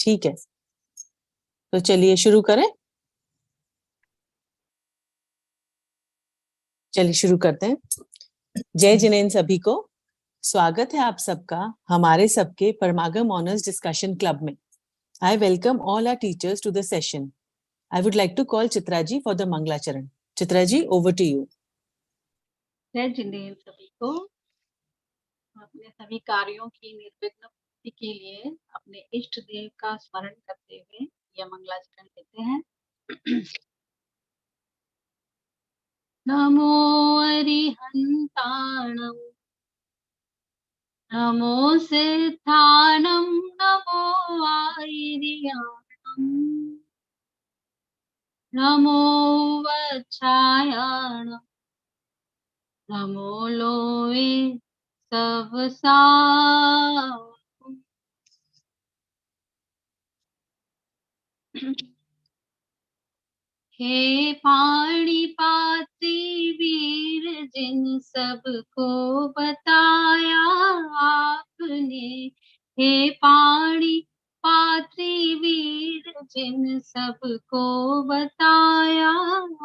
ठीक है, तो चलिए शुरू करें। चलिए शुरू करते हैं। जय जिनेंद्र सभी को। स्वागत है आप सबका हमारे सबके परमागम ऑनर्स डिस्कशन क्लब में। I welcome all our teachers to the session. I would like to call Chitra ji for the मंगलाचरण। Chitra ji, over to you. जय जिनेंद्र सभी को। अपने सभी कार्यों की निर्विघ्न पूर्ति के लिए अपने इष्ट देव का स्मरण करते हुए यह मंगलाचरण लेते हैं। नमो अरिहंताणं नमो सिद्धाणं नमो आयर्याणं नमो वच्छायाणं नमो लोवे सबसा। हे पाणी पात्री वीर जिन सबको बताया आपने। हे पाणी पात्री वीर जिन सबको बताया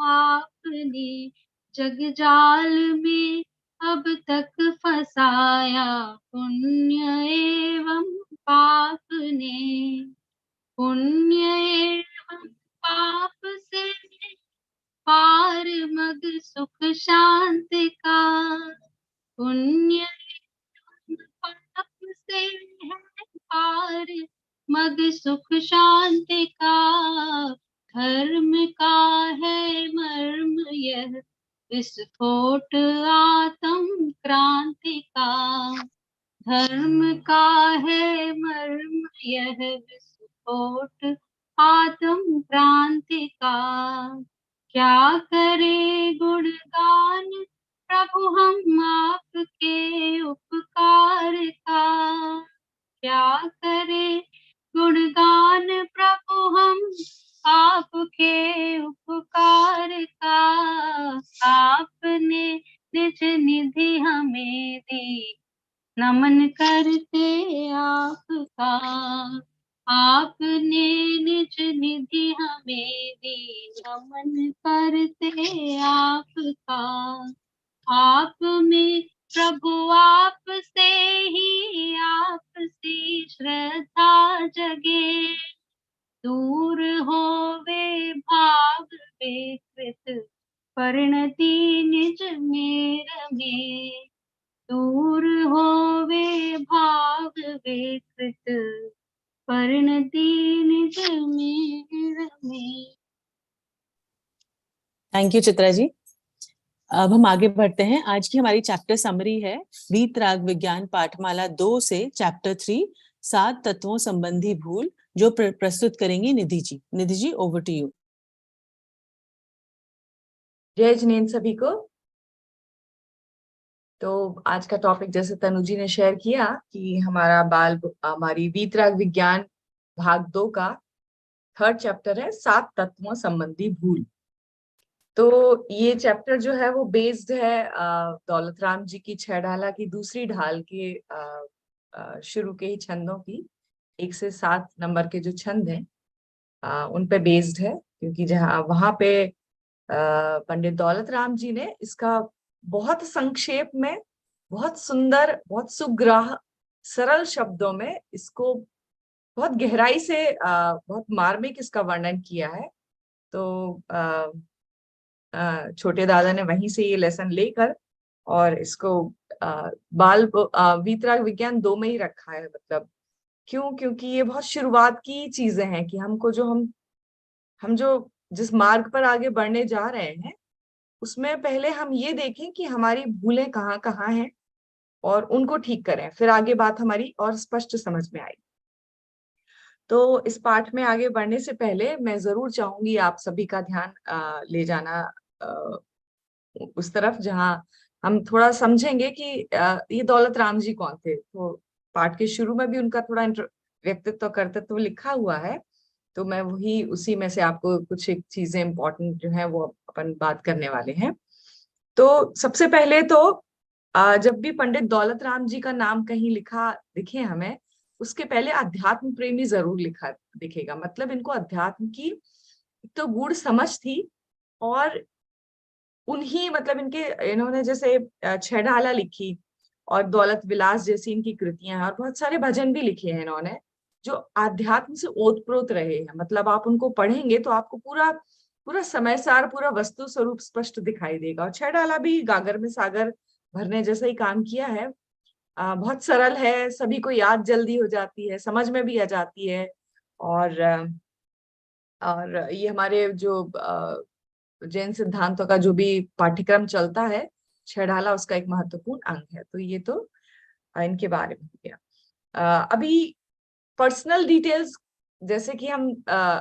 आपने। जग जाल में अब तक फंसाया पुण्य एवं पाप ने। पुण्य एवं पाप से पार मग सुख शांति का। पुण्य एवं पाप से है पार मग सुख शांति का। धर्म का है मर्म यह विस्फोट आत्म क्रांति का। धर्म का है मर्म यह विस्फोट आत्म क्रांति का। क्या करे गुणगान प्रभु हम आपके उपकार का। क्या करे गुणगान प्रभु हम आपके उपकार का। आपने निज निधि हमें दी नमन करते आपका। आपने निज निधि हमें दी नमन करते आपका। आप में प्रभु आप से ही आपसी श्रद्धा जगे। दूर होवे भाव विकृत परिणति निज मेर में। दूर होवे भाव विकृत परिणति निज मेर में। Thank you Chitra ji. अब हम आगे बढ़ते हैं। आज की हमारी चैप्टर समरी है वीतराग विज्ञान पाठमाला 2 से चैप्टर 3 7 तत्वों संबंधी भूल, जो प्रस्तुत करेंगी Nidhi ji. Nidhi ji, over to you. जय जिनेंद्र सभी को। तो आज का टॉपिक जैसे तनु जी ने शेयर किया कि हमारी वीतराग विज्ञान भाग 2 का 3rd चैप्टर है 7 तत्वों संबंधी भूल। तो ये चैप्टर जो है वो बेस्ड है दौलत राम जी की 6 ढाला की दूसरी ढाल के शुरू के ही छंदों की 1 से 7 नंबर के जो छंद हैं उन पे बेस्ड है। क्योंकि वहां पे पंडित दौलत राम जी ने इसका बहुत संक्षेप में, बहुत सुंदर, बहुत सुग्राह सरल शब्दों में इसको बहुत गहराई से बहुत मार्मिक इसका वर्णन किया है। तो छोटे दादा ने वहीं से ये लेसन लेकर और इसको वीतराग विज्ञान 2 में ही रखा है। मतलब क्यों? क्योंकि ये बहुत शुरुआत की चीजें हैं कि हमको जो हम जो जिस मार्ग पर आगे बढ़ने जा रहे हैं उसमें पहले हम ये देखें कि हमारी भूलें कहाँ कहाँ हैं और उनको ठीक करें, फिर आगे बात हमारी और स्पष्ट समझ में आएगी। तो इस पाठ में आगे बढ़ने से पहले मैं जरूर चाहूंगी आप सभी का ध्यान ले जाना उस तरफ जहां हम थोड़ा समझेंगे कि ये दौलत राम जी कौन थे। तो पाठ के शुरू में भी उनका थोड़ा व्यक्तित्व कर्तृत्व लिखा हुआ है, तो मैं वही उसी में से आपको कुछ एक चीजें इंपॉर्टेंट जो है वो अपन बात करने वाले हैं। तो सबसे पहले तो जब भी पंडित दौलत राम जी का नाम कहीं लिखा दिखे हमें, उसके पहले अध्यात्म प्रेमी जरूर दिखेगा। मतलब इनको अध्यात्म की तो गूढ़ समझ थी, और उन्हीं मतलब इन्होंने जैसे छह ढाला लिखी और दौलत विलास जैसी इनकी कृतियां हैं, और बहुत सारे भजन भी लिखे हैं इन्होंने जो आध्यात्म से ओतप्रोत रहे हैं। मतलब आप उनको पढ़ेंगे तो आपको पूरा पूरा समय सार, पूरा वस्तु स्वरूप स्पष्ट दिखाई देगा। और छह ढाला भी गागर में सागर भरने जैसा ही काम किया है। बहुत सरल है, सभी को याद जल्दी हो जाती है, समझ में भी आ जाती है। और ये हमारे जो जैन सिद्धांतों का जो भी पाठ्यक्रम चलता है, छह ढाला उसका एक महत्वपूर्ण अंग है। तो ये तो इनके बारे में हो गया। अभी पर्सनल डिटेल्स, जैसे कि हम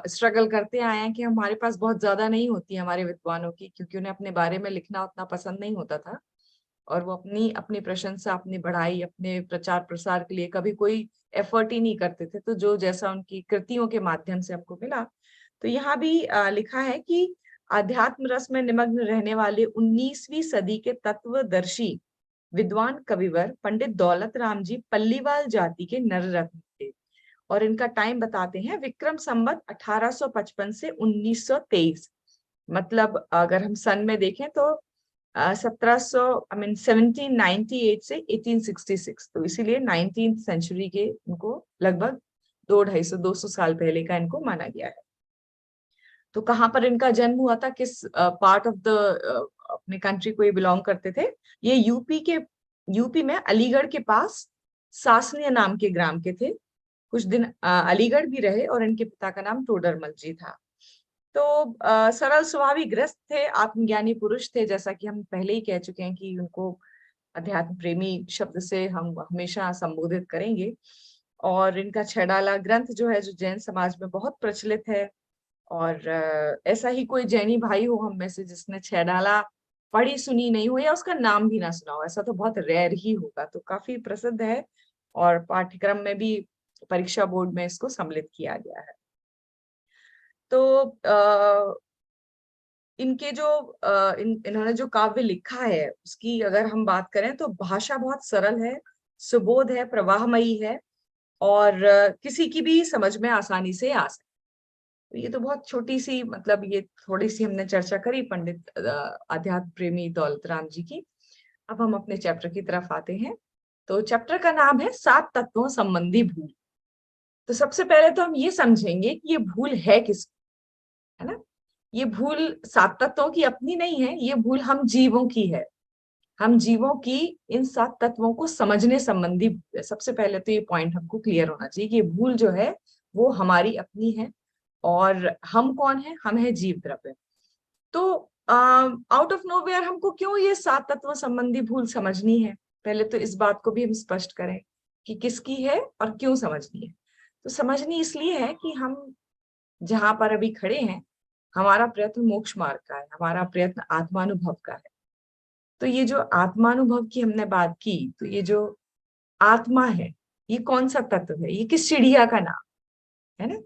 स्ट्रगल करते आए हैं कि हमारे पास बहुत ज्यादा नहीं होती हमारे विद्वानों की, क्योंकि उन्हें अपने बारे में लिखना उतना पसंद नहीं होता था, और वो अपनी अपनी प्रशंसा, अपनी बढ़ाई, अपने प्रचार प्रसार के लिए कभी कोई एफर्ट ही नहीं करते थे। तो जो जैसा उनकी कृतियों के माध्यम से हमको मिला, तो यहाँ भी लिखा है कि आध्यात्म रस में निमग्न रहने वाले 19वीं सदी के तत्वदर्शी विद्वान कविवर पंडित दौलत राम जी पल्लीवाल जाति के नर रत्न थे। और इनका टाइम बताते हैं विक्रम संवत 1855 से 1923। मतलब अगर हम सन में देखें तो 1798 से 1866, तो इसीलिए 19th सेंचुरी के इनको लगभग 200-250 साल पहले का इनको माना गया है। तो कहाँ पर इनका जन्म हुआ था, किस पार्ट ऑफ द अपने कंट्री को ये बिलोंग करते थे? ये यूपी में अलीगढ़ के पास सासनिया नाम के ग्राम के थे। कुछ दिन अलीगढ़ भी रहे, और इनके पिता का नाम टोडरमल जी था। तो सरल स्वभावी गृहस्थ थे, आत्मज्ञानी पुरुष थे, जैसा कि हम पहले ही कह चुके हैं कि उनको अध्यात्म प्रेमी शब्द से हम हमेशा संबोधित करेंगे। और इनका छह ढाला ग्रंथ जो है, जो जैन समाज में बहुत प्रचलित है, और ऐसा ही कोई जैनी भाई हो हम में से जिसने छह ढाला पढ़ी सुनी नहीं हो, या उसका नाम भी ना सुना हो, ऐसा तो बहुत रेयर ही होगा। तो काफी प्रसिद्ध है, और पाठ्यक्रम में भी परीक्षा बोर्ड में इसको सम्मिलित किया गया है। तो इनके जो इन्होंने जो काव्य लिखा है उसकी अगर हम बात करें तो भाषा बहुत सरल है, सुबोध है, प्रवाहमयी है, और किसी की भी समझ में आसानी से आ सकती। तो ये तो बहुत छोटी सी, मतलब ये थोड़ी सी हमने चर्चा करी पंडित अध्यात्म प्रेमी दौलत राम जी की। अब हम अपने चैप्टर की तरफ आते हैं। तो चैप्टर का नाम है 7 तत्वों संबंधी भूल। तो सबसे पहले तो हम ये समझेंगे कि ये भूल है किस, है ना? ये भूल 7 तत्वों की अपनी नहीं है, ये भूल हम जीवों की है। हम जीवों की इन 7 तत्वों को समझने संबंधी भूल है। सबसे पहले तो ये पॉइंट हमको क्लियर होना चाहिए कि ये भूल जो है वो हमारी अपनी है, और हम कौन है? हम है जीव द्रव्य। तो आउट ऑफ नोवेयर हमको क्यों ये 7 तत्व संबंधी भूल समझनी है? पहले तो इस बात को भी हम स्पष्ट करें कि किसकी है और क्यों समझनी है। तो समझनी इसलिए है कि हम जहां पर अभी खड़े हैं, हमारा प्रयत्न मोक्ष मार्ग का है, हमारा प्रयत्न आत्मानुभव का है। तो ये जो आत्मानुभव की हमने बात की, तो ये जो आत्मा है, ये कौन सा तत्व है? ये किस चिड़िया का नाम है ना?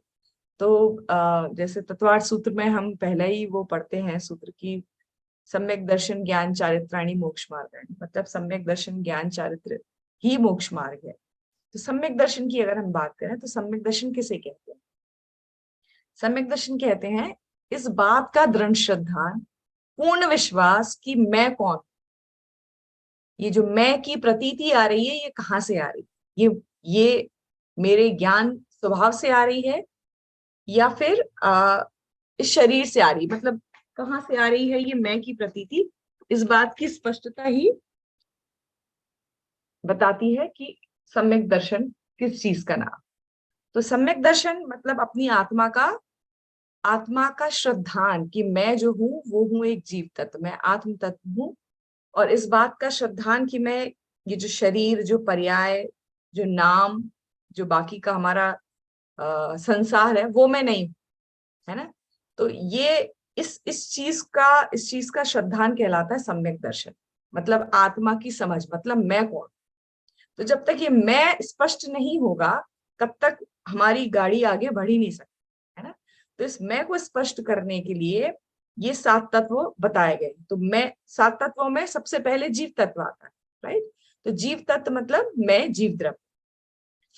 तो जैसे तत्वार्थ सूत्र में हम पहले ही वो पढ़ते हैं सूत्र की, सम्यक दर्शन ज्ञान चारित्राणी मोक्ष मार्ग, मतलब सम्यक दर्शन ज्ञान चारित्र ही मोक्ष मार्ग है। तो सम्यक दर्शन की अगर हम बात करें तो सम्यक दर्शन किसे कहते हैं? सम्यक दर्शन कहते हैं इस बात का दृढ़ श्रद्धान, पूर्ण विश्वास कि मैं कौन, ये जो मैं की प्रतीति आ रही है ये कहाँ से आ रही है? ये मेरे ज्ञान स्वभाव से आ रही है, या फिर इस शरीर से आ रही, मतलब कहाँ से आ रही है ये मैं की प्रतीति? इस बात की स्पष्टता ही बताती है कि सम्यक दर्शन किस चीज का नाम। तो सम्यक दर्शन मतलब अपनी आत्मा का श्रद्धान कि मैं जो हूँ वो हूँ एक जीव तत्व, मैं आत्म तत्व हूँ, और इस बात का श्रद्धान कि मैं ये जो शरीर, जो पर्याय, जो नाम, जो बाकी का हमारा संसार है वो मैं नहीं हूं, है ना? तो ये इस चीज का श्रद्धान कहलाता है सम्यक दर्शन, मतलब आत्मा की समझ, मतलब मैं कौन। तो जब तक ये मैं स्पष्ट नहीं होगा तब तक हमारी गाड़ी आगे बढ़ ही नहीं सकती, है ना? तो इस मैं को स्पष्ट करने के लिए ये 7 तत्व बताए गए। तो मैं 7 तत्वों में सबसे पहले जीव तत्व आता है, राइट? तो जीव तत्व मतलब मैं, जीव द्रव्य।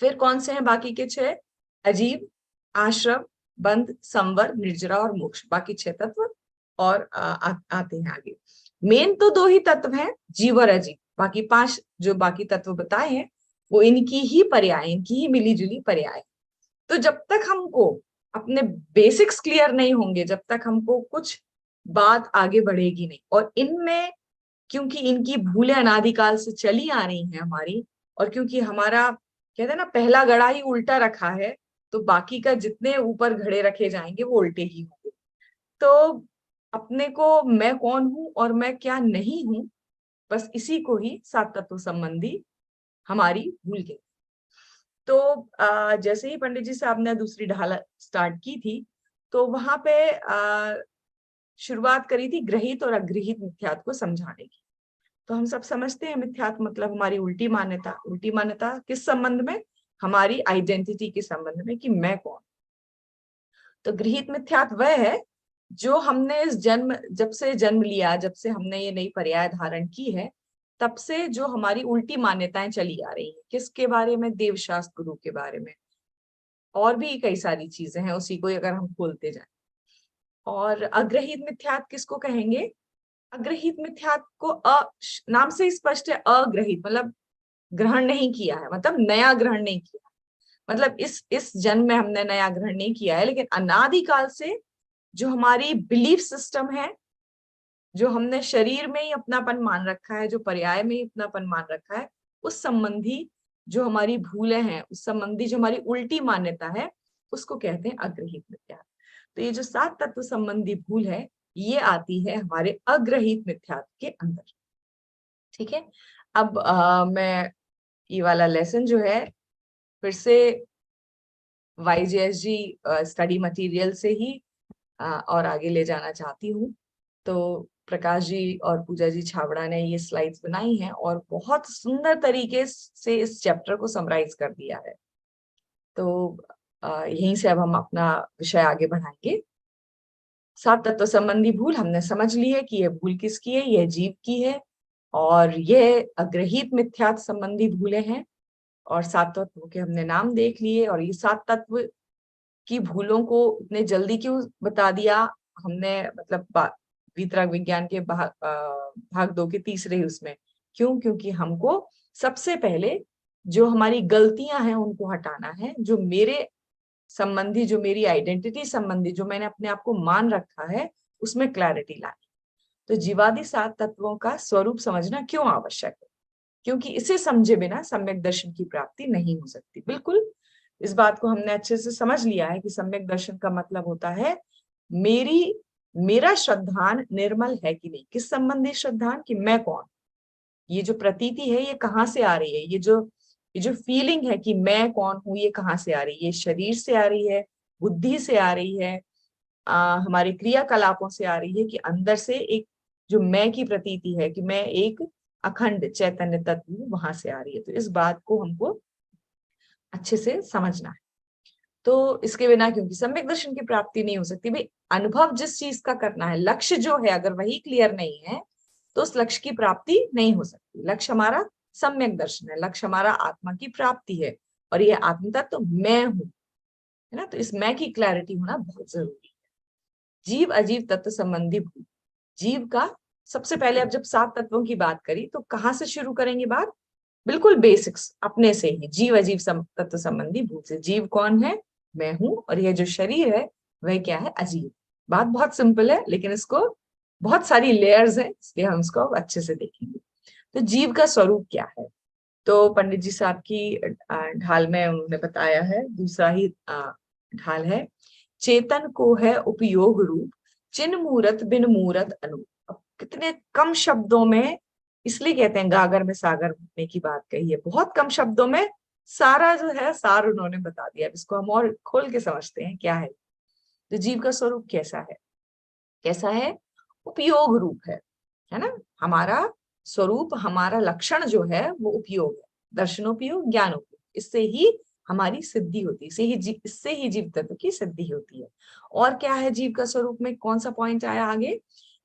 फिर कौन से हैं बाकी के 6? अजीव, आश्रम, बंध, संवर, निर्जरा और मोक्ष, बाकी 6 तत्व और आते हैं आगे। मेन तो 2 ही तत्व हैं, जीव और अजीव, बाकी 5 जो बाकी तत्व बताए हैं वो इनकी ही पर्याय, इनकी ही मिलीजुली पर्याय। तो जब तक हमको अपने बेसिक्स क्लियर नहीं होंगे, जब तक हमको कुछ बात आगे बढ़ेगी नहीं। और इनमें क्योंकि इनकी भूलें अनादिकाल से चली आ रही हैं हमारी, और क्योंकि हमारा कहते हैं ना पहला घड़ा ही उल्टा रखा है, तो बाकी का जितने ऊपर घड़े रखे जाएंगे वो उल्टे ही होंगे। तो अपने को मैं कौन हूं और मैं क्या नहीं हूं, बस इसी को ही 7 तत्व संबंधी हमारी भूल गई। तो जैसे ही पंडित जी साहब ने दूसरी ढाल स्टार्ट की थी, तो वहां पे शुरुआत करी थी गृहीत और अगृहीत मिथ्यात्व को समझाने की। तो हम सब समझते हैं मिथ्यात्व मतलब हमारी उल्टी मान्यता। उल्टी मान्यता किस संबंध में? हमारी आइडेंटिटी के संबंध में, कि मैं कौन। तो गृहीत मिथ्यात्व वह है जो हमने जब से जन्म लिया, जब से हमने ये नई पर्याय धारण की है, तब से जो हमारी उल्टी मान्यताएं चली आ रही हैं। किसके बारे में? देवशास्त्र गुरु के बारे में, और भी कई सारी चीजें हैं, उसी को अगर हम खोलते जाएं। और अग्रहित मिथ्यात्व किसको कहेंगे? अग्रहित मिथ्यात्व को नाम से ही स्पष्ट है, अग्रहित मतलब ग्रहण नहीं किया है, मतलब नया ग्रहण नहीं किया, मतलब इस जन्म में हमने नया ग्रहण नहीं किया है, लेकिन अनादिकाल से जो हमारी बिलीफ सिस्टम है, जो हमने शरीर में ही अपनापन मान रखा है, जो पर्याय में ही अपनापन मान रखा है, उस संबंधी जो हमारी भूलें हैं, उस संबंधी जो हमारी उल्टी मान्यता है, उसको कहते हैं अग्रहित मिथ्यात्व। तो ये जो 7 तत्व संबंधी भूल है, ये आती है हमारे अग्रहित मिथ्यात्व के अंदर। ठीक है, अब मैं ये वाला लेसन जो है फिर से YJSG स्टडी मटेरियल से ही और आगे ले जाना चाहती हूँ। तो प्रकाश जी और पूजा जी छाबड़ा ने ये स्लाइड्स बनाई हैं और बहुत सुंदर तरीके से इस चैप्टर को समराइज कर दिया है। तो यहीं से अब हम अपना विषय आगे बढ़ाएंगे। 7 तत्व संबंधी भूल हमने समझ ली है कि यह भूल किसकी है, यह जीव की है, और यह अग्रहित मिथ्यात्व संबंधी भूलें हैं। और 7 तत्वों के हमने नाम देख लिए, और ये 7 तत्व की भूलों को इतने जल्दी क्यों बता दिया हमने, मतलब वितरक विज्ञान के भाग 2 के तीसरे उसमें क्यों? क्योंकि हमको सबसे पहले जो हमारी गलतियां हैं उनको हटाना है, जो मेरे संबंधी, जो मेरी आइडेंटिटी संबंधी, जो मैंने अपने आप को मान रखा है, उसमें क्लैरिटी लानी। तो जीवादि 7 तत्वों का स्वरूप समझना क्यों आवश्यक है? क्योंकि इसे समझे बिना सम्यक दर्शन की प्राप्ति नहीं हो सकती। बिल्कुल, इस बात को हमने अच्छे से समझ लिया है कि सम्यक दर्शन का मतलब होता है मेरा श्रद्धान निर्मल है कि नहीं। किस संबंधी श्रद्धान? कि मैं कौन, ये जो प्रतीति है ये कहाँ से आ रही है, ये जो फीलिंग है कि मैं कौन हूँ, ये कहाँ से आ रही है? ये शरीर से आ रही है, बुद्धि से आ रही है, हमारे क्रियाकलापों से आ रही है, कि अंदर से एक जो मैं की प्रतीति है कि मैं एक अखंड चैतन्य तत्व हूँ, वहां से आ रही है। तो इस बात को हमको अच्छे से समझना है। तो इसके बिना क्योंकि सम्यक दर्शन की प्राप्ति नहीं हो सकती। भाई, अनुभव जिस चीज का करना है, लक्ष्य जो है, अगर वही क्लियर नहीं है तो उस लक्ष्य की प्राप्ति नहीं हो सकती। लक्ष्य हमारा सम्यक दर्शन है, लक्ष्य हमारा आत्मा की प्राप्ति है, और यह आत्म तत्व तो मैं हूं, है ना। तो इस मैं की क्लैरिटी होना बहुत जरूरी है। जीव अजीव तत्व संबंधी भूल। जीव का सबसे पहले, अब जब 7 तत्वों की बात करी तो कहाँ से शुरू करेंगे बात? बिल्कुल बेसिक्स अपने से ही, जीव अजीव तत्व संबंधी भूल से। जीव कौन है? मैं हूं, और यह जो शरीर है वह क्या है? अजीव। बात बहुत सिंपल है, लेकिन इसको बहुत सारी लेयर्स हैं, इसलिए हम इसको अच्छे से देखेंगे। तो जीव का स्वरूप क्या है? तो पंडित जी साहब की ढाल में उन्होंने बताया है, दूसरा ही ढाल है, चेतन को है उपयोग रूप, चिन्ह मूरत बिन मूरत अनु। कितने कम शब्दों में, इसलिए कहते हैं गागर में सागर घुटने की बात कही है, बहुत कम शब्दों में सारा जो है सार उन्होंने बता दिया। इसको हम और खोल के समझते हैं क्या है। तो जीव का स्वरूप कैसा है? कैसा है? उपयोग रूप है ना। हमारा स्वरूप, हमारा लक्षण जो है वो उपयोग है, दर्शनोपयोग, ज्ञानोपयोग। इससे ही हमारी सिद्धि होती है, इससे ही जीव तत्व की सिद्धि होती है। और क्या है जीव का स्वरूप में? कौन सा पॉइंट आया आगे?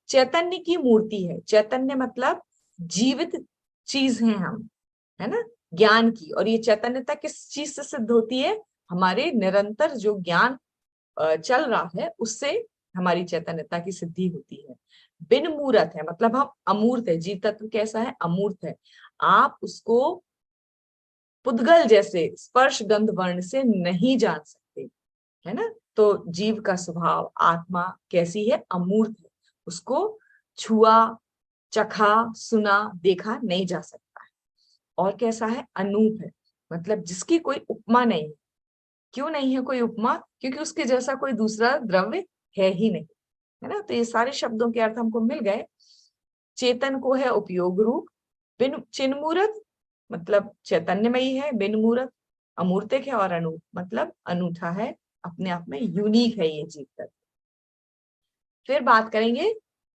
चैतन्य की मूर्ति है। चैतन्य मतलब जीवित चीज है हम, है ना। ज्ञान की। और ये चैतन्यता किस चीज से सिद्ध होती है? हमारे निरंतर जो ज्ञान चल रहा है उससे हमारी चैतन्यता की सिद्धि होती है। बिन मूर्त है मतलब हम अमूर्त है। जीव तत्व कैसा है? अमूर्त है। आप उसको पुद्गल जैसे स्पर्श गंध वर्ण से नहीं जान सकते, है ना। तो जीव का स्वभाव, आत्मा कैसी है? अमूर्त है। उसको छुआ, चखा, सुना, देखा नहीं जा सकता है। और कैसा है? अनूप है, मतलब जिसकी कोई उपमा नहीं। क्यों नहीं है कोई उपमा? क्योंकि उसके जैसा कोई दूसरा द्रव्य है ही नहीं, है ना। तो ये सारे शब्दों के अर्थ हमको मिल गए। चेतन को है उपयोग रूप, बिन चिन्मूर्त मतलब चैतन्यमयी है, बिन मूर्त अमूर्तिक है, और अनूप मतलब अनूठा है, अपने आप में यूनिक है ये जीव तत्व। फिर बात करेंगे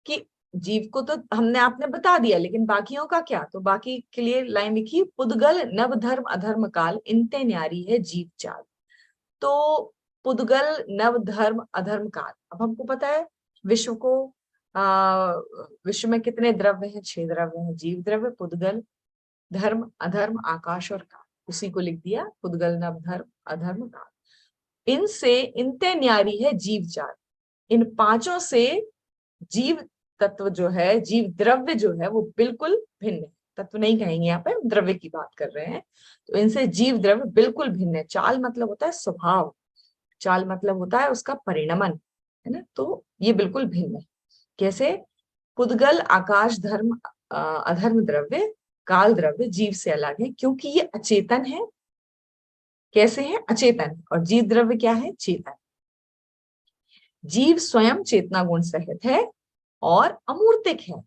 कि जीव को तो हमने आपने बता दिया, लेकिन बाकियों का क्या? तो बाकी के लिए लाइन लिखी, पुद्गल नव धर्म अधर्म काल इनते न्यारी है जीव चाल। तो पुद्गल नव धर्म अधर्म काल। अब हमको पता है विश्व को विश्व में कितने द्रव्य हैं? 6 द्रव्य हैं। जीव द्रव्य, पुद्गल, धर्म, अधर्म, आकाश और काल। उसी को लिख दिया, पुद्गल नव धर्म अधर्म काल। इनसे इनते न्यारी है जीव चाल। इन पांचों से जीव तत्व जो है, जीव द्रव्य जो है वो बिल्कुल भिन्न है। तत्व नहीं कहेंगे यहाँ पे, द्रव्य की बात कर रहे हैं। तो इनसे जीव द्रव्य बिल्कुल भिन्न है। चाल मतलब होता है स्वभाव, चाल मतलब होता है उसका परिणमन, है ना। तो ये बिल्कुल भिन्न है। कैसे? पुद्गल आकाश धर्म अधर्म द्रव्य, काल द्रव्य जीव से अलग है क्योंकि ये अचेतन है। कैसे है? अचेतन। और जीव द्रव्य क्या है? चेतन। जीव स्वयं चेतना गुण सहित है और अमूर्तिक है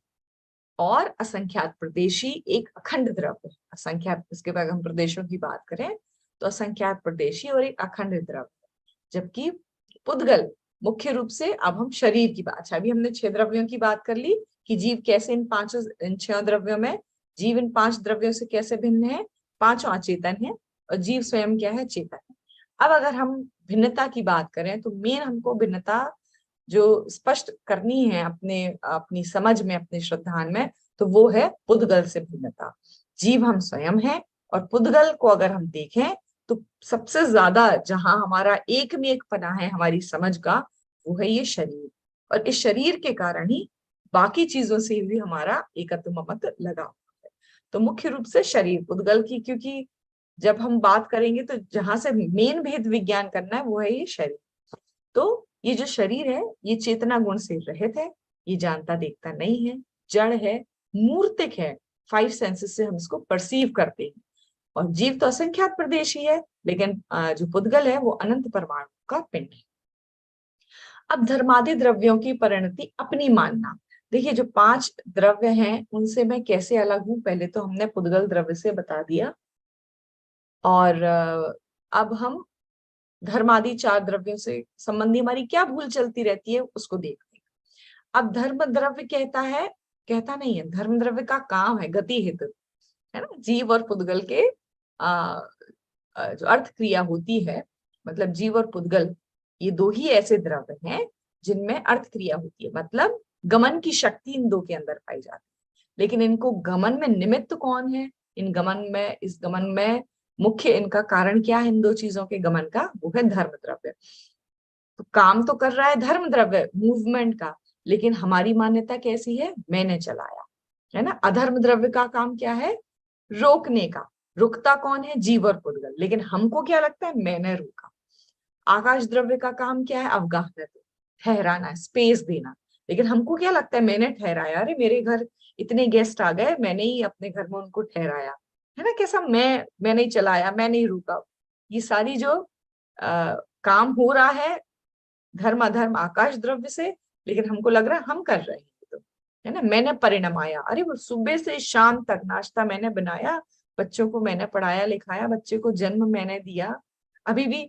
और असंख्यात प्रदेशी एक अखंड द्रव्य है। असंख्यात, इसके बाद हम प्रदेशों की बात करें तो असंख्यात प्रदेशी और एक अखंड द्रव्य। जबकि पुद्गल मुख्य रूप से, अब हम शरीर की बात, अभी हमने 6 द्रव्यों की बात कर ली कि जीव कैसे इन 6 द्रव्यों में, जीव इन 5 द्रव्यों से कैसे भिन्न है? पांचों अचेतन है और जीव स्वयं क्या है? चेतन है। अब अगर हम भिन्नता की बात करें तो मेन हमको भिन्नता जो स्पष्ट करनी है अपनी समझ में, अपने श्रद्धान में, तो वो है पुद्गल से भिन्नता। जीव हम स्वयं है और पुद्गल को अगर हम देखें तो सबसे ज्यादा जहां हमारा एक में एक पना है हमारी समझ का, वो है ये शरीर। और इस शरीर के कारण ही बाकी चीजों से भी हमारा एकत्व ममत लगा हुआ है। तो मुख्य रूप से शरीर पुद्गल की, क्योंकि जब हम बात करेंगे तो जहां से मेन भेद विज्ञान करना है वो है ये शरीर। तो ये जो शरीर है ये चेतना गुण से रहित है, ये जानता देखता नहीं है, जड़ है, मूर्तिक है, 5 सेंसेस से हम इसको परसीव करते हैं। और जीव तो असंख्यात प्रदेशी है, लेकिन जो पुद्गल है वो अनंत परमाणु का पिंड है। अब धर्मादि द्रव्यों की परिणति अपनी मानना। देखिए जो 5 द्रव्य हैं उनसे मैं कैसे अलग हूं, पहले तो हमने पुद्गल द्रव्य से बता दिया। और अब हम धर्मादि 4 द्रव्यों से संबंधी हमारी क्या भूल चलती रहती है उसको देखते हैं। अब धर्म द्रव्य कहता नहीं है, धर्म द्रव्य का काम है गति हित, है ना। जीव और पुद्गल के जो अर्थ क्रिया होती है, मतलब जीव और पुद्गल ये 2 ही ऐसे द्रव्य हैं जिनमें अर्थ क्रिया होती है, मतलब गमन की शक्ति इन 2 के अंदर पाई जाती है। लेकिन इनको गमन में निमित्त कौन है? इस गमन में मुख्य इनका कारण क्या है? इन 2 चीजों के गमन का, वो है धर्म द्रव्य। तो काम तो कर रहा है धर्म द्रव्य मूवमेंट का, लेकिन हमारी मान्यता कैसी है? मैंने चलाया, है ना। अधर्म द्रव्य का काम क्या है? रोकने का। रुकता कौन है? जीव और पुद्गल, लेकिन हमको क्या लगता है? मैंने रोका। आकाश द्रव्य का काम क्या है? अवगाहन, ठहराना, स्पेस देना, लेकिन हमको क्या लगता है? मैंने ठहराया। अरे मेरे घर इतने गेस्ट आ गए, मैंने ही अपने घर में उनको ठहराया, है ना। कैसा मैं नहीं चलाया, मैं नहीं रुका। ये सारी जो काम हो रहा है धर्म अधर्म आकाश द्रव्य से, लेकिन हमको लग रहा है हम कर रहे हैं, तो है ना। मैंने परिणमाया, अरे वो सुबह से शाम तक नाश्ता मैंने बनाया, बच्चों को मैंने पढ़ाया लिखाया, बच्चे को जन्म मैंने दिया। अभी भी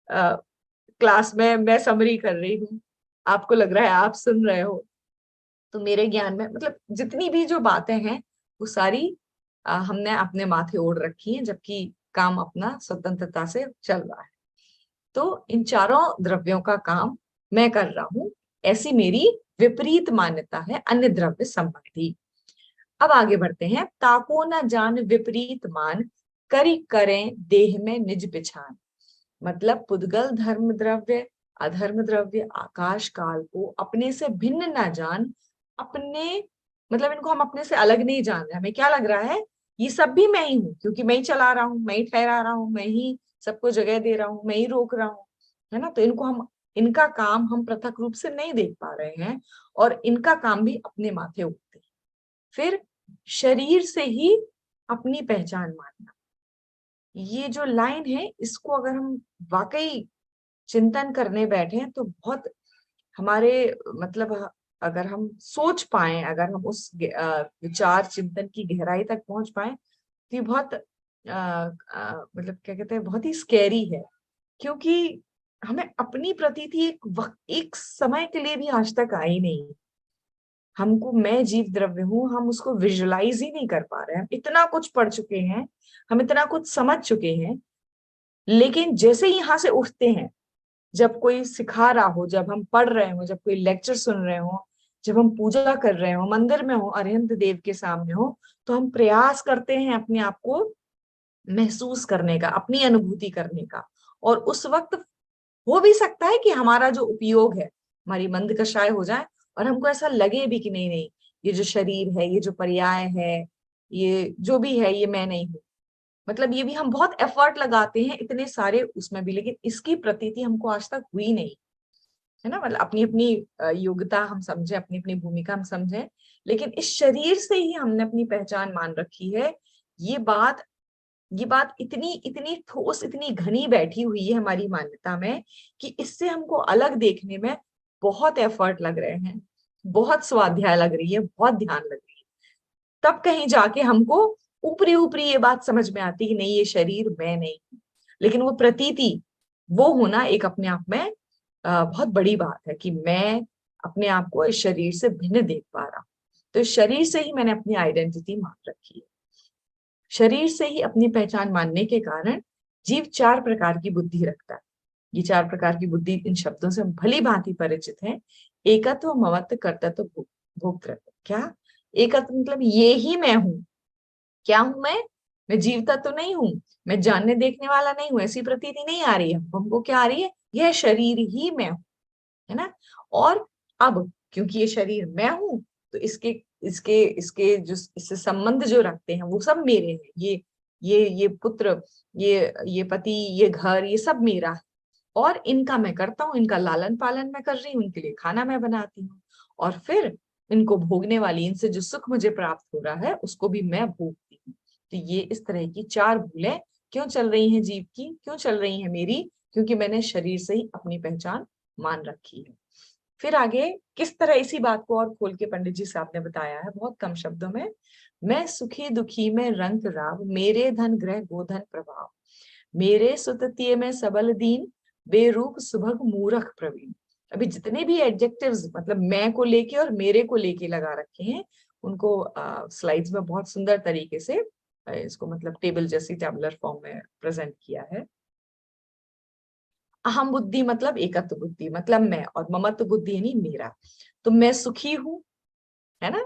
क्लास में मैं समरी कर रही हूँ, आपको लग रहा है आप सुन रहे हो। तो मेरे ज्ञान में मतलब जितनी भी जो बातें हैं वो सारी हमने अपने माथे ओढ़ रखी हैं, जबकि काम अपना स्वतंत्रता से चल रहा है। तो इन 4 द्रव्यों का काम मैं कर रहा हूं, ऐसी मेरी विपरीत मान्यता है अन्य द्रव्य संबंधी। अब आगे बढ़ते हैं। ताको न जान विपरीत मान, करी करें देह में निज पिछान। मतलब पुद्गल धर्म द्रव्य अधर्म द्रव्य आकाश काल को अपने से भिन्न ना जान, अपने मतलब इनको हम अपने से अलग नहीं जान रहे। हमें क्या लग रहा है, ये सब भी मैं ही हूँ, क्योंकि मैं ही चला रहा हूँ, मैं ही ठहरा रहा हूँ, मैं ही सबको जगह दे रहा हूँ, मैं ही रोक रहा हूँ, है ना। तो इनको हम, इनका काम हम पृथक रूप से नहीं देख पा रहे हैं और इनका काम भी अपने माथे उठते हैं। फिर शरीर से ही अपनी पहचान मानना, ये जो लाइन है इसको अगर हम वाकई चिंतन करने बैठे हैं तो बहुत हमारे मतलब अगर हम सोच पाए, अगर हम उस विचार चिंतन की गहराई तक पहुंच पाए तो ये बहुत मतलब क्या कहते हैं, बहुत ही स्कैरी है। क्योंकि हमें अपनी प्रतीति एक समय के लिए भी आज तक आई नहीं। हमको मैं जीव द्रव्य हूं, हम उसको विजुअलाइज ही नहीं कर पा रहे हैं। हम इतना कुछ पढ़ चुके हैं, हम इतना कुछ समझ चुके हैं, लेकिन जैसे ही यहाँ से उठते हैं, जब कोई सिखा रहा हो, जब हम पढ़ रहे हो, जब कोई लेक्चर सुन रहे हो, जब हम पूजा कर रहे हो, मंदिर में हो, अरिहंत देव के सामने हो, तो हम प्रयास करते हैं अपने आप को महसूस करने का, अपनी अनुभूति करने का। और उस वक्त हो भी सकता है कि हमारा जो उपयोग है, हमारी मंद कषाय हो जाए और हमको ऐसा लगे भी कि नहीं नहीं, ये जो शरीर है, ये जो पर्याय है, ये जो भी है, ये मैं नहीं हूँ। मतलब ये भी हम बहुत एफर्ट लगाते हैं इतने सारे उसमें भी, लेकिन इसकी प्रतीति हमको आज तक हुई नहीं, है ना। मतलब अपनी अपनी योग्यता हम समझे, अपनी अपनी भूमिका हम समझे, लेकिन इस शरीर से ही हमने अपनी पहचान मान रखी है। ये बात इतनी इतनी ठोस, इतनी घनी बैठी हुई है हमारी मान्यता में कि इससे हमको अलग देखने में बहुत एफर्ट लग रहे हैं, बहुत स्वाध्याय लग रही है, बहुत ध्यान लग रही है। तब कहीं जाके हमको ऊपरी ऊपरी ये बात समझ में आती कि नहीं, ये शरीर मैं नहीं हूं। लेकिन वो प्रतीति, वो होना एक अपने आप में बहुत बड़ी बात है कि मैं अपने आप को इस शरीर से भिन्न देख पा रहा हूं। तो इस शरीर से ही मैंने अपनी आइडेंटिटी मान रखी है। शरीर से ही अपनी पहचान मानने के कारण जीव 4 प्रकार की बुद्धि रखता है। ये 4 प्रकार की बुद्धि, इन शब्दों से हम भली भांति परिचित हैं। एकत्व, ममत्व, कर्तृत्व, भोक्तृत्व। क्या एकत्व मतलब ये ही मैं हूं। क्या हूं मैं जीवता तो नहीं हूं, मैं जानने देखने वाला नहीं हूं, ऐसी प्रतीति नहीं आ रही है हमको। क्या आ रही है, यह शरीर ही मैं हूं, है ना। और अब क्योंकि ये शरीर मैं हूं तो इसके इसके इसके जो इससे संबंध जो रखते हैं वो सब मेरे हैं। ये पुत्र, ये पति, ये घर, ये सब मेरा है और इनका मैं करता हूँ, इनका लालन पालन मैं कर रही हूँ, इनके लिए खाना मैं बनाती हूँ और फिर इनको भोगने वाली, इनसे जो सुख मुझे प्राप्त हो रहा है उसको भी मैं भोगती हूँ। तो ये इस तरह की 4 भूलें क्यों चल रही हैं जीव की, क्यों चल रही हैं मेरी, क्योंकि मैंने शरीर से ही अपनी पहचान मान रखी है। फिर आगे किस तरह इसी बात को और खोल के पंडित जी साहब ने बताया है बहुत कम शब्दों में। मैं सुखी दुखी में रंग राव, मेरे धन ग्रह गोधन प्रभाव, मेरे सुततिये में सबल दीन, बेरूप सुभग मूरख प्रवीण। अभी जितने भी एडजेक्टिव्स मतलब मैं को लेके और मेरे को लेके लगा रखे हैं, उनको स्लाइड्स में बहुत सुंदर तरीके से इसको मतलब टेबल जैसी टैबुलर फॉर्म में प्रेजेंट किया है। अहम बुद्धि मतलब एकत्व बुद्धि, मतलब मैं, और ममत्व बुद्धि यानी मेरा। तो मैं सुखी हूँ, है ना।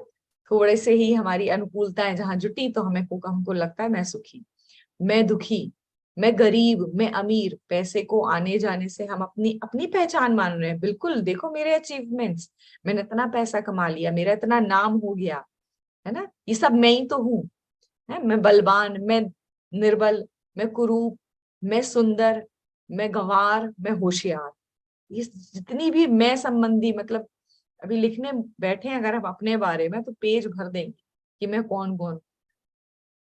थोड़े से ही हमारी अनुकूलताएं जहां जुटी तो हमको लगता है मैं सुखी। मैं दुखी, मैं गरीब, मैं अमीर, पैसे को आने जाने से हम अपनी अपनी पहचान मान रहे हैं। बिल्कुल, देखो मेरे अचीवमेंट्स, मैंने इतना पैसा कमा लिया, मेरा इतना नाम हो गया, है ना, ये सब मैं ही तो हूँ। है, मैं बलवान, मैं निर्बल, मैं कुरूप, मैं सुंदर, मैं गंवार, मैं होशियार। ये जितनी भी मैं संबंधी मतलब अभी लिखने बैठे अगर हम अपने बारे में तो पेज भर देंगे कि मैं कौन कौन,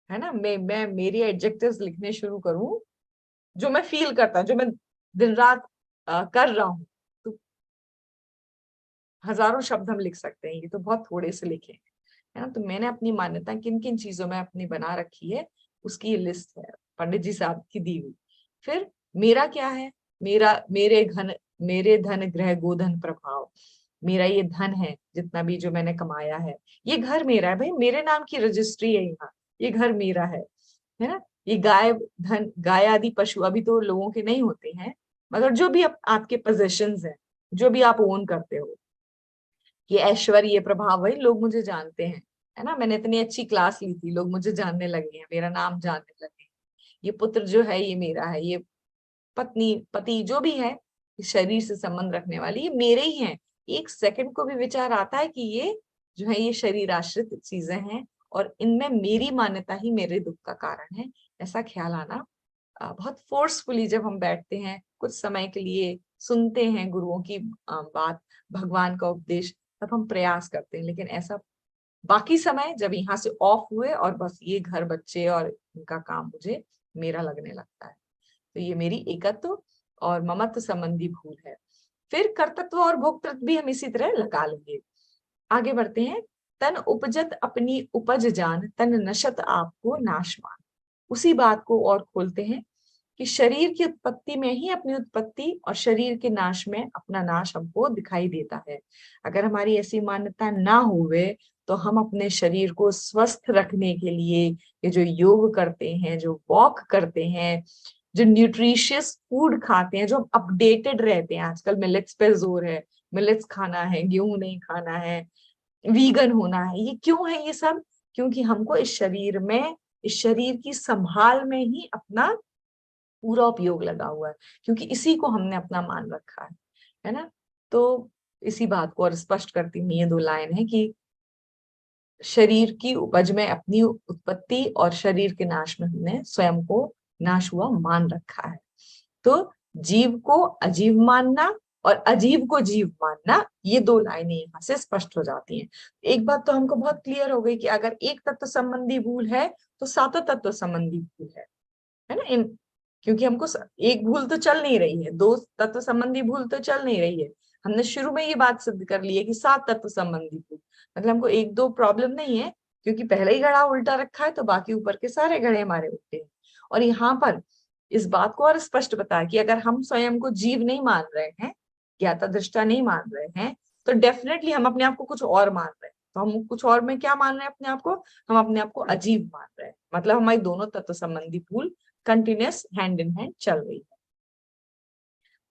है ना। मैं मेरी एडजेक्टिव्स लिखने शुरू करूं जो मैं फील करता, जो मैं दिन रात कर रहा हूं, तो हजारों शब्द हम लिख सकते हैं। ये तो बहुत थोड़े से लिखे, है ना। तो मैंने अपनी मान्यता किन किन चीजों में अपनी बना रखी है उसकी ये लिस्ट है पंडित जी साहब की दी हुई। फिर मेरा क्या है, मेरे धन ग्रह गोधन प्रभाव। मेरा ये धन है जितना भी जो मैंने कमाया है, ये घर मेरा है भाई, मेरे नाम की रजिस्ट्री है यहाँ, ये घर मेरा है ना। ये गाय आदि पशु अभी तो लोगों के नहीं होते हैं, मगर जो भी आपके पोजेशंस हैं, जो भी आप ओन करते हो, ये ऐश्वर्य, ये प्रभाव, भाई लोग मुझे जानते हैं, है ना। मैंने इतनी अच्छी क्लास ली थी, लोग मुझे जानने लगे हैं, मेरा नाम जानने लगे हैं। ये पुत्र जो है ये मेरा है, ये पत्नी पति जो भी है, शरीर से संबंध रखने वाली ये मेरे ही हैं। एक सेकंड को भी विचार आता है कि ये जो है ये शरीर आश्रित चीजें हैं और इनमें मेरी मान्यता ही मेरे दुख का कारण है, ऐसा ख्याल आना बहुत फोर्सफुली जब हम बैठते हैं कुछ समय के लिए सुनते हैं गुरुओं की बात, भगवान का उपदेश, तब हम प्रयास करते हैं। लेकिन ऐसा बाकी समय जब यहाँ से ऑफ हुए और बस ये घर बच्चे और इनका काम मुझे मेरा लगने लगता है, तो ये मेरी एकत्व और ममत्व संबंधी भूल है। फिर कर्तृत्व और भोक्तृत्व भी हम इसी तरह लगा लेंगे। आगे बढ़ते हैं। तन उपजत अपनी उपज जान, तन नशत आपको नाशमान। उसी बात को और खोलते हैं कि शरीर की उत्पत्ति में ही अपनी उत्पत्ति और शरीर के नाश में अपना नाश हमको दिखाई देता है। अगर हमारी ऐसी मान्यता ना हुए तो हम अपने शरीर को स्वस्थ रखने के लिए ये जो योग करते हैं, जो वॉक करते हैं, जो न्यूट्रिशियस फूड खाते हैं, जो हम अपडेटेड रहते हैं, आजकल मिलेट्स पे जोर है, मिलेट्स खाना है, गेहूं नहीं खाना है, वीगन होना है, ये क्यों है ये सब? क्योंकि हमको इस शरीर में, इस शरीर की संभाल में ही अपना पूरा उपयोग लगा हुआ है, क्योंकि इसी को हमने अपना मान रखा है ना। तो इसी बात को और स्पष्ट करती हुई ये 2 लाइन है कि शरीर की उपज में अपनी उत्पत्ति और शरीर के नाश में हमने स्वयं को नाश हुआ मान रखा है। तो जीव को अजीव मानना और अजीव को जीव मानना, ये 2 लाइनें यहाँ से स्पष्ट हो जाती हैं। एक बात तो हमको बहुत क्लियर हो गई कि अगर एक तत्व संबंधी भूल है तो सातों तत्व संबंधी भूल है ना। इन क्योंकि हमको एक भूल तो चल नहीं रही है, 2 तत्व संबंधी भूल तो चल नहीं रही है। हमने शुरू में ये बात सिद्ध कर ली है कि 7 तत्व संबंधी भूल, मतलब हमको 1-2 प्रॉब्लम नहीं है, क्योंकि पहले ही घड़ा उल्टा रखा है तो बाकी ऊपर के सारे घड़े हमारे उल्टे हैं। और यहाँ पर इस बात को और स्पष्ट बताया कि अगर हम स्वयं को जीव नहीं मान रहे हैं, ज्ञाता दृष्टा नहीं मान रहे हैं, तो डेफिनेटली हम अपने आप को कुछ और मान रहे हैं। तो हम कुछ और में क्या मान रहे हैं अपने आप को? हम अपने आप को अजीब मान रहे हैं। मतलब हमारी दोनों तत्व संबंधी भूल कंटिन्यूअस हैंड इन हैंड चल रही है।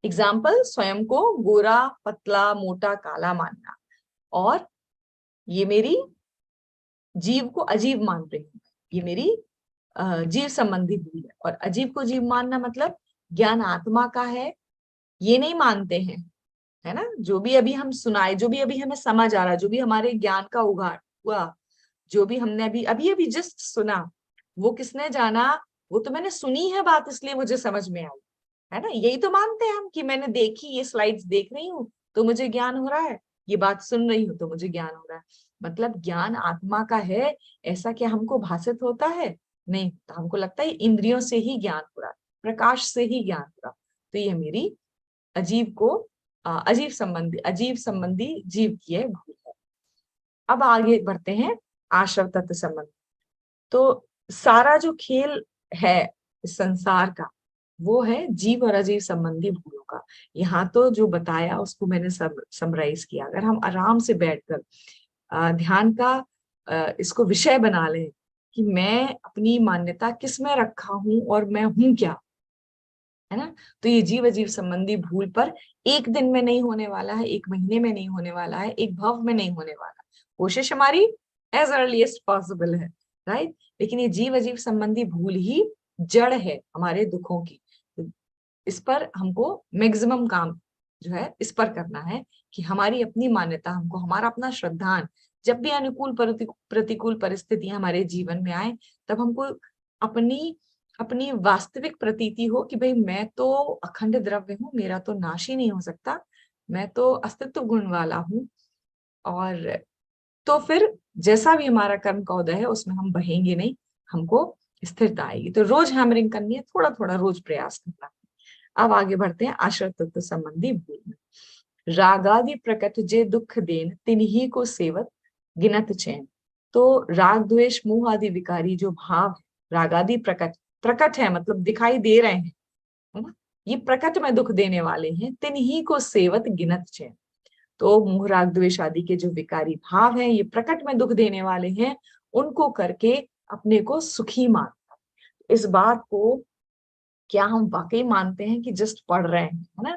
एग्जाम्पल, स्वयं को गोरा, पतला, मोटा, काला मानना, और ये मेरी जीव को अजीब मान रही हूँ, ये मेरी जीव संबंधी भूल है। और अजीव को जीव मानना मतलब ज्ञान आत्मा का है, ये नहीं मानते हैं, है ना। जो भी अभी हम सुनाए, जो भी अभी हमें समझ आ रहा है, जो भी हमारे ज्ञान का उघाड़ हुआ, जो भी हमने अभी अभी अभी जस्ट सुना, वो किसने जाना? वो तो मैंने सुनी है बात, इसलिए मुझे समझ में आई, है ना। यही तो मानते हैं हम कि मैंने देखी, ये स्लाइड्स देख रही हूँ तो मुझे ज्ञान हो रहा है, ये बात सुन रही हूँ तो मुझे ज्ञान हो रहा है। मतलब ज्ञान आत्मा का है, ऐसा क्या हमको भाषित होता है? नहीं होता। हमको लगता है इंद्रियों से ही ज्ञान हो रहा है, प्रकाश से ही ज्ञान हो रहा। तो ये मेरी अजीब को अजीब संबंधी जीव की है भूल है। अब आगे बढ़ते हैं आश्रव तत्व संबंध। तो सारा जो खेल है इस संसार का, वो है जीव और अजीव संबंधी भूलों का। यहाँ तो जो बताया उसको मैंने समराइज किया। अगर हम आराम से बैठकर ध्यान का इसको विषय बना लें कि मैं अपनी मान्यता किस में रखा हूं और मैं हूं क्या, है ना, तो ये जीव अजीव संबंधी भूल पर एक दिन में नहीं होने वाला है, एक महीने में नहीं होने वाला है, एक भव में नहीं होने वाला। कोशिश हमारी एज अर्लीस्ट पॉसिबल है, राइट। लेकिन ये जीव अजीव संबंधी भूल ही जड़ है हमारे दुखों की। तो इस पर हमको मैक्सिमम काम जो है इस पर करना है कि हमारी अपनी मान्यता, हमको हमारा अपना श्रद्धान, जब भी अनुकूल प्रतिकूल परिस्थितियां हमारे जीवन में आए, तब हमको अपनी वास्तविक प्रतीति हो कि भाई मैं तो अखंड द्रव्य हूँ, मेरा तो नाश ही नहीं हो सकता, मैं तो अस्तित्व गुण वाला हूँ। और तो फिर जैसा भी हमारा कर्म का उदय है उसमें हम बहेंगे नहीं, हमको स्थिरता आएगी। तो रोज हैमरिंग करनी है, थोड़ा थोड़ा रोज प्रयास करना है। अब आगे बढ़ते हैं आश्रय तत्व संबंधी भूल में। रागादि प्रकट जे दुख देन तिन्ही को सेवत गिनत चैन। तो राग द्वेष मोह आदि विकारी जो भाव है, रागादि प्रकट है मतलब दिखाई दे रहे हैं, है ना, ये प्रकट में दुख देने वाले हैं। तिन्ही को सेवत गिनत चैन। तो मोह राग द्वेष आदि के जो विकारी भाव हैं, ये प्रकट में दुख देने वाले हैं, उनको करके अपने को सुखी मानता। इस बात को क्या हम वाकई मानते हैं कि जस्ट पढ़ रहे हैं, है ना।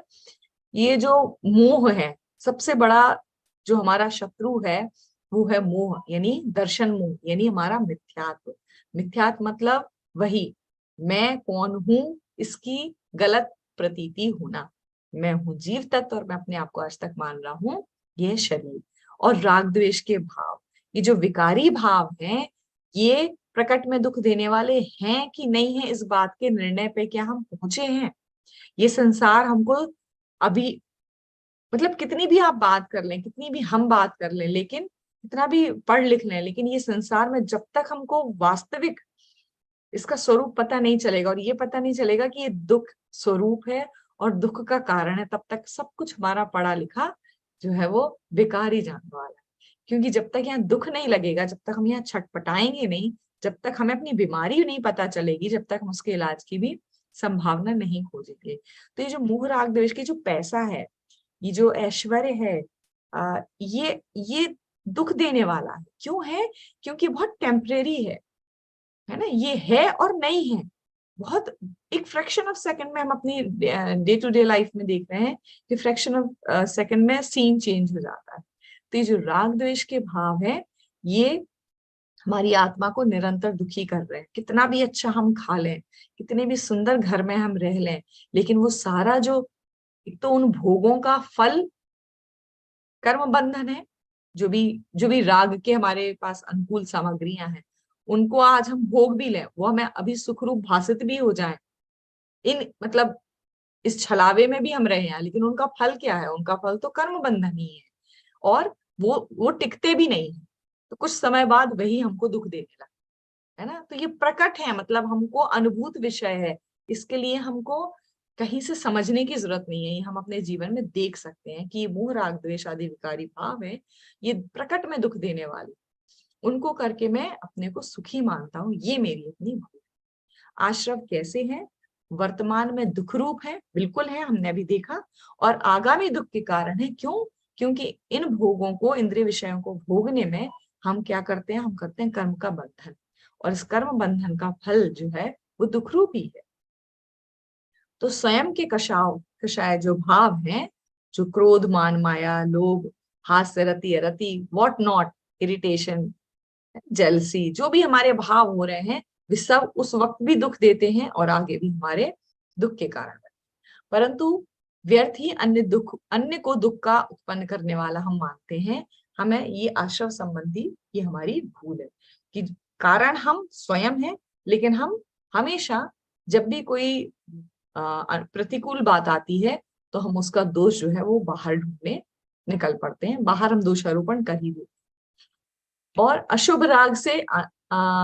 ये जो मोह है, सबसे बड़ा जो हमारा शत्रु है वो है मोह, यानी दर्शन मोह, यानी हमारा मिथ्यात्व। मिथ्यात्व मतलब वही मैं कौन हूं इसकी गलत प्रतीति होना। मैं हूं जीव तत्व और मैं अपने आप को आज तक मान रहा हूं यह शरीर। और राग द्वेष के भाव, ये जो विकारी भाव हैं, ये प्रकट में दुख देने वाले हैं कि नहीं है, इस बात के निर्णय पे क्या हम पहुंचे हैं। ये संसार हमको अभी, मतलब कितनी भी आप बात कर लें, कितनी भी हम बात कर लें, लेकिन कितना भी पढ़ लिख लें, लेकिन ये संसार में जब तक हमको वास्तविक इसका स्वरूप पता नहीं चलेगा और ये पता नहीं चलेगा कि ये दुख स्वरूप है और दुख का कारण है, तब तक सब कुछ हमारा पढ़ा लिखा जो है वो बेकार ही जाने वाला है। क्योंकि जब तक यहाँ दुख नहीं लगेगा, जब तक हम यहाँ छटपटाएंगे नहीं, जब तक हमें अपनी बीमारी नहीं पता चलेगी, जब तक हम उसके इलाज की भी संभावना नहीं खोजेंगे। तो ये जो मोह राग द्वेष की जो पैसा है, ये जो ऐश्वर्य है, ये दुख देने वाला है। क्यों है? क्योंकि बहुत टेम्परेरी है ना, ये है और नहीं है। बहुत एक फ्रैक्शन ऑफ सेकंड में हम अपनी डे टू डे लाइफ में देख रहे हैं कि फ्रैक्शन ऑफ सेकंड में सीन चेंज हो जाता है। तो ये जो राग द्वेष के भाव है, ये हमारी आत्मा को निरंतर दुखी कर रहे हैं। कितना भी अच्छा हम खा लें, कितने भी सुंदर घर में हम रह लें, लेकिन वो सारा जो, एक तो उन भोगों का फल कर्म बंधन है, जो भी राग के हमारे पास अनुकूल सामग्रियां हैं, उनको आज हम भोग भी लें, वो हमें अभी सुखरूप भाषित भी हो जाए, इन मतलब इस छलावे में भी हम रहे हैं, लेकिन उनका फल क्या है? उनका फल तो कर्म बंधन ही है, और वो टिकते भी नहीं है। तो कुछ समय बाद वही हमको दुख देने लगता है ना। तो ये प्रकट है, मतलब हमको अनुभूत विषय है, इसके लिए हमको कहीं से समझने की जरूरत नहीं है। ये हम अपने जीवन में देख सकते हैं कि मोह राग द्वेष आदि विकारी भाव है, ये प्रकट में दुख देने वाले, उनको करके मैं अपने को सुखी मानता हूँ, ये मेरी अपनी भूल। आश्रव कैसे है? वर्तमान में दुख रूप है, बिल्कुल है, हमने अभी देखा, और आगामी दुख के कारण है। क्यों? क्योंकि इन भोगों को, इंद्रिय विषयों को भोगने में हम क्या करते हैं? हम करते हैं कर्म का बंधन, और इस कर्म बंधन का फल जो है वो दुख रूप ही है। तो स्वयं के कषाय जो भाव हैं, जो क्रोध, मान, माया, लोभ, हास्य, रति, अरति, व्हाट नॉट, इरिटेशन, जेलसी, जो भी हमारे भाव हो रहे हैं, वे सब उस वक्त भी दुख देते हैं और आगे भी हमारे दुख के कारण है। परंतु व्यर्थ ही अन्य को दुख का उत्पन्न करने वाला हम मानते हैं। हमें ये आश्रव संबंधी, ये हमारी भूल है कि कारण हम स्वयं हैं, लेकिन हम हमेशा जब भी कोई प्रतिकूल बात आती है तो हम उसका दोष जो है वो बाहर ढूंढने निकल पड़ते हैं, बाहर हम दोषारोपण कर ही देते। और अशुभ राग से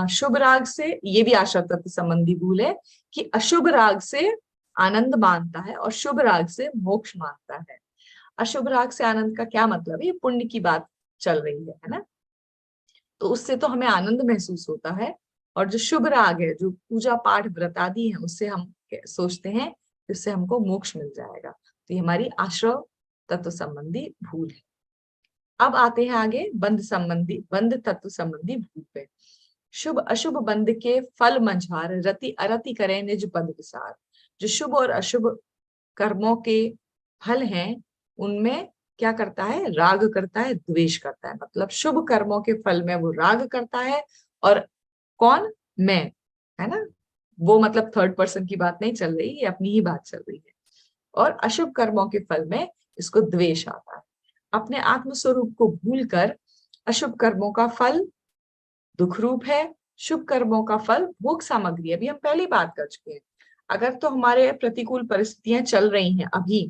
शुभ राग से, ये भी आश्रव तत्व संबंधी भूल है कि अशुभ राग से आनंद मानता है और शुभ राग से मोक्ष मानता है। अशुभ राग से आनंद का क्या मतलब है? ये पुण्य की बात चल रही है ना, तो उससे तो हमें आनंद महसूस होता है। और जो शुभ राग है, जो पूजा पाठ व्रत आदि है, उससे हम सोचते हैं कि उससे हमको मोक्ष मिल जाएगा। तो ये हमारी आश्रव तत्व संबंधी भूल है। अब आते हैं आगे बंध तत्व संबंधी भूल पे। शुभ अशुभ बंध के फल मंझार, रति अरति करे निज बंध विसार। जो शुभ और अशुभ कर्मों के फल हैं, उनमें क्या करता है? राग करता है, द्वेष करता है। मतलब शुभ कर्मों के फल में वो राग करता है, और कौन? मैं, है ना, वो मतलब थर्ड पर्सन की बात नहीं चल रही, ये अपनी ही बात चल रही है। और अशुभ कर्मों के फल में इसको द्वेष आता है। अपने आत्म स्वरूप को भूलकर अशुभ कर्मों का फल दुख रूप है, शुभ कर्मों का फल भोग सामग्री। अभी हम पहली बात कर चुके हैं। अगर तो हमारे प्रतिकूल परिस्थितियां चल रही हैं अभी,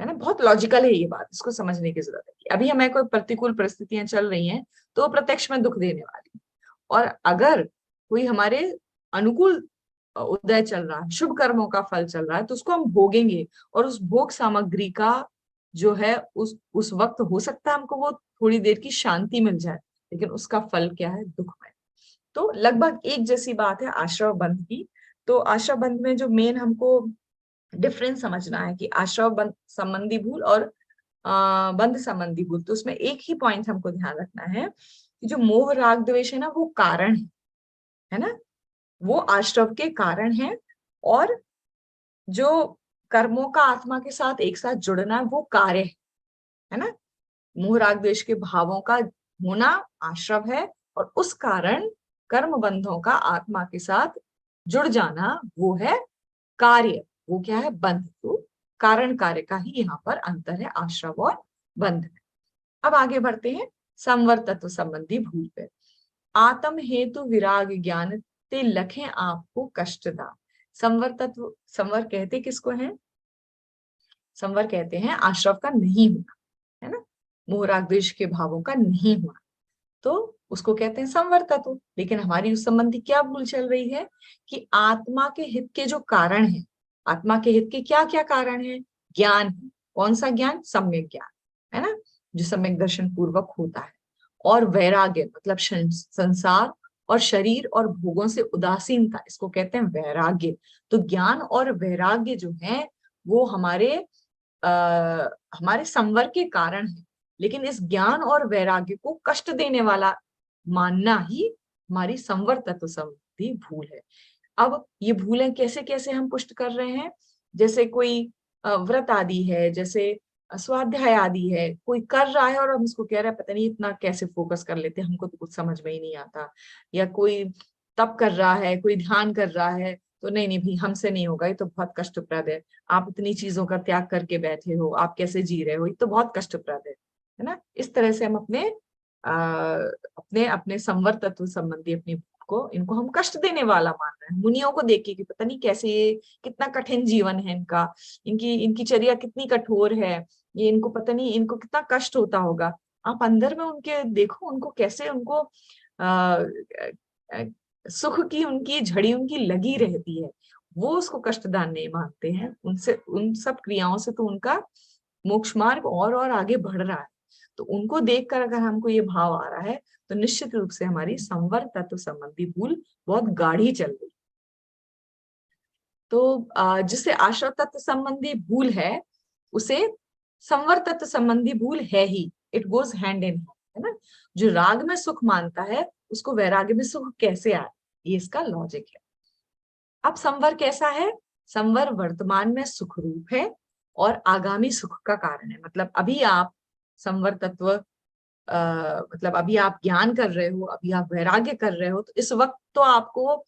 है ना, बहुत लॉजिकल है ये बात, इसको समझने की जरूरत है कि अभी हमें कोई प्रतिकूल परिस्थितियां चल रही हैं तो प्रत्यक्ष में दुख देने वाली है। और अगर कोई हमारे अनुकूल उदय चल रहा है, शुभ कर्मों का फल चल रहा है, तो उसको हम भोगेंगे, और उस भोग सामग्री का जो है उस वक्त हो सकता है हमको वो थोड़ी देर की शांति मिल जाए, लेकिन उसका फल क्या है? दुखमय। तो लगभग एक जैसी बात है आश्रव बंध की। तो आश्रव बंध में जो मेन हमको डिफरेंस समझना है कि आश्रव बंध संबंधी भूल और बंध संबंधी भूल, तो उसमें एक ही पॉइंट हमको ध्यान रखना है कि जो मोह राग द्वेष है ना, वो कारण है ना, वो आश्रव के कारण है। और जो कर्मों का आत्मा के साथ एक साथ जुड़ना है, वो कार्य है ना। मोह राग द्वेष के भावों का होना आश्रव है, और उस कारण कर्म बंधों का आत्मा के साथ जुड़ जाना वो है कार्य, वो क्या है? बंध। तो कारण कार्य का ही यहाँ पर अंतर है, आश्रव और बंध में। अब आगे बढ़ते हैं संवर तत्व संबंधी भूल पे। आत्म हेतु विराग ज्ञान ते लखें आपको कष्टदा। संवर तत्व, संवर कहते किसको है? संवर कहते हैं आश्रव का नहीं होना, है ना, मोह राग द्वेष के भावों का नहीं होना, तो उसको कहते हैं संवर तत्व। लेकिन हमारी उस संबंधी क्या भूल चल रही है कि आत्मा के हित के जो कारण है, आत्मा के हित के क्या क्या कारण है? ज्ञान है। कौन सा ज्ञान? सम्यक ज्ञान, है ना, जो सम्यक दर्शन पूर्वक होता है। और वैराग्य मतलब संसार और शरीर और भोगों से उदासीनता, इसको कहते हैं वैराग्य। तो ज्ञान और वैराग्य जो है वो हमारे संवर के कारण है। लेकिन इस ज्ञान और वैराग्य को कष्ट देने वाला मानना ही हमारी संवर तत्व संबंधी भूल है। अब ये भूलें कैसे कैसे हम पुष्ट कर रहे हैं? जैसे कोई व्रत आदि है, जैसे स्वाध्याय आदि है, कोई कर रहा है और हम उसको कह रहे हैं पता नहीं इतना कैसे फोकस कर लेते हैं, हमको तो कुछ समझ में ही नहीं आता। या कोई तप कर रहा है, कोई ध्यान कर रहा है, तो नहीं नहीं भाई हमसे नहीं होगा, ये तो बहुत कष्टप्रद है। आप इतनी चीजों का त्याग करके बैठे हो, आप कैसे जी रहे हो, ये तो बहुत कष्टप्रद है ना। इस तरह से हम अपने संवर तत्व संबंधी अपनी को, इनको हम कष्ट देने वाला मान रहे हैं। मुनियों को देख के कि पता नहीं कैसे, ये कितना कठिन जीवन है इनका, इनकी चर्या कितनी कठोर है, ये इनको पता नहीं इनको कितना कष्ट होता होगा। आप अंदर में उनके देखो, उनको कैसे उनको सुख की उनकी झड़ी उनकी लगी रहती है, वो उसको कष्टदान नहीं मानते हैं। उनसे उन सब क्रियाओं से तो उनका मोक्ष मार्ग और आगे बढ़ रहा है। तो उनको देखकर अगर हमको ये भाव आ रहा है तो निश्चित रूप से हमारी संवर तत्व संबंधी भूल बहुत गाढ़ी चल रही। तो जिससे आश्रव तत्व संबंधी भूल है उसे संवर तत्व संबंधी भूल है ही, it goes hand in hand, है ना। जो राग में सुख मानता है उसको वैराग्य में सुख कैसे आए, ये इसका लॉजिक है। अब संवर कैसा है? संवर वर्तमान में सुख रूप है और आगामी सुख का कारण है। मतलब अभी आप संवर तत्व मतलब अभी आप ज्ञान कर रहे हो, अभी आप वैराग्य कर रहे हो, तो इस वक्त तो आपको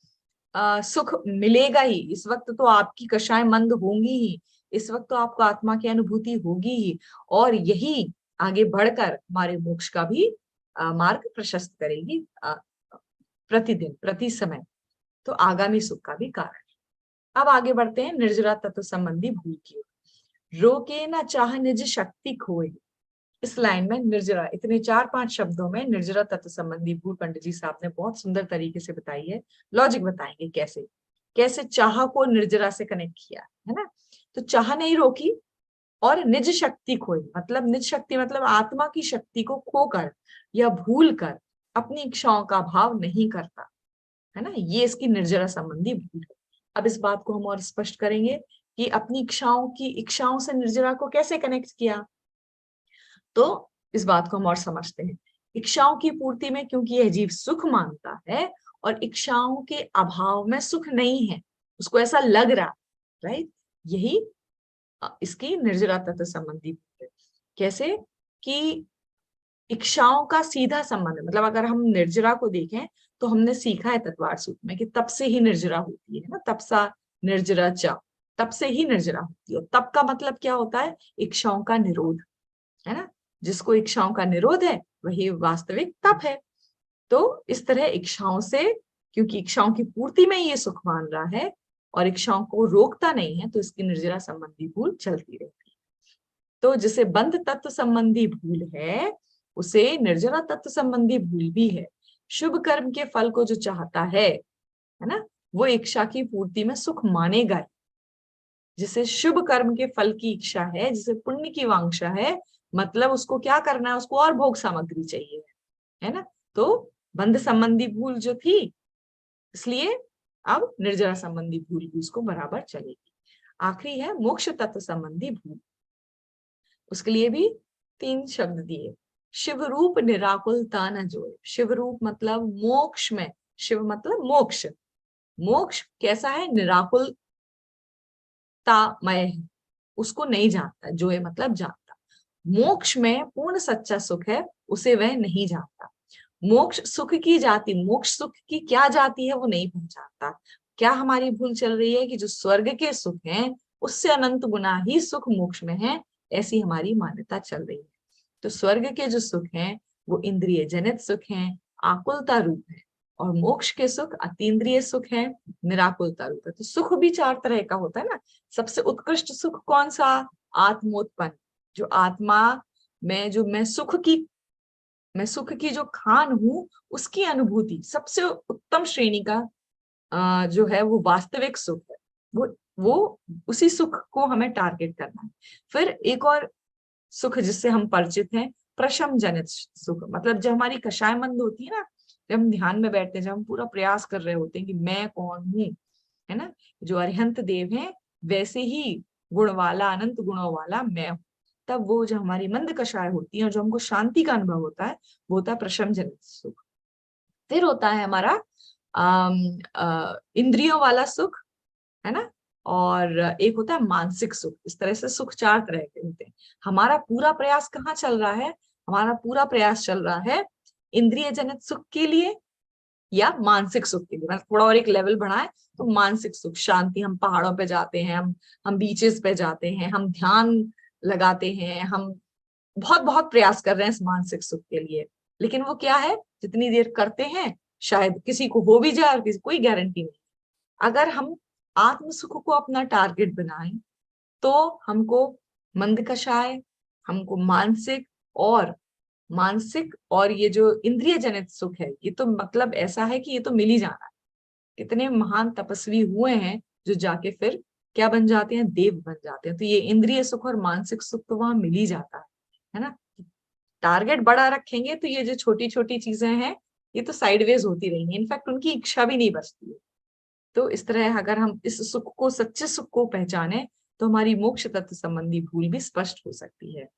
सुख मिलेगा ही, इस वक्त तो आपकी कषाएं मंद होंगी ही, इस वक्त तो आपको आत्मा की अनुभूति होगी ही, और यही आगे बढ़कर हमारे मोक्ष का भी मार्ग प्रशस्त करेगी प्रतिदिन प्रति समय। तो आगामी सुख का भी कारण है। अब आगे बढ़ते हैं निर्जरा तत्व संबंधी भूल की ओर। रोके न चाह निज शक्ति खोए। इस लाइन में निर्जरा, इतने 4-5 शब्दों में निर्जरा तत्व संबंधी भूल पंडित जी साहब ने बहुत सुंदर तरीके से बताई है। लॉजिक बताएंगे कैसे कैसे चाह को निर्जरा से कनेक्ट किया है ना। तो चाह नहीं रोकी और निज शक्ति खोई, मतलब निज शक्ति मतलब आत्मा की शक्ति को खोकर या भूल कर अपनी इच्छाओं का भाव नहीं करता, है ना। ये इसकी निर्जरा संबंधी भूल है। अब इस बात को हम और स्पष्ट करेंगे कि अपनी इच्छाओं से निर्जरा को कैसे कनेक्ट किया। तो इस बात को हम और समझते हैं। इच्छाओं की पूर्ति में क्योंकि यह जीव सुख मानता है और इच्छाओं के अभाव में सुख नहीं है, उसको ऐसा लग रहा, राइट, यही इसकी निर्जरा तत्व संबंधी है। कैसे कि इच्छाओं का सीधा संबंध, मतलब अगर हम निर्जरा को देखें तो हमने सीखा है तत्वार सूत्र में कि तप से ही निर्जरा होती है ना, तपसा निर्जरा च, तप से ही निर्जरा होती है। तप का मतलब क्या होता है? इच्छाओं का निरोध, है ना। जिसको इच्छाओं का निरोध है वही वास्तविक तप है। तो इस तरह इच्छाओं से, क्योंकि इच्छाओं की पूर्ति में ये सुख मान रहा है और इच्छाओं को रोकता नहीं है, तो इसकी निर्जरा संबंधी भूल चलती रहती है। तो जिसे बंध तत्व संबंधी भूल है उसे निर्जरा तत्व संबंधी भूल भी है। शुभ कर्म के फल को जो चाहता है ना, वो इच्छा की पूर्ति में सुख मानेगा। जिसे शुभ कर्म के फल की इच्छा है, जिसे पुण्य की वांछा है, मतलब उसको क्या करना है, उसको और भोग सामग्री चाहिए, है ना। तो बंध संबंधी भूल जो थी, इसलिए अब निर्जरा संबंधी भूल भी उसको बराबर चलेगी। आखिरी है मोक्ष तत्व संबंधी भूल। उसके लिए भी 3 शब्द दिए। शिव रूप निराकुलता न जोए। शिव रूप मतलब मोक्ष में, शिव मतलब मोक्ष, मोक्ष कैसा है? निराकुलतामय है, उसको नहीं जानता। जोए मतलब जानता। मोक्ष में पूर्ण सच्चा सुख है, उसे वह नहीं जानता। मोक्ष सुख की जाति, मोक्ष सुख की क्या जाति है वो नहीं पहचानता। क्या हमारी भूल चल रही है कि जो स्वर्ग के सुख हैं उससे अनंत गुना ही सुख मोक्ष में है, ऐसी हमारी मान्यता चल रही है। तो स्वर्ग के जो सुख हैं वो इंद्रिय जनित सुख हैं, आकुलता रूप है, और मोक्ष के सुख अतीन्द्रिय सुख है, निराकुलता रूप है। तो सुख भी 4 तरह का होता है ना। सबसे उत्कृष्ट सुख कौन सा? आत्मोत्पन्न, जो आत्मा में जो मैं सुख की जो खान हूं उसकी अनुभूति, सबसे उत्तम श्रेणी का जो है वो वास्तविक सुख है। वो उसी सुख को हमें टारगेट करना है। फिर एक और सुख जिससे हम परिचित हैं, प्रशम जनित सुख, मतलब जब हमारी कषायमंद होती है ना, जब हम ध्यान में बैठते हैं, जब हम पूरा प्रयास कर रहे होते हैं कि मैं कौन हूं, है ना, जो अरिहंत देव है वैसे ही गुण वाला, अनंत गुणों वाला मैं हूं, तब वो जो हमारी मंद कषाय होती है और जो हमको शांति का अनुभव होता है वो होता है प्रशम जनित सुख। फिर होता है हमारा इंद्रियों वाला सुख, है ना, और एक होता है मानसिक सुख। इस तरह से सुख 4 तरह के होते हैं। हमारा पूरा प्रयास कहाँ चल रहा है? हमारा पूरा प्रयास चल रहा है इंद्रिय जनित सुख के लिए या मानसिक सुख के लिए। मतलब थोड़ा और एक लेवल बढ़ाए तो मानसिक सुख, शांति, हम पहाड़ों पे जाते हैं, हम बीचेस पे जाते हैं, हम ध्यान लगाते हैं, हम बहुत बहुत प्रयास कर रहे हैं इस मानसिक सुख के लिए। लेकिन वो क्या है, जितनी देर करते हैं शायद किसी को हो भी जाए और किसी कोई गारंटी नहीं। अगर हम आत्म सुख को अपना टारगेट बनाएं तो हमको मंद कषाय, हमको मानसिक और ये जो इंद्रिय जनित सुख है, ये तो मतलब ऐसा है कि ये तो मिल ही जाना है। कितने महान तपस्वी हुए हैं जो जाके फिर क्या बन जाते हैं? देव बन जाते हैं। तो ये इंद्रिय सुख और मानसिक सुख तो वहां मिल ही जाता है ना। टारगेट बड़ा रखेंगे तो ये जो छोटी छोटी चीजें हैं ये तो साइडवेज होती रहेंगी, इनफैक्ट उनकी इच्छा भी नहीं बचती है। तो इस तरह अगर हम इस सुख को, सच्चे सुख को पहचाने तो हमारी मोक्ष तत्व संबंधी भूल भी स्पष्ट हो सकती है।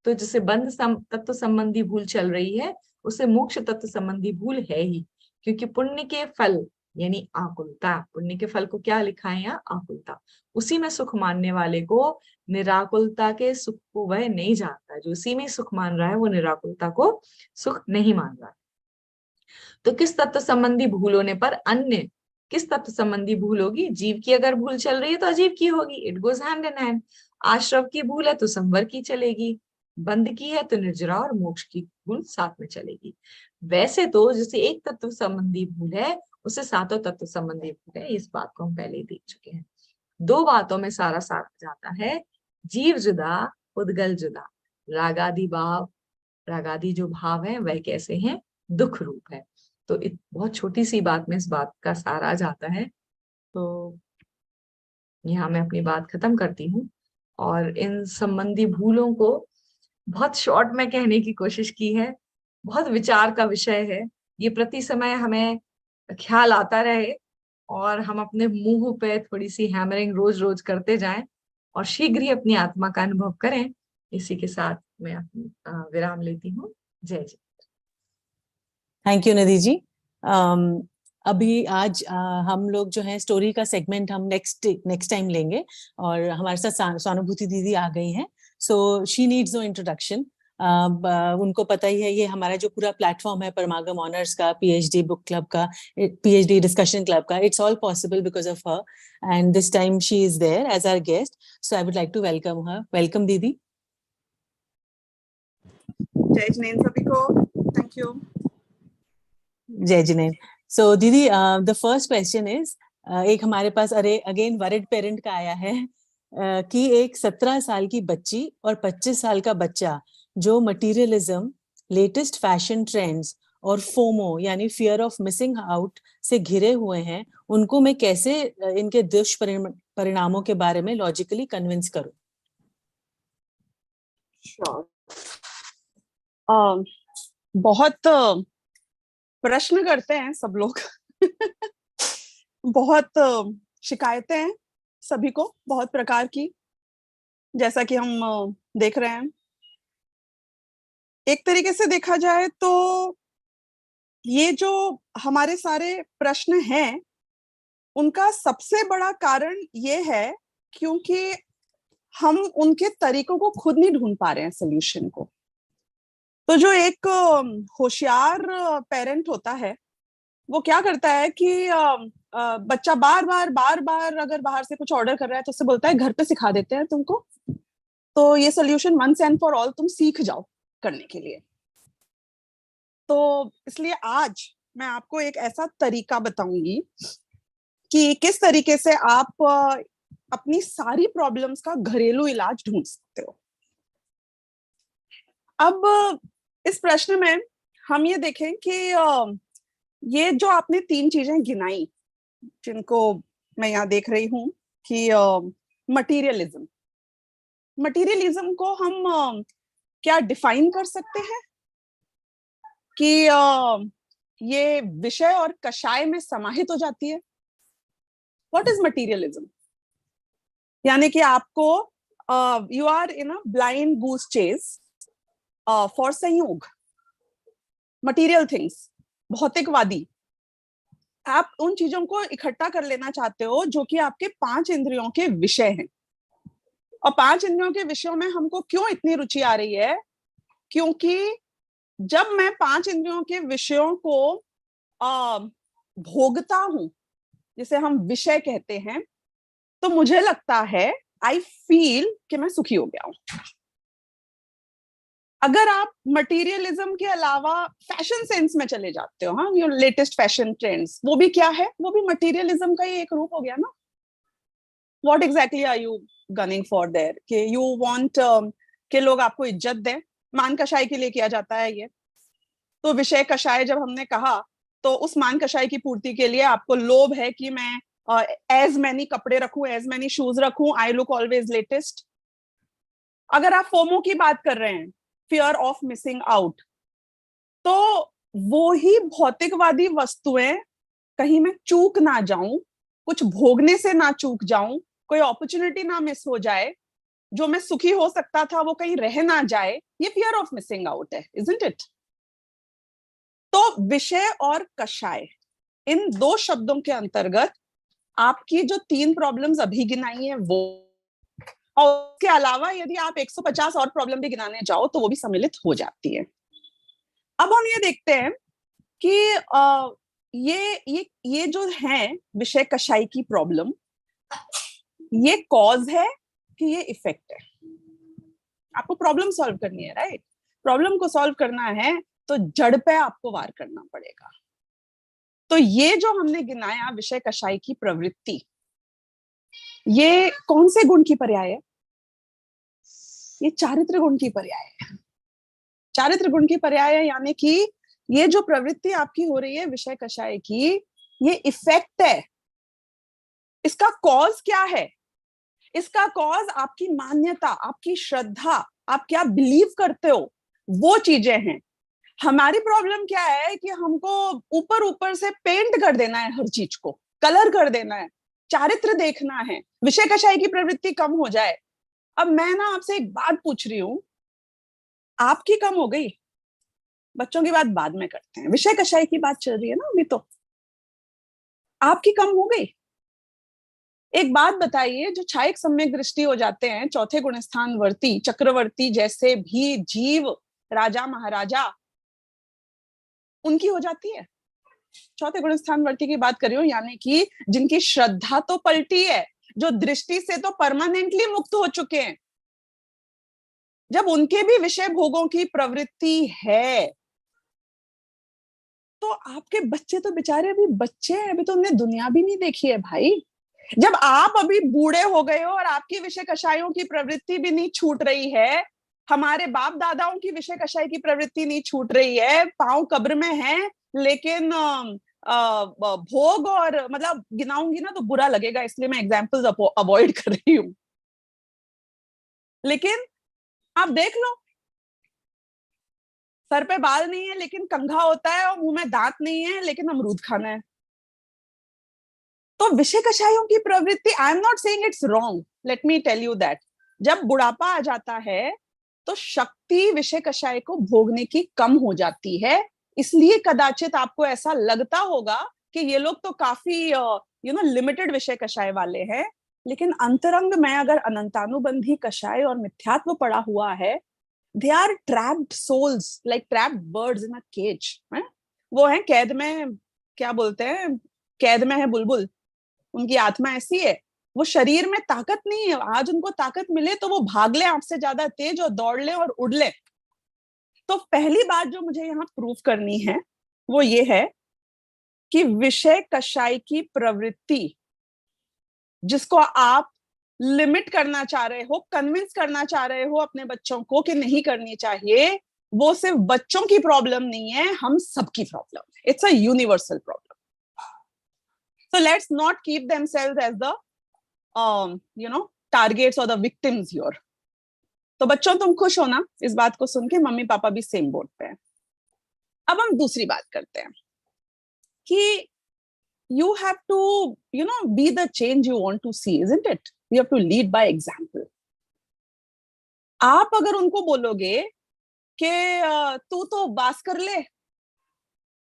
तो जिसे बंध तत्व संबंधी भूल चल रही है उसे मोक्ष तत्व संबंधी भूल है ही, क्योंकि पुण्य के फल यानी आकुलता, पुण्य के फल को क्या लिखा है यहाँ? आकुलता। उसी में सुख मानने वाले को निराकुलता के सुख को वह नहीं जानता। जो उसी में सुख मान रहा है वो निराकुलता को सुख नहीं मान रहा है। तो किस तत्व संबंधी भूल होने पर अन्य किस तत्व संबंधी भूल होगी? जीव की अगर भूल चल रही है तो अजीव की होगी, it goes hand in hand. आश्रव की भूल है तो संवर की चलेगी, बंध की है तो निर्जरा और मोक्ष की भूल साथ में चलेगी। वैसे तो जैसे एक तत्व संबंधी भूल है उसे सातों तत्व संबंधी भूल है, इस बात को हम पहले ही देख चुके हैं। 2 बातों में सारा सार जाता है, जीव जुदा, उद्गल जुदा। रागादि जो भाव है वह कैसे हैं? दुख रूप है। तो बहुत छोटी सी बात में इस बात का सार आ जाता है। तो यहाँ मैं अपनी बात खत्म करती हूँ और इन संबंधी भूलों को बहुत शॉर्ट में कहने की कोशिश की है। बहुत विचार का विषय है ये, प्रति समय हमें ख्याल आता रहे और हम अपने मुंह पे थोड़ी सी हैमरिंग रोज रोज करते जाएं और शीघ्र ही अपनी आत्मा का अनुभव करें। इसी के साथ मैं अपनी विराम लेती हूँ। जय जय। Thank you Nidhi ji. अभी आज हम लोग जो है स्टोरी का सेगमेंट हम नेक्स्ट टाइम लेंगे और हमारे साथ स्वानुभूति दीदी आ गई हैं। So she needs no introduction. उनको पता ही है ये हमारा जो पूरा प्लेटफॉर्म है परमागम ऑनर्स का, पीएचडी बुक क्लब का, पीएचडी डिस्कशन क्लब का, it's all possible because of her and this time she is there as our guest. So I would like to welcome her. Welcome didi. जय जिनेंद्र सभी को। Thank you. जय जिनेंद्र। सो दीदी, the first question is, एक हमारे पास अगेन वरिड पेरेंट का आया है कि एक 17 साल की बच्ची और 25 साल का बच्चा जो मटीरियलिज्म, लेटेस्ट फैशन ट्रेंड्स और फोमो यानी फियर ऑफ मिसिंग आउट से घिरे हुए हैं, उनको मैं कैसे इनके दुष्परिणामों के बारे में लॉजिकली कन्विंस करूं? बहुत प्रश्न करते हैं सब लोग बहुत शिकायतें हैं सभी को, बहुत प्रकार की, जैसा कि हम देख रहे हैं। एक तरीके से देखा जाए तो ये जो हमारे सारे प्रश्न हैं उनका सबसे बड़ा कारण ये है क्योंकि हम उनके तरीकों को खुद नहीं ढूंढ पा रहे हैं सोल्यूशन को। तो जो एक होशियार पेरेंट होता है वो क्या करता है कि बच्चा बार बार अगर बाहर से कुछ ऑर्डर कर रहा है तो उससे बोलता है घर पे सिखा देते हैं तुमको, तो ये solution once and for all तुम सीख जाओ करने के लिए। तो इसलिए आज मैं आपको एक ऐसा तरीका बताऊंगी कि किस तरीके से आप अपनी सारी प्रॉब्लम्स का घरेलू इलाज ढूंढ सकते हो। अब इस प्रश्न में हम ये देखें कि ये जो आपने 3 चीजें गिनाई, जिनको मैं यहाँ देख रही हूँ कि मटीरियलिज्म को हम क्या डिफाइन कर सकते हैं कि ये विषय और कषाय में समाहित हो जाती है। What is materialism? यानी कि आपको you are in a blind goose chase for संयोग, मटीरियल थिंग्स, भौतिकवादी। आप उन चीजों को इकट्ठा कर लेना चाहते हो जो कि आपके 5 इंद्रियों के विषय हैं। और 5 इंद्रियों के विषयों में हमको क्यों इतनी रुचि आ रही है? क्योंकि जब मैं 5 इंद्रियों के विषयों को भोगता हूं, जिसे हम विषय कहते हैं, तो मुझे लगता है, आई फील कि मैं सुखी हो गया हूं। अगर आप मटीरियलिज्म के अलावा फैशन सेंस में चले जाते हो, हाँ, ये लेटेस्ट फैशन ट्रेंड्स, वो भी क्या है? वो भी मटीरियलिज्म का ही एक रूप हो गया ना। What exactly are you gunning for there? कि यू वांट कि लोग आपको इज्जत दें, मान कषाय के लिए किया जाता है ये। तो विषय कषाय जब हमने कहा, तो उस मान कषाय की पूर्ति के लिए आपको लोभ है कि मैं एज मैनी कपड़े रखूं, एज मैनी शूज रखूं, आई लुक ऑलवेज लेटेस्ट। अगर आप फोमो की बात कर रहे हैं, फियर ऑफ मिसिंग आउट, तो वो ही भौतिकवादी वस्तुएं, कहीं मैं चूक ना जाऊं, कुछ भोगने से ना चूक जाऊं, कोई अपॉर्चुनिटी ना मिस हो जाए, जो मैं सुखी हो सकता था वो कहीं रह ना जाए, ये फियर ऑफ मिसिंग आउट है, इजंट इट? तो विषय और कषाय, इन 2 शब्दों के अंतर्गत आपकी जो 3 प्रॉब्लम्स अभी गिनाई है वो, और उसके अलावा यदि आप 150 और प्रॉब्लम भी गिनाने जाओ तो वो भी सम्मिलित हो जाती है। अब हम ये देखते हैं कि ये जो है विषय कषाय की प्रॉब्लम, ये कॉज है कि ये इफेक्ट है? आपको प्रॉब्लम सॉल्व करनी है, राइट? प्रॉब्लम को सॉल्व करना है तो जड़ पे आपको वार करना पड़ेगा। तो ये जो हमने गिनाया विषय कषाय की प्रवृत्ति, ये कौन से गुण की पर्याय है? ये चारित्र गुण की पर्याय है। चारित्र गुण की पर्याय है, यानी कि ये जो प्रवृत्ति आपकी हो रही है विषय कषाय की, ये इफेक्ट है। इसका कॉज क्या है? इसका कॉज आपकी मान्यता, आपकी श्रद्धा, आप क्या बिलीव करते हो, वो चीजें हैं। हमारी प्रॉब्लम क्या है कि हमको ऊपर ऊपर से पेंट कर देना है, हर चीज को कलर कर देना है, चारित्र देखना है, विषय कषाय की प्रवृत्ति कम हो जाए। अब मैं ना आपसे एक बात पूछ रही हूं, आपकी कम हो गई? बच्चों की बात बाद में करते हैं, विषय कषाय की बात चल रही है ना अभी। तो आपकी कम हो गई? एक बात बताइए, जो छायक सम्यक दृष्टि हो जाते हैं, चौथे गुणस्थान वर्ती, चक्रवर्ती जैसे भी जीव, राजा महाराजा, उनकी हो जाती है? चौथे गुणस्थान वर्ती की बात कर रही हूं, यानी कि जिनकी श्रद्धा तो पलटी है, जो दृष्टि से तो परमानेंटली मुक्त हो चुके हैं, जब उनके भी विषय भोगों की प्रवृत्ति है, तो आपके बच्चे तो बेचारे अभी बच्चे हैं, अभी तो उन्हें दुनिया भी नहीं देखी है भाई। जब आप अभी बूढ़े हो गए हो और आपकी विषय कषायों की प्रवृत्ति भी नहीं छूट रही है, हमारे बाप दादाओं की विषय कषाय की प्रवृत्ति नहीं छूट रही है, पांव कब्र में है, लेकिन भोग और, मतलब गिनाऊंगी ना तो बुरा लगेगा, इसलिए मैं एग्जाम्पल्स अवॉइड कर रही हूं। लेकिन आप देख लो, सर पे बाल नहीं है लेकिन कंघा होता है, और मुंह में दांत नहीं है लेकिन अमरूद खाना है। तो विषय कषायों की प्रवृत्ति, I am not saying it's wrong, let me tell you that, जब बुढ़ापा आ जाता है तो शक्ति विषय कषाय को भोगने की कम हो जाती है। इसलिए कदाचित आपको ऐसा लगता होगा कि ये लोग तो काफी लिमिटेड विषय कषाय वाले हैं, लेकिन अंतरंग में अगर अनंतानुबंधी कषाय और मिथ्यात्व पड़ा हुआ है, they are trapped souls, like trapped birds in a cage, है? वो है कैद में क्या बोलते हैं, कैद में है बुलबुल, उनकी आत्मा ऐसी है, वो शरीर में ताकत नहीं है। आज उनको ताकत मिले तो वो भाग ले आपसे ज्यादा तेज और दौड़ ले और उड़ ले। तो पहली बात जो मुझे यहाँ प्रूफ करनी है वो ये है कि विषय कषाय की प्रवृत्ति जिसको आप लिमिट करना चाह रहे हो, कन्विंस करना चाह रहे हो अपने बच्चों को कि नहीं करनी चाहिए, वो सिर्फ बच्चों की प्रॉब्लम नहीं है, हम सबकी प्रॉब्लम है। It's a universal problem. So let's not keep themselves as the targets or the victims here. तो बच्चों तुम खुश हो ना इस बात को सुन के, मम्मी पापा भी सेम बोट पे हैं। अब हम दूसरी बात करते हैं कि you have to be the change you want to see, isn't it? You have to lead by example. आप अगर उनको बोलोगे कि तू तो बास कर ले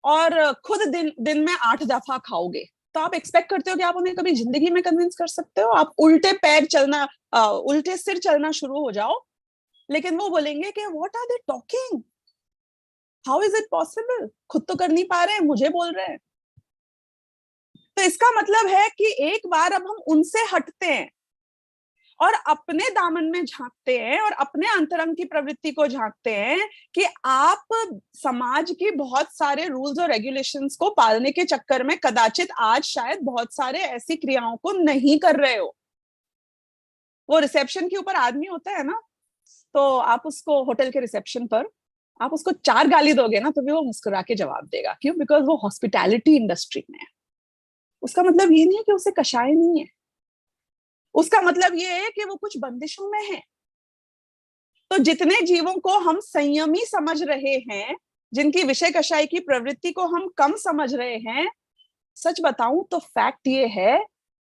और खुद दिन में 8 दफा खाओगे, तो आप एक्सपेक्ट करते हो कि आप उन्हें कभी जिंदगी में कन्विंस कर सकते हो? आप उल्टे पैर चलना, उल्टे सिर चलना शुरू हो जाओ, लेकिन वो बोलेंगे कि what are they talking, how is it possible, खुद तो कर नहीं पा रहे हैं, मुझे बोल रहे हैं। तो इसका मतलब है कि एक बार अब हम उनसे हटते हैं और अपने दामन में झांकते हैं और अपने अंतरंग की प्रवृत्ति को झांकते हैं कि आप समाज की बहुत सारे रूल्स और रेगुलेशंस को पालने के चक्कर में कदाचित आज शायद बहुत सारे ऐसी क्रियाओं को नहीं कर रहे हो। वो रिसेप्शन के ऊपर आदमी होता है ना, तो आप उसको होटल के रिसेप्शन पर आप उसको 4 गाली दोगे ना तो भी वो मुस्कुरा के जवाब देगा। क्यों? बिकॉज वो हॉस्पिटैलिटी इंडस्ट्री में है। उसका मतलब ये नहीं है कि उसे कषाय नहीं है, उसका मतलब ये है कि वो कुछ बंदिशों में है। तो जितने जीवों को हम संयमी समझ रहे हैं, जिनकी विषय कषाय की प्रवृत्ति को हम कम समझ रहे हैं, सच बताऊं तो फैक्ट ये है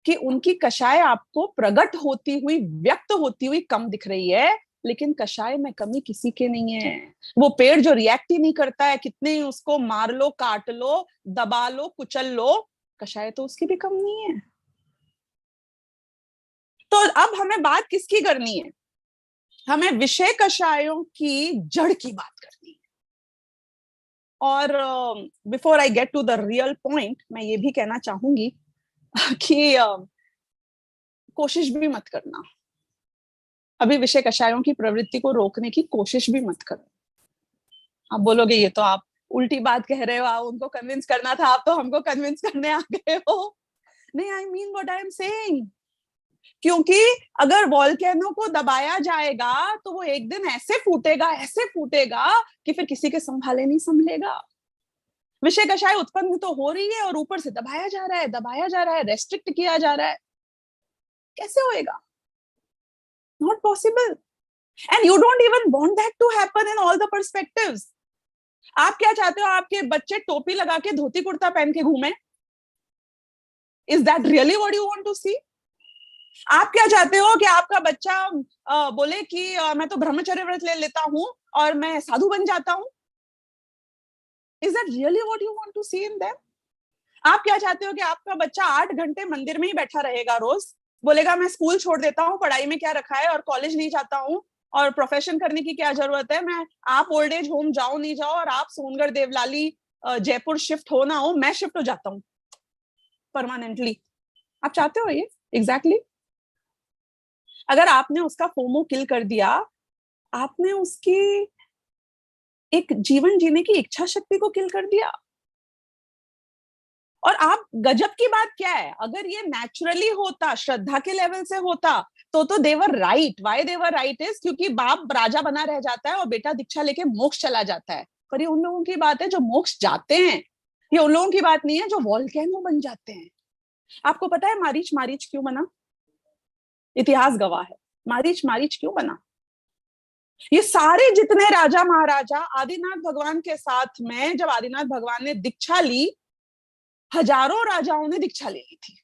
कि उनकी कषाय आपको प्रकट होती हुई, व्यक्त होती हुई कम दिख रही है, लेकिन कषाय में कमी किसी के नहीं है। वो पेड़ जो रिएक्ट ही नहीं करता है, कितने ही उसको मार लो, काट लो, दबा लो, कुचल लो, कषाय तो उसकी भी कम नहीं है। तो अब हमें बात किसकी करनी है? हमें विषय कषायों की जड़ की बात करनी है। और before I get to the real point, मैं ये भी कहना चाहूंगी कि कोशिश भी मत करना, अभी विषय कषायों की प्रवृत्ति को रोकने की कोशिश भी मत करो। आप बोलोगे ये तो आप उल्टी बात कह रहे हो, आप उनको कन्विंस करना था, आप तो हमको कन्विंस करने आ गए हो। नहीं, I mean what I am saying. क्योंकि अगर वॉल्केनो को दबाया जाएगा तो वो एक दिन ऐसे फूटेगा कि फिर किसी के संभाले नहीं संभलेगा। विषय कषाय उत्पन्न तो हो रही है और ऊपर से दबाया जा रहा है, रेस्ट्रिक्ट किया जा रहा है, कैसे होएगा? Not possible. And you don't even want that to happen in all the perspectives. आप क्या चाहते हो? आपके बच्चे टोपी लगा के धोती कुर्ता पहन के घूमे? Is that really what you want to see? आप क्या चाहते हो कि आपका बच्चा बोले कि मैं तो ब्रह्मचर्य व्रत ले लेता हूं और मैं साधु बन जाता हूं? Is that really what you want to see in them? आप क्या चाहते हो कि आपका बच्चा 8 घंटे मंदिर में ही बैठा रहेगा रोज, बोलेगा मैं स्कूल छोड़ देता हूँ, पढ़ाई में क्या रखा है, और कॉलेज नहीं जाता हूँ, और प्रोफेशन करने की क्या जरूरत है, मैं आप ओल्ड एज होम जाओ नहीं जाओ, और आप सोनगढ़, देवलाली, जयपुर शिफ्ट हो ना हो, मैं शिफ्ट हो जाता हूँ परमानेंटली? आप चाहते हो ये? एग्जैक्टली। अगर आपने उसका फोमो किल कर दिया, आपने उसकी एक जीवन जीने की इच्छा शक्ति को किल कर दिया। और आप, गजब की बात क्या है, अगर ये नेचुरली होता, श्रद्धा के लेवल से होता, तो they are right. Why they are right is क्योंकि बाप राजा बना रह जाता है और बेटा दीक्षा लेके मोक्ष चला जाता है। पर ये उन लोगों की बात है जो मोक्ष जाते हैं, ये उन लोगों की बात नहीं है जो वॉल्केनो बन जाते हैं। आपको पता है मारीच क्यों बना? इतिहास गवाह है। मारीच क्यों बना? ये सारे जितने राजा महाराजा आदिनाथ भगवान के साथ में, जब आदिनाथ भगवान ने दीक्षा ली, हजारों राजाओं ने दीक्षा ले ली थी,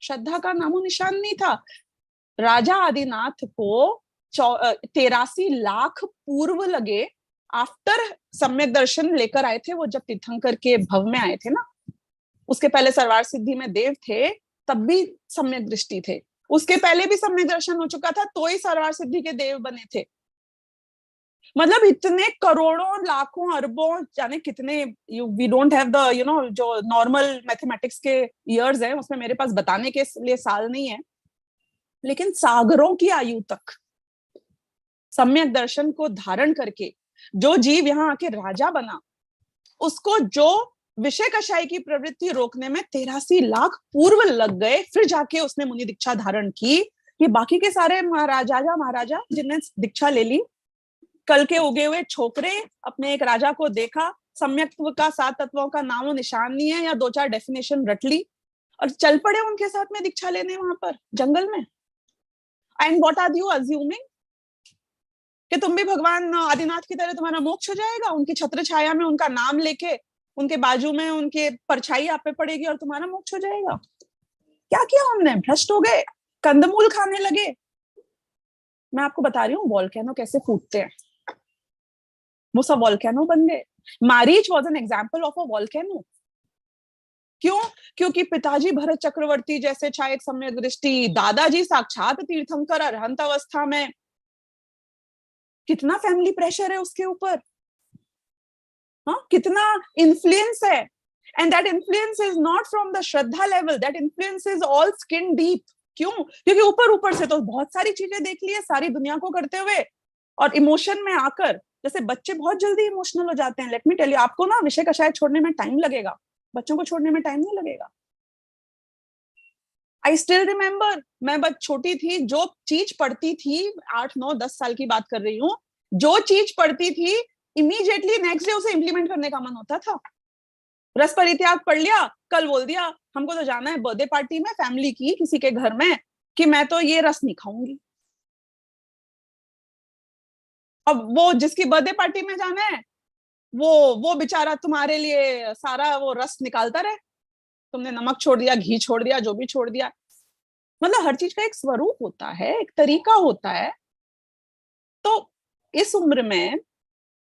श्रद्धा का नामो निशान नहीं था। राजा आदिनाथ को 83 लाख पूर्व लगे, आफ्टर सम्यक दर्शन लेकर आए थे वो, जब तीर्थंकर के भव में आए थे ना। उसके पहले सरवार सिद्धि में देव थे, तब भी सम्यक दृष्टि थे। उसके पहले भी सम्यक दर्शन हो चुका था, तो ही सरवार सिद्धि के देव बने थे। मतलब इतने करोड़ों लाखों अरबों जाने कितने, वी डोंट हैव द जो नॉर्मल मैथमेटिक्स के इयर्स हैं, उसमें मेरे पास बताने के लिए साल नहीं है, लेकिन सागरों की आयु तक सम्यक दर्शन को धारण करके जो जीव यहाँ आके राजा बना, उसको जो विषय कषाय की प्रवृत्ति रोकने में 83 लाख पूर्व लग गए, फिर जाके उसने मुनि दीक्षा धारण की। ये बाकी के सारे महाराजा जिनने दीक्षा ले ली, कल के उगे हुए छोकरे अपने एक राजा को देखा, सम्यक्त्व का 7 तत्वों का नामो निशान नहीं है, या 2-4 डेफिनेशन रट ली और चल पड़े उनके साथ में दीक्षा लेने वहां पर जंगल में। And what are you assuming कि तुम भी भगवान आदिनाथ की तरह तुम्हारा मोक्ष हो जाएगा? उनकी छत्र छाया में उनका नाम लेके उनके बाजू में उनके परछाई आप पे पड़ेगी और तुम्हारा मोक्ष हो जाएगा? क्या किया हमने? भ्रष्ट हो गए, कंदमूल खाने लगे। मैं आपको बता रही हूँ वॉल्केनो कैसे फूटते हैं, वो सब वॉल्केनो बन गए। Marich was an example of a volcano. क्यों? क्योंकि पिताजी भरत चक्रवर्ती जैसे छायक सम्यक दृष्टि, दादाजी साक्षात तीर्थंकर अरहंत अवस्था में, कितना फैमिली प्रेशर है उसके ऊपर, हाँ, कितना इन्फ्लुएंस है। And that influence is not from the Shraddha level, that influence is all skin deep. क्यों? क्योंकि ऊपर से तो बहुत सारी चीजें देख ली है सारी दुनिया को करते हुए, और इमोशन में आकर, जैसे बच्चे बहुत जल्दी इमोशनल हो जाते हैं। लेट मी टेल यू, आपको ना विषय कषाय छोड़ने में टाइम लगेगा, बच्चों को छोड़ने में टाइम नहीं लगेगा। आई स्टिल रिमेम्बर, मैं बस छोटी थी, जो चीज पढ़ती थी, 8, 9, 10 साल की बात कर रही हूँ, जो चीज पढ़ती थी इमीडिएटली नेक्स्ट डे उसे इंप्लीमेंट करने का मन होता था। रस परित्याग पढ़ लिया, कल बोल दिया हमको तो जाना है बर्थडे पार्टी में फैमिली की किसी के घर में, कि मैं तो ये रस नहीं खाऊंगी। अब वो जिसकी बर्थडे पार्टी में जाना है, वो बेचारा तुम्हारे लिए सारा वो रस निकालता रहे, तुमने नमक छोड़ दिया, घी छोड़ दिया, जो भी छोड़ दिया। मतलब हर चीज का एक स्वरूप होता है, एक तरीका होता है। तो इस उम्र में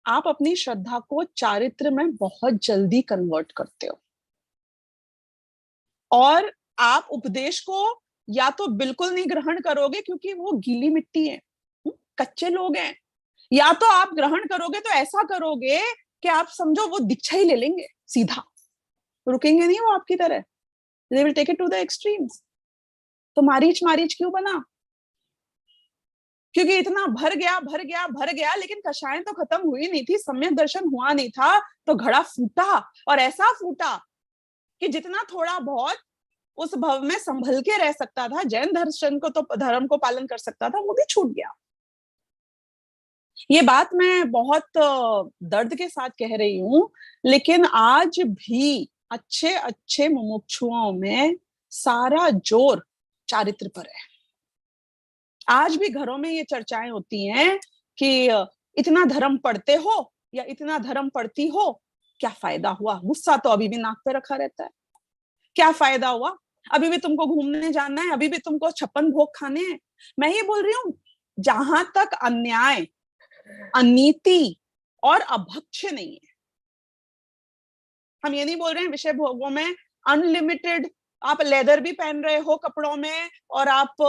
आप अपनी श्रद्धा को चारित्र में बहुत जल्दी कन्वर्ट करते हो, और आप उपदेश को या तो बिल्कुल नहीं ग्रहण करोगे क्योंकि वो गीली मिट्टी है, कच्चे लोग हैं, या तो आप ग्रहण करोगे तो ऐसा करोगे कि आप समझो वो दीक्षा ही ले लेंगे सीधा, रुकेंगे नहीं वो आपकी तरह, they will take it to the extremes। तो मारीच क्यों बना? क्योंकि इतना भर गया, लेकिन कषायें तो खत्म हुई नहीं थी, सम्यक दर्शन हुआ नहीं था, तो घड़ा फूटा, और ऐसा फूटा कि जितना थोड़ा बहुत उस भव में संभल के रह सकता था, जैन दर्शन को तो धर्म को पालन कर सकता था, वो भी छूट गया। ये बात मैं बहुत दर्द के साथ कह रही हूं, लेकिन आज भी अच्छे मुमुक्षुओं में सारा जोर चारित्र पर है। आज भी घरों में ये चर्चाएं होती हैं कि इतना धर्म पढ़ते हो या इतना धर्म पढ़ती हो, क्या फायदा हुआ? गुस्सा तो अभी भी नाक पे रखा रहता है। क्या फायदा हुआ? अभी भी तुमको घूमने जाना है, अभी भी तुमको 56 भोग खाने हैं। मैं ये बोल रही हूँ, जहां तक अन्याय, अनीति और अभक्ष्य नहीं है, हम ये नहीं बोल रहे हैं विषय भोगों में अनलिमिटेड आप लेदर भी पहन रहे हो कपड़ों में और आप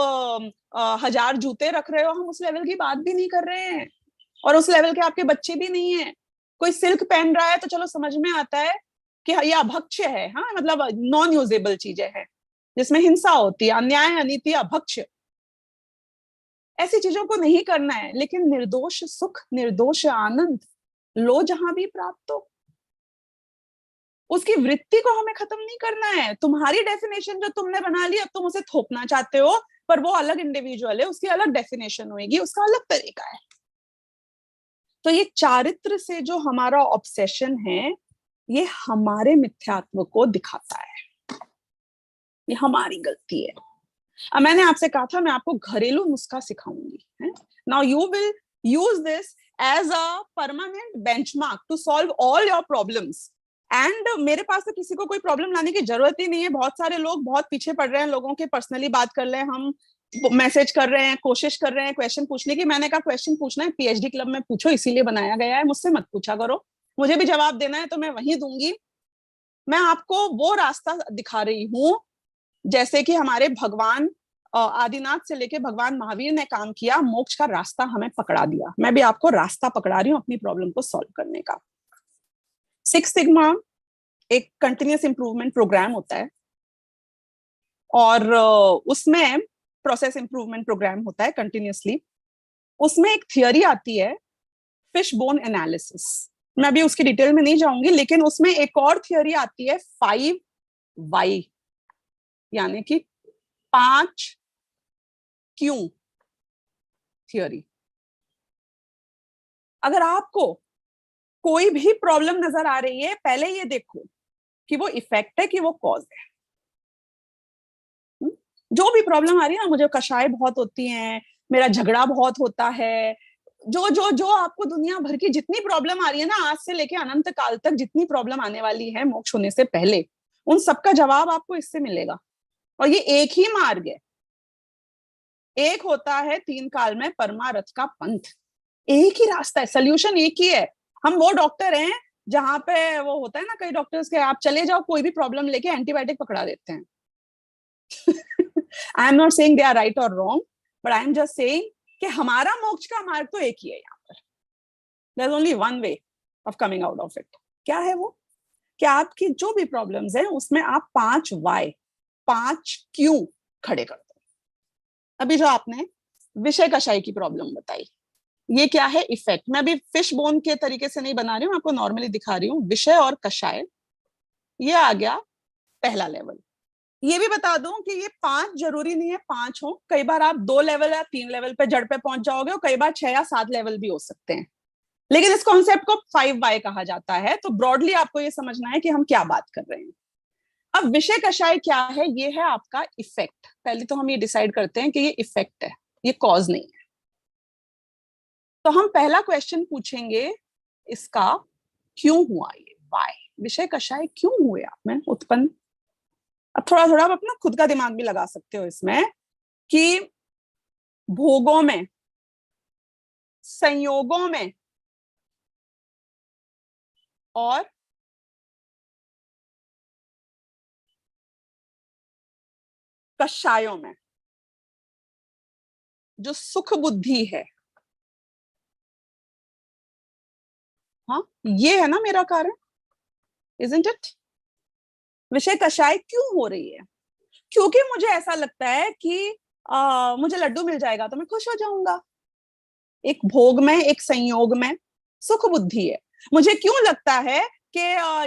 1000 जूते रख रहे हो, हम उस लेवल की बात भी नहीं कर रहे हैं, और उस लेवल के आपके बच्चे भी नहीं है। कोई सिल्क पहन रहा है तो चलो समझ में आता है कि ये अभक्ष्य है, हाँ, मतलब नॉन यूजेबल चीजें हैं जिसमें हिंसा होती है, अन्याय, अनीति, अभक्ष्य, ऐसी चीजों को नहीं करना है। लेकिन निर्दोष सुख, निर्दोष आनंद लो जहां भी प्राप्त हो, उसकी वृत्ति को हमें खत्म नहीं करना है। तुम्हारी डेफिनेशन जो तुमने बना ली, अब तुम उसे थोपना चाहते हो, पर वो अलग इंडिविजुअल है, उसकी अलग डेफिनेशन होगी, उसका अलग तरीका है। तो ये चारित्र से जो हमारा ऑब्सेशन है, ये हमारे मिथ्यात्व को दिखाता है, ये हमारी गलती है। अब मैंने आपसे कहा था मैं आपको घरेलू नुस्खा सिखाऊंगी, now you will use this as a permanent benchmark to solve all your problems. And मेरे पास तो किसी को कोई प्रॉब्लम लाने की जरूरत ही नहीं है। बहुत सारे लोग बहुत पीछे पड़ रहे हैं, लोगों के पर्सनली बात कर रहे हैं, हम मैसेज कर रहे हैं, कोशिश कर रहे हैं क्वेश्चन पूछने की। मैंने कहा क्वेश्चन पूछना है पीएचडी क्लब में पूछो, इसीलिए बनाया गया है, मुझसे मत पूछा करो। मुझे भी जवाब देना है तो मैं वहीं दूंगी। मैं आपको वो रास्ता दिखा रही हूँ जैसे कि हमारे भगवान आदिनाथ से लेके भगवान महावीर ने काम किया, मोक्ष का रास्ता हमें पकड़ा दिया। मैं भी आपको रास्ता पकड़ा रही हूँ अपनी प्रॉब्लम को सॉल्व करने का। 6 सिग्मा एक कंटिन्यूअस इंप्रूवमेंट प्रोग्राम होता है और उसमें प्रोसेस इंप्रूवमेंट प्रोग्राम होता है कंटिन्यूअसली। उसमें एक थियरी आती है फिश बोन एनालिसिस। मैं अभी उसकी डिटेल में नहीं जाऊंगी, लेकिन उसमें एक और थियरी आती है 5 वाई, यानी कि 5 क्यों थियरी। अगर आपको कोई भी प्रॉब्लम नजर आ रही है, पहले ये देखो कि वो इफेक्ट है कि वो कॉज है। जो भी प्रॉब्लम आ रही है ना, मुझे कषाय बहुत होती हैं, मेरा झगड़ा बहुत होता है, जो जो जो आपको दुनिया भर की जितनी प्रॉब्लम आ रही है ना, आज से लेके अनंत काल तक जितनी प्रॉब्लम आने वाली है मोक्ष होने से पहले, उन सबका जवाब आपको इससे मिलेगा। और ये एक ही मार्ग है, एक होता है 3 काल में परमारथ का पंथ। एक ही रास्ता है, सोल्यूशन एक ही है। हम वो डॉक्टर हैं जहां पे वो होता है ना, कई डॉक्टर्स के आप चले जाओ कोई भी प्रॉब्लम लेके एंटीबायोटिक पकड़ा देते हैं। I am not saying they are right और wrong, but I am just saying कि हमारा मोक्ष का मार्ग तो एक ही है। यहाँ पर there is only one way of coming out of it. क्या है वो? कि आपकी जो भी प्रॉब्लम्स हैं उसमें आप 5 वाई, 5 क्यों खड़े कर दो। अभी जो आपने विषय कषाय की प्रॉब्लम बताई, ये क्या है? इफेक्ट। मैं अभी फिश बोन के तरीके से नहीं बना रही हूँ, आपको नॉर्मली दिखा रही हूँ। विषय और कषाय, ये आ गया पहला लेवल। ये भी बता दूं कि ये 5 जरूरी नहीं है 5 हो, कई बार आप 2 लेवल या 3 लेवल पे जड़ पे पहुंच जाओगे, और कई बार 6 या 7 लेवल भी हो सकते हैं। लेकिन इस कॉन्सेप्ट को 5 वाई कहा जाता है। तो ब्रॉडली आपको ये समझना है कि हम क्या बात कर रहे हैं। अब विषय कषाय क्या है? ये है आपका इफेक्ट। पहले तो हम ये डिसाइड करते हैं कि ये इफेक्ट है, ये कॉज नहीं है। तो हम पहला क्वेश्चन पूछेंगे इसका, क्यों हुआ ये? वाई, विषय कषाय क्यों हुए आप में उत्पन्न। अब थोड़ा थोड़ा आप अपना खुद का दिमाग भी लगा सकते हो इसमें कि भोगों में, संयोगों में और कषायों में जो सुख बुद्धि है, हाँ, ये है ना मेरा कारण, इजंट इट? विषय कषाय क्यों हो रही है? क्योंकि मुझे ऐसा लगता है कि मुझे लड्डू मिल जाएगा तो मैं खुश हो जाऊंगा। एक भोग में, एक संयोग में सुख बुद्धि है। मुझे क्यों लगता है कि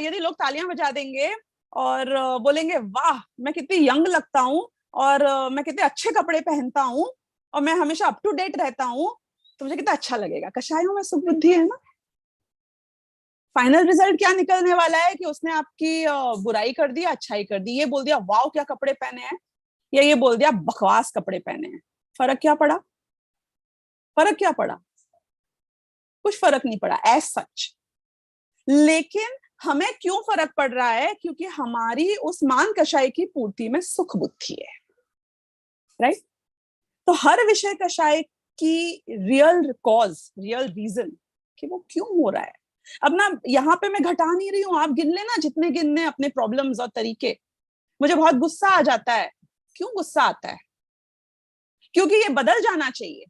यदि लोग तालियां बजा देंगे और बोलेंगे वाह मैं कितनी यंग लगता हूँ, और मैं कितने अच्छे कपड़े पहनता हूँ, और मैं हमेशा अप टू डेट रहता हूँ, तो मुझे कितना अच्छा लगेगा। कषायों में सुख बुद्धि है ना। फाइनल रिजल्ट क्या निकलने वाला है कि उसने आपकी बुराई कर दी, अच्छाई कर दी। ये बोल दिया वाह क्या कपड़े पहने हैं, या ये बोल दिया बकवास कपड़े पहने हैं। फर्क क्या पड़ा? फर्क क्या पड़ा? कुछ फर्क नहीं पड़ा एज सच। लेकिन हमें क्यों फर्क पड़ रहा है? क्योंकि हमारी उस मान कषाय की पूर्ति में सुख बुद्धि है, राइट? तो हर विषय कषाय की रियल कॉज, रियल रीजन कि वो क्यों हो रहा है। अब ना यहाँ पे मैं घटा नहीं रही हूँ, आप गिन लेना जितने गिनने अपने प्रॉब्लम्स और तरीके। मुझे बहुत गुस्सा आ जाता है। क्यों गुस्सा आता है? क्योंकि ये बदल जाना चाहिए।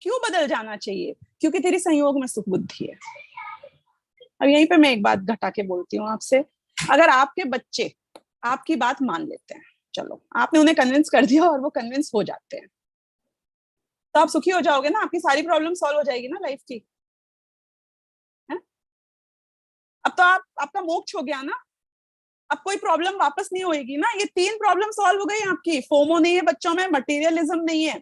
क्यों बदल जाना चाहिए? क्योंकि तेरी संयोग में सुख बुद्धि है। अब यहीं पे मैं एक बात घटा के बोलती हूँ आपसे। अगर आपके बच्चे आपकी बात मान लेते हैं, चलो आपने उन्हें कन्विंस कर दिया और वो कन्विंस हो जाते हैं, तो आप सुखी हो जाओगे ना, आपकी सारी प्रॉब्लम सॉल्व हो जाएगी ना लाइफ की, है? अब तो आपका मोक्ष हो गया ना, अब कोई प्रॉब्लम वापस नहीं होएगी ना। ये 3 प्रॉब्लम सॉल्व हो गई आपकी। फोमो नहीं है बच्चों में, मटेरियलिज्म नहीं है,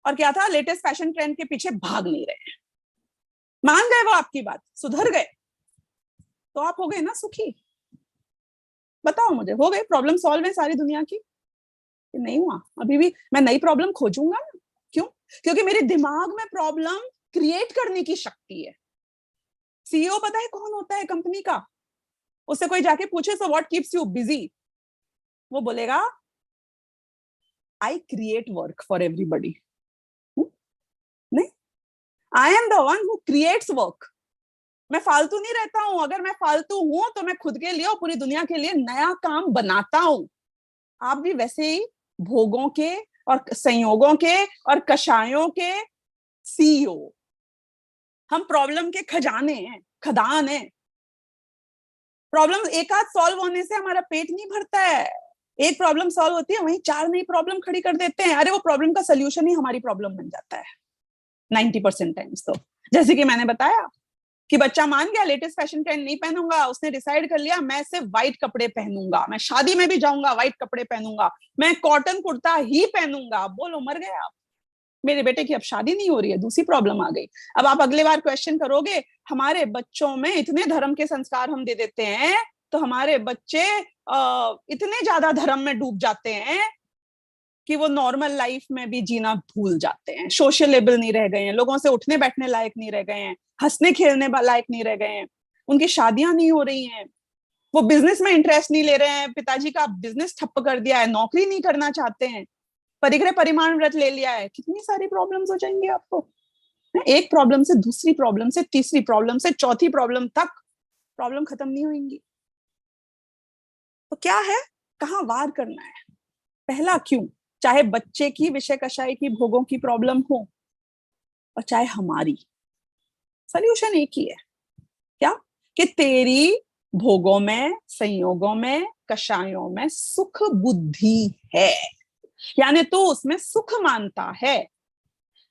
और क्या था, लेटेस्ट फैशन ट्रेंड के पीछे भाग नहीं रहे हैं। मान गए वो आपकी बात, सुधर गए, तो आप हो गए ना सुखी। बताओ मुझे, हो गए? प्रॉब्लम सॉल्व है सारी दुनिया की? नहीं हुआ। अभी भी मैं नई प्रॉब्लम खोजूंगा ना। क्यों? क्योंकि मेरे दिमाग में प्रॉब्लम क्रिएट करने की शक्ति है। सीईओ पता है कौन होता है कंपनी का? उससे कोई जाके पूछे so what keeps you busy, वो बोलेगा I create work for everybody. नहीं, I am the one who creates work. मैं फालतू नहीं रहता हूं। अगर मैं फालतू हूं तो मैं खुद के लिए और पूरी दुनिया के लिए नया काम बनाता हूं। आप भी वैसे ही भोगों के और संयोगों के और कषायों के सीईओ। हम प्रॉब्लम के खजाने हैं, खदान है। प्रॉब्लम एक आध सॉल्व होने से हमारा पेट नहीं भरता है। एक प्रॉब्लम सॉल्व होती है, वहीं 4 नई प्रॉब्लम खड़ी कर देते हैं। अरे वो प्रॉब्लम का सोल्यूशन ही हमारी प्रॉब्लम बन जाता है 90% टाइम्स। तो जैसे कि मैंने बताया कि बच्चा मान गया लेटेस्ट फैशन ट्रेंड नहीं पहनूंगा, उसने डिसाइड कर लिया मैं सिर्फ व्हाइट कपड़े पहनूंगा, मैं शादी में भी जाऊंगा व्हाइट कपड़े पहनूंगा, मैं कॉटन कुर्ता ही पहनूंगा। बोलो मर गए आप। मेरे बेटे की अब शादी नहीं हो रही है, दूसरी प्रॉब्लम आ गई। अब आप अगले बार क्वेश्चन करोगे, हमारे बच्चों में इतने धर्म के संस्कार हम दे देते हैं तो हमारे बच्चे इतने ज्यादा धर्म में डूब जाते हैं कि वो नॉर्मल लाइफ में भी जीना भूल जाते हैं, सोशलेबल नहीं रह गए हैं, लोगों से उठने बैठने लायक नहीं रह गए हैं, हंसने खेलने लायक नहीं रह गए हैं, उनकी शादियां नहीं हो रही हैं, वो बिजनेस में इंटरेस्ट नहीं ले रहे हैं, पिताजी का बिजनेस ठप्प कर दिया है, नौकरी नहीं करना चाहते हैं, परिग्रह परिमाण व्रत ले लिया है। कितनी सारी प्रॉब्लम्स हो जाएंगी आपको। एक प्रॉब्लम से दूसरी प्रॉब्लम से तीसरी प्रॉब्लम से चौथी प्रॉब्लम तक प्रॉब्लम खत्म नहीं होंगी। तो क्या है, कहाँ वार करना है। पहला क्यों, चाहे बच्चे की विषय कषाय की भोगों की प्रॉब्लम हो और चाहे हमारी, सॉल्यूशन एक ही है। क्या, कि तेरी भोगों में, संयोगों में, कषायों में सुख बुद्धि है, यानी तो उसमें सुख मानता है।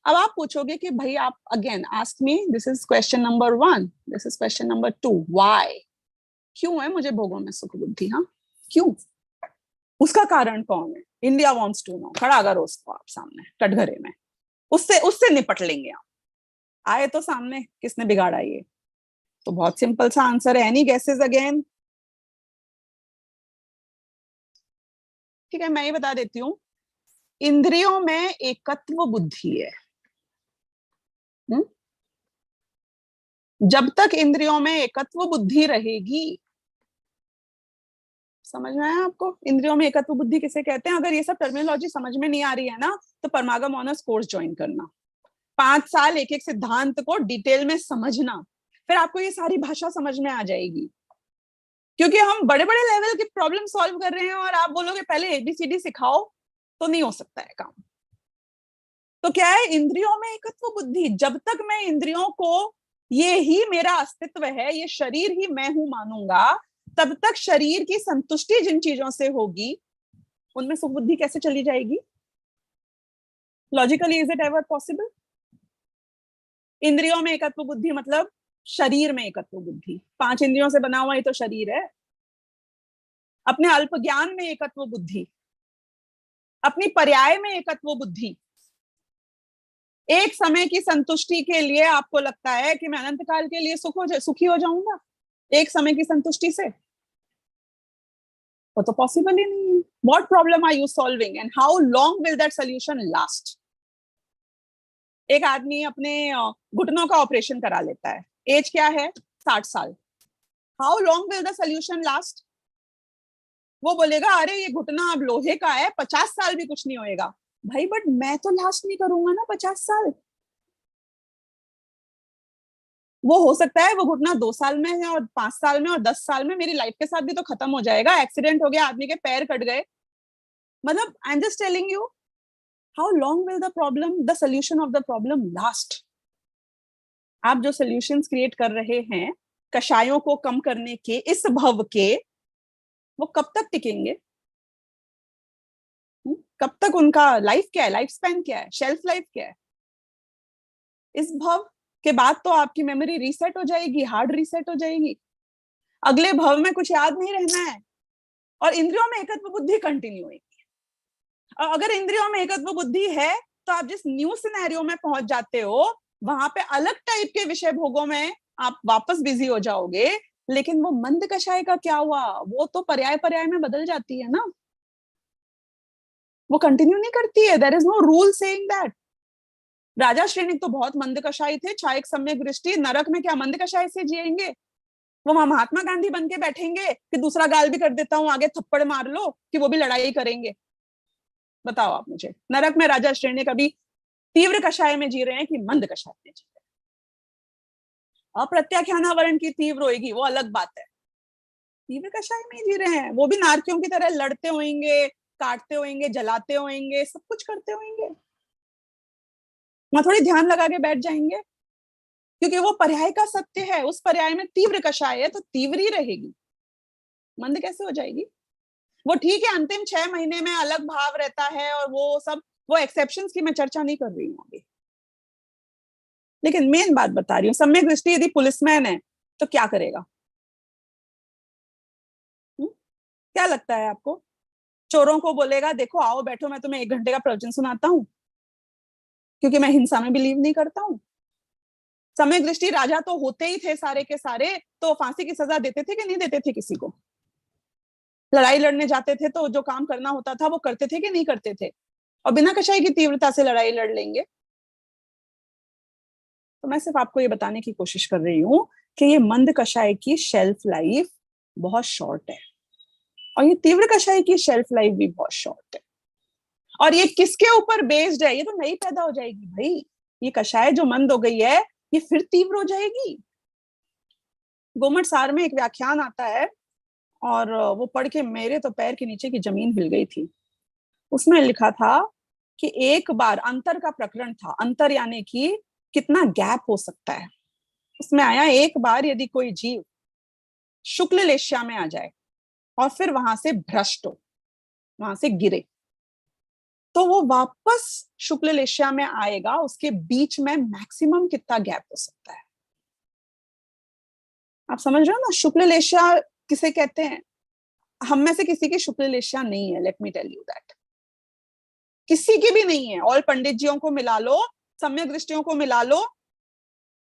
अब आप पूछोगे कि भाई, आप again ask me, this is question number 1, this is question number 2, why, क्यों है मुझे भोगों में सुख बुद्धि। हाँ क्यों, उसका कारण कौन है। India wants to know. खड़ा करो उसको आप सामने कटघरे में, उससे निपट लेंगे आप। आए तो सामने, किसने बिगाड़ा ये। तो बहुत सिंपल सा आंसर है। Any guesses again. ठीक है, मैं ये बता देती हूँ, इंद्रियों में एकत्व बुद्धि है। जब तक इंद्रियों में एकत्व बुद्धि रहेगी, समझ में आया आपको, इंद्रियों में एकत्व बुद्धि किसे कहते हैं। अगर ये सब टर्मिनोलॉजी समझ में नहीं आ रही है ना, तो परमागम ऑनर्स कोर्स ज्वाइन करना। 5 साल एक एक सिद्धांत को डिटेल में समझना, फिर आपको ये सारी भाषा समझ में आ जाएगी। क्योंकि हम बड़े बड़े लेवल की प्रॉब्लम सॉल्व कर रहे हैं और आप बोलोगे पहले ABCD सिखाओ, तो नहीं हो सकता है काम। तो क्या है, इंद्रियों में एकत्व बुद्धि। जब तक मैं इंद्रियों को ये ही मेरा अस्तित्व है, ये शरीर ही मैं हूं मानूंगा, तब तक शरीर की संतुष्टि जिन चीजों से होगी उनमें सुख बुद्धि कैसे चली जाएगी। Logically is it ever possible. इंद्रियों में एकत्व बुद्धि मतलब शरीर में एकत्व बुद्धि। 5 इंद्रियों से बना हुआ ही तो शरीर है। अपने अल्प ज्ञान में एकत्व बुद्धि, अपनी पर्याय में एकत्व बुद्धि। एक समय की संतुष्टि के लिए आपको लगता है कि मैं अनंत काल के लिए सुखी हो जाऊंगा एक समय की संतुष्टि से, वो तो पॉसिबल ही नहीं है। What problem are you solving and how long will that solution last. एक आदमी अपने घुटनों का ऑपरेशन करा लेता है, एज क्या है, 60 साल। How long will the solution last. वो बोलेगा अरे ये घुटना अब लोहे का है, 50 साल भी कुछ नहीं होएगा। भाई बट मैं तो लास्ट नहीं करूंगा ना 50 साल। वो हो सकता है वो घुटना 2 साल में है और 5 साल में और 10 साल में मेरी लाइफ के साथ भी तो खत्म हो जाएगा। एक्सीडेंट हो गया, आदमी के पैर कट गए, मतलब आई am just telling you how long will the problem, the solution of the problem last. आप जो सोल्यूशंस क्रिएट कर रहे हैं कषायों को कम करने के, इस भव के, वो कब तक टिकेंगे। कब तक उनका लाइफ क्या है, लाइफ स्पैन क्या है, शेल्फ लाइफ क्या है। इस भव के बाद तो आपकी मेमोरी रीसेट हो जाएगी, हार्ड रीसेट हो जाएगी, अगले भव में कुछ याद नहीं रहना है और इंद्रियों में एकत्व बुद्धि कंटिन्यू होगी। और अगर इंद्रियों में एकत्व बुद्धि है तो आप जिस न्यू सिनेरियो में पहुंच जाते हो वहां पे अलग टाइप के विषय भोगों में आप वापस बिजी हो जाओगे। लेकिन वो मंद कषाय का क्या हुआ, वो तो पर्याय पर्याय में बदल जाती है ना, वो कंटिन्यू नहीं करती है। There is no rule saying that. Raja Shrenik तो बहुत मंद कषाय थे, चायक सम्यक दृष्टि, नरक में क्या मंद कषाय से जिएंगे। वो वहां महात्मा गांधी बन के बैठेंगे कि दूसरा गाल भी कर देता हूं, आगे थप्पड़ मार लो, कि वो भी लड़ाई करेंगे। बताओ आप मुझे, नरक में राजा श्रेणिक अभी तीव्र कषाय में जी रहे हैं कि मंद कषाय में जी रहे हैं। अप्रत्याख्यानावरण की तीव्र होगी वो अलग बात है, तीव्र कषाय में जी रहे हैं, वो भी नारकियों की तरह लड़ते होंगे, काटते होंगे, जलाते होंगे, सब कुछ करते होंगे। वहां थोड़ी ध्यान लगा के बैठ जाएंगे, क्योंकि वो पर्याय का सत्य है। उस पर्याय में तीव्र कषाय है तो तीव्र ही रहेगी, मंद कैसे हो जाएगी? वो ठीक है, अंतिम 6 महीने में अलग भाव रहता है और वो सब, वो एक्सेप्शंस की मैं चर्चा नहीं कर रही हूँ अभी, लेकिन मेन बात बता रही हूँ। सम्यक दृष्टि यदि पुलिसमैन है तो क्या करेगा? क्या लगता है आपको? चोरों को बोलेगा देखो आओ बैठो, मैं तुम्हें 1 घंटे का प्रवचन सुनाता हूँ, क्योंकि मैं हिंसा में बिलीव नहीं करता हूँ। सम्यक दृष्टि राजा तो होते ही थे सारे के सारे, तो फांसी की सजा देते थे कि नहीं देते थे किसी को? लड़ाई लड़ने जाते थे तो जो काम करना होता था वो करते थे कि नहीं करते थे? और बिना कषाय की तीव्रता से लड़ाई लड़ लेंगे। तो मैं सिर्फ आपको ये बताने की कोशिश कर रही हूँ कि ये मंद कषाय की शेल्फ लाइफ बहुत शॉर्ट है, और ये तीव्र कषाय की शेल्फ लाइफ भी बहुत शॉर्ट है। और ये किसके ऊपर बेस्ड है? ये तो नई पैदा हो जाएगी भाई। ये कषाय जो मंद हो गई है ये फिर तीव्र हो जाएगी। गोमट सार में एक व्याख्यान आता है, और वो पढ़ के मेरे तो पैर के नीचे की जमीन हिल गई थी। उसमें लिखा था कि एक बार, अंतर का प्रकरण था, अंतर यानी कि कितना गैप हो सकता है। उसमें आया एक बार यदि कोई जीव शुक्ल लेश्या में आ जाए और फिर वहां से भ्रष्ट हो, वहां से गिरे, तो वो वापस शुक्ल लेश्या में आएगा, उसके बीच में मैक्सिमम कितना गैप हो सकता है? आप समझ रहे हो ना? शुक्ल लेश्या किसे कहते हैं? हम में से किसी की शुक्ल लेश्या नहीं है, let me tell you that. किसी की भी नहीं है। ऑल पंडित जियों को मिला लो, सम्यक दृष्टियों को मिला लो,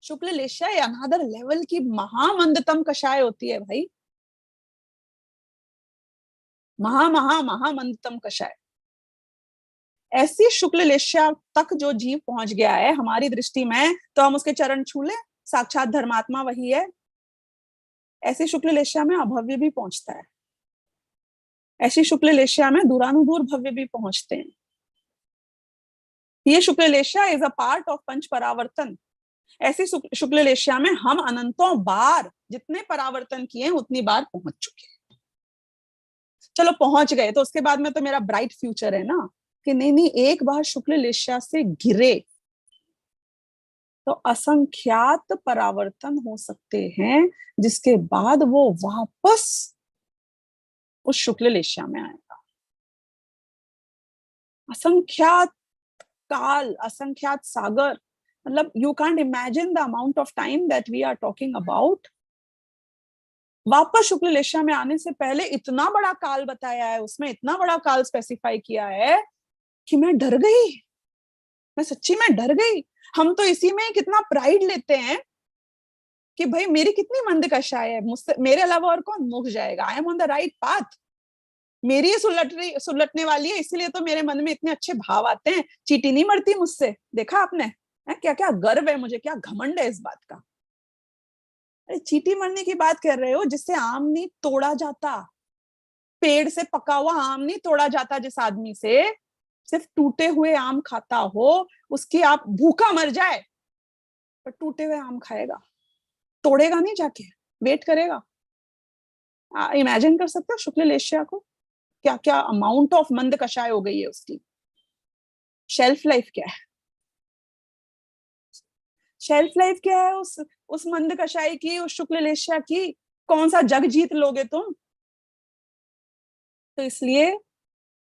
शुक्ल लेश्या अनदर लेवल की महामंदतम कषाय होती है भाई। महामंदतम कषाय। ऐसी शुक्ल लेश्या तक जो जीव पहुंच गया है हमारी दृष्टि में, तो हम उसके चरण छू लें, साक्षात धर्मात्मा वही है। ऐसी शुक्ल लेश्या में अभव्य भी पहुंचता है, ऐसी शुक्ल लेश्या में दूरानुदूर भव्य भी पहुंचते हैं। ये शुक्ल लेश्या इज अ पार्ट ऑफ पंच परावर्तन। ऐसी शुक्ल लेश्या में हम अनंतों बार, जितने परावर्तन किए उतनी बार पहुंच चुके हैं। चलो पहुंच गए तो उसके बाद में तो मेरा ब्राइट फ्यूचर है ना, कि नहीं, एक बार शुक्ल लेश्या से गिरे तो असंख्यात परावर्तन हो सकते हैं, जिसके बाद वो वापस उस शुक्ल लेश्या में आएगा। असंख्यात काल, असंख्यात सागर, मतलब you can't imagine the amount of time that we are talking about. वापस शुक्ल लेश्या में आने से पहले इतना बड़ा काल बताया है, उसमें इतना बड़ा काल स्पेसिफाई किया है कि मैं डर गई, मैं सच्ची में डर गई। हम तो इसी में कितना प्राइड लेते हैं कि भाई मेरी कितनी मंद कषाय है, मुझसे मेरे अलावा और कौन मुक जाएगा, I am on the right path, मेरी ही सुलटने वाली है, इसीलिए तो मेरे मन में इतने अच्छे भाव आते हैं। चींटी नहीं मरती मुझसे, देखा आपने? क्या क्या गर्व है मुझे, क्या घमंड है इस बात का। अरे चींटी मरने की बात कर रहे हो, जिससे आम नहीं तोड़ा जाता, पेड़ से पका हुआ आम नहीं तोड़ा जाता। जिस आदमी से सिर्फ टूटे हुए आम खाता हो, उसकी आप भूखा मर जाए पर टूटे हुए आम खाएगा, तोड़ेगा नहीं जाके, वेट करेगा। इमेजिन कर सकते हो शुक्ल लेश्या को, क्या क्या अमाउंट ऑफ मंद कषाय हो गई है उसकी। शेल्फ लाइफ क्या है? शेल्फ लाइफ क्या है उस मंद कषाय की, उस शुक्ल लेश्या की? कौन सा जग जीत लोगे तुम? तो इसलिए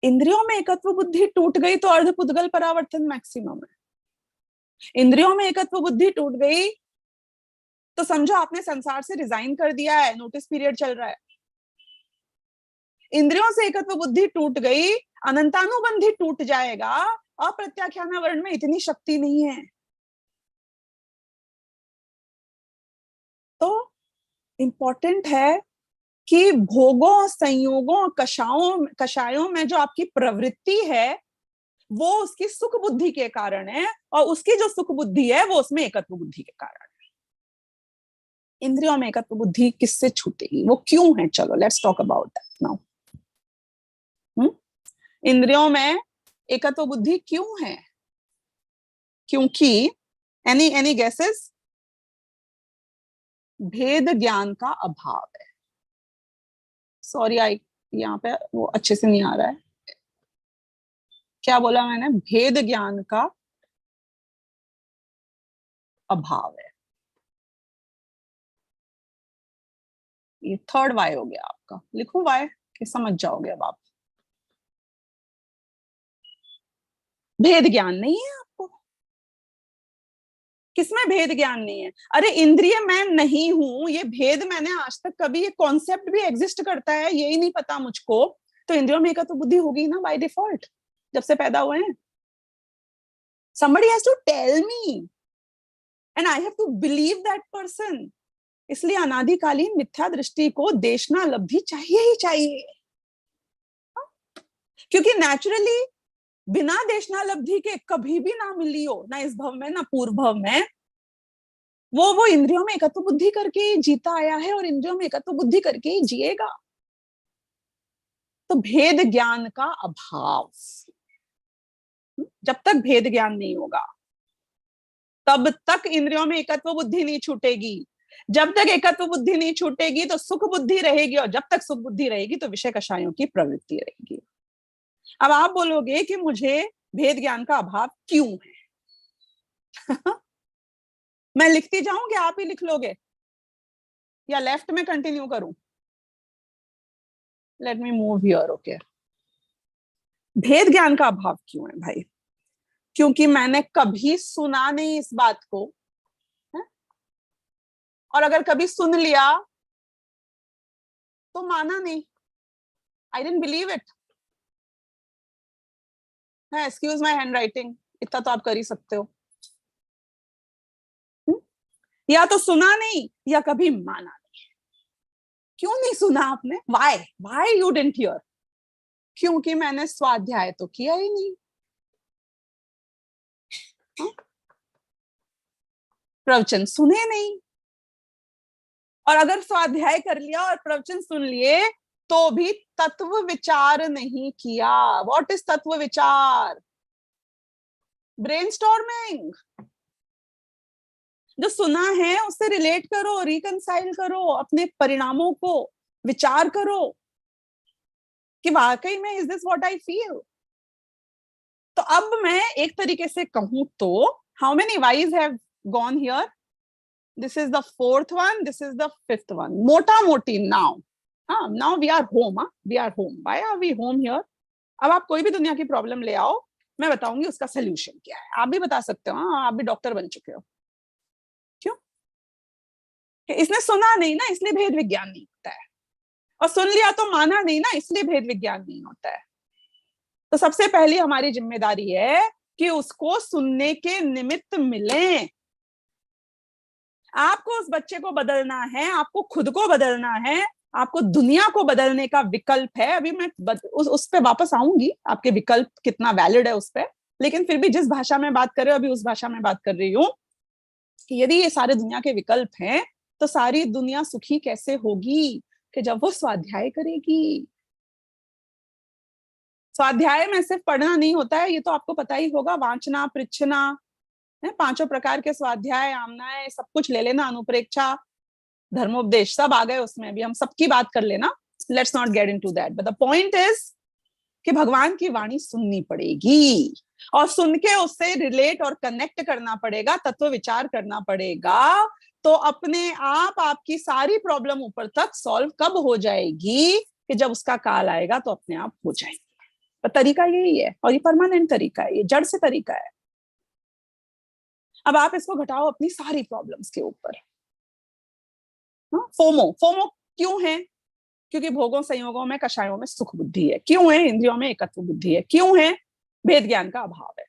इंद्रियों में एकत्व बुद्धि टूट गई तो अर्धपुद्गल परावर्तन मैक्सिमम है। इंद्रियों में एकत्व बुद्धि टूट गई तो समझो आपने संसार से रिजाइन कर दिया है, नोटिस पीरियड चल रहा है। इंद्रियों से एकत्व बुद्धि टूट गई, अनंतानुबंधी टूट जाएगा। अप्रत्याख्यान वर्ण में इतनी शक्ति नहीं है। तो इंपॉर्टेंट है कि भोगों, संयोगों, कषायों में जो आपकी प्रवृत्ति है वो उसकी सुख बुद्धि के कारण है, और उसकी जो सुख बुद्धि है वो उसमें एकत्व बुद्धि के कारण है। इंद्रियों में एकत्व बुद्धि किससे छूटेगी, वो क्यों है? चलो let's talk about that now. इंद्रियों में एकत्व बुद्धि क्यों है? क्योंकि एनी गेसेस? भेद ज्ञान का अभाव है। सॉरी, यहाँ पे वो अच्छे से नहीं आ रहा है, क्या बोला मैंने? भेद ज्ञान का अभाव है। ये थर्ड वाई हो गया आपका। लिखूं वाई कि समझ जाओगे अब आप? भेद ज्ञान नहीं है आपको। किसमें भेद ज्ञान नहीं है? अरे इंद्रिय मैं नहीं हूं, ये भेद मैंने आज तक कभी, ये कॉन्सेप्ट भी एग्जिस्ट करता है यही नहीं पता मुझको, तो इंद्रियों में एकत्व बुद्धि होगी ना बाय डिफॉल्ट, जब से पैदा हुए हैं। somebody has to tell me and I have to believe that person. इसलिए अनादिकालीन मिथ्या दृष्टि को देशनालब्धि चाहिए ही चाहिए, क्योंकि नेचुरली बिना देशनालब्धि के कभी भी ना मिली हो, ना इस भव में ना पूर्व भव में, वो इंद्रियों में एकत्व बुद्धि करके ही जीता आया है और इंद्रियों में एकत्व बुद्धि करके ही जिएगा। तो भेद ज्ञान का अभाव, जब तक भेद ज्ञान नहीं होगा तब तक इंद्रियों में एकत्व बुद्धि नहीं छूटेगी। जब तक एकत्व बुद्धि नहीं छूटेगी तो सुख बुद्धि रहेगी, और जब तक सुख बुद्धि रहेगी तो विषय कषायों की प्रवृत्ति रहेगी। अब आप बोलोगे कि मुझे भेद ज्ञान का अभाव क्यों है? मैं लिखती जाऊं कि आप ही लिख लोगे, या लेफ्ट में कंटिन्यू करूं? Let me move here. Okay, भेद ज्ञान का अभाव क्यों है भाई? क्योंकि मैंने कभी सुना नहीं इस बात को, और अगर कभी सुन लिया तो माना नहीं। I didn't believe it. Excuse my handwriting, इतना तो आप कर ही सकते हो। या तो सुना नहीं या कभी माना नहीं। क्यों नहीं सुना आपने? Why you didn't here? क्योंकि मैंने स्वाध्याय तो किया ही नहीं। प्रवचन सुने नहीं, और अगर स्वाध्याय कर लिया और प्रवचन सुन लिए तो भी तत्व विचार नहीं किया। व्हाट इज तत्व विचार? ब्रेनस्टॉर्मिंग। जो सुना है उससे रिलेट करो, रिकंसाइल करो, अपने परिणामों को विचार करो कि वाकई में is this what I feel. तो अब मैं एक तरीके से कहूं तो how many wise have gone here? This is the fourth one, this is the fifth one. मोटा मोटी now. Now we are home. We are home. Why are we home here? अब आप कोई भी दुनिया की प्रॉब्लम ले आओ, मैं बताऊंगी उसका सोल्यूशन क्या है। आप भी बता सकते हो, आप भी डॉक्टर बन चुके हो। क्यों? कि इसने सुना नहीं ना, इसलिए भेद विज्ञान नहीं होता है, और सुन लिया तो माना नहीं ना, इसलिए भेद विज्ञान नहीं होता है। तो सबसे पहली हमारी जिम्मेदारी है कि उसको सुनने के निमित्त मिलें। आपको उस बच्चे को बदलना है, आपको खुद को बदलना है, आपको दुनिया को बदलने का विकल्प है। अभी मैं उस पे वापस आऊंगी, आपके विकल्प कितना वैलिड है उस पे, लेकिन फिर भी जिस भाषा में बात कर रहे हो अभी उस भाषा में बात कर रही हूं कि यदि ये सारे दुनिया के विकल्प हैं तो सारी दुनिया सुखी कैसे होगी? कि जब वो स्वाध्याय करेगी। स्वाध्याय में सिर्फ पढ़ना नहीं होता है, ये तो आपको पता ही होगा। वांचना, पृच्छना, पांचों प्रकार के स्वाध्याय, आमनाएं, सब कुछ ले लेना, अनुप्रेक्षा, धर्मोपदेश, सब आ गए उसमें। भी हम सबकी बात कर लेना, let's not get into that, but the point is कि भगवान की वाणी सुननी पड़ेगी, और सुन के उससे रिलेट और कनेक्ट करना पड़ेगा, तत्व विचार करना पड़ेगा। तो अपने आप आपकी सारी प्रॉब्लम ऊपर तक सॉल्व कब हो जाएगी? कि जब उसका काल आएगा तो अपने आप हो जाएगी। तो तरीका यही है, और ये परमानेंट तरीका है, ये जड़ से तरीका है। अब आप इसको घटाओ अपनी सारी प्रॉब्लम्स के ऊपर। फोमो क्यों है? क्योंकि भोगों संयोगों में कषायों में सुख बुद्धि है। क्यों है? इंद्रियों में एकत्व बुद्धि है। क्यों है? भेद ज्ञान का अभाव है।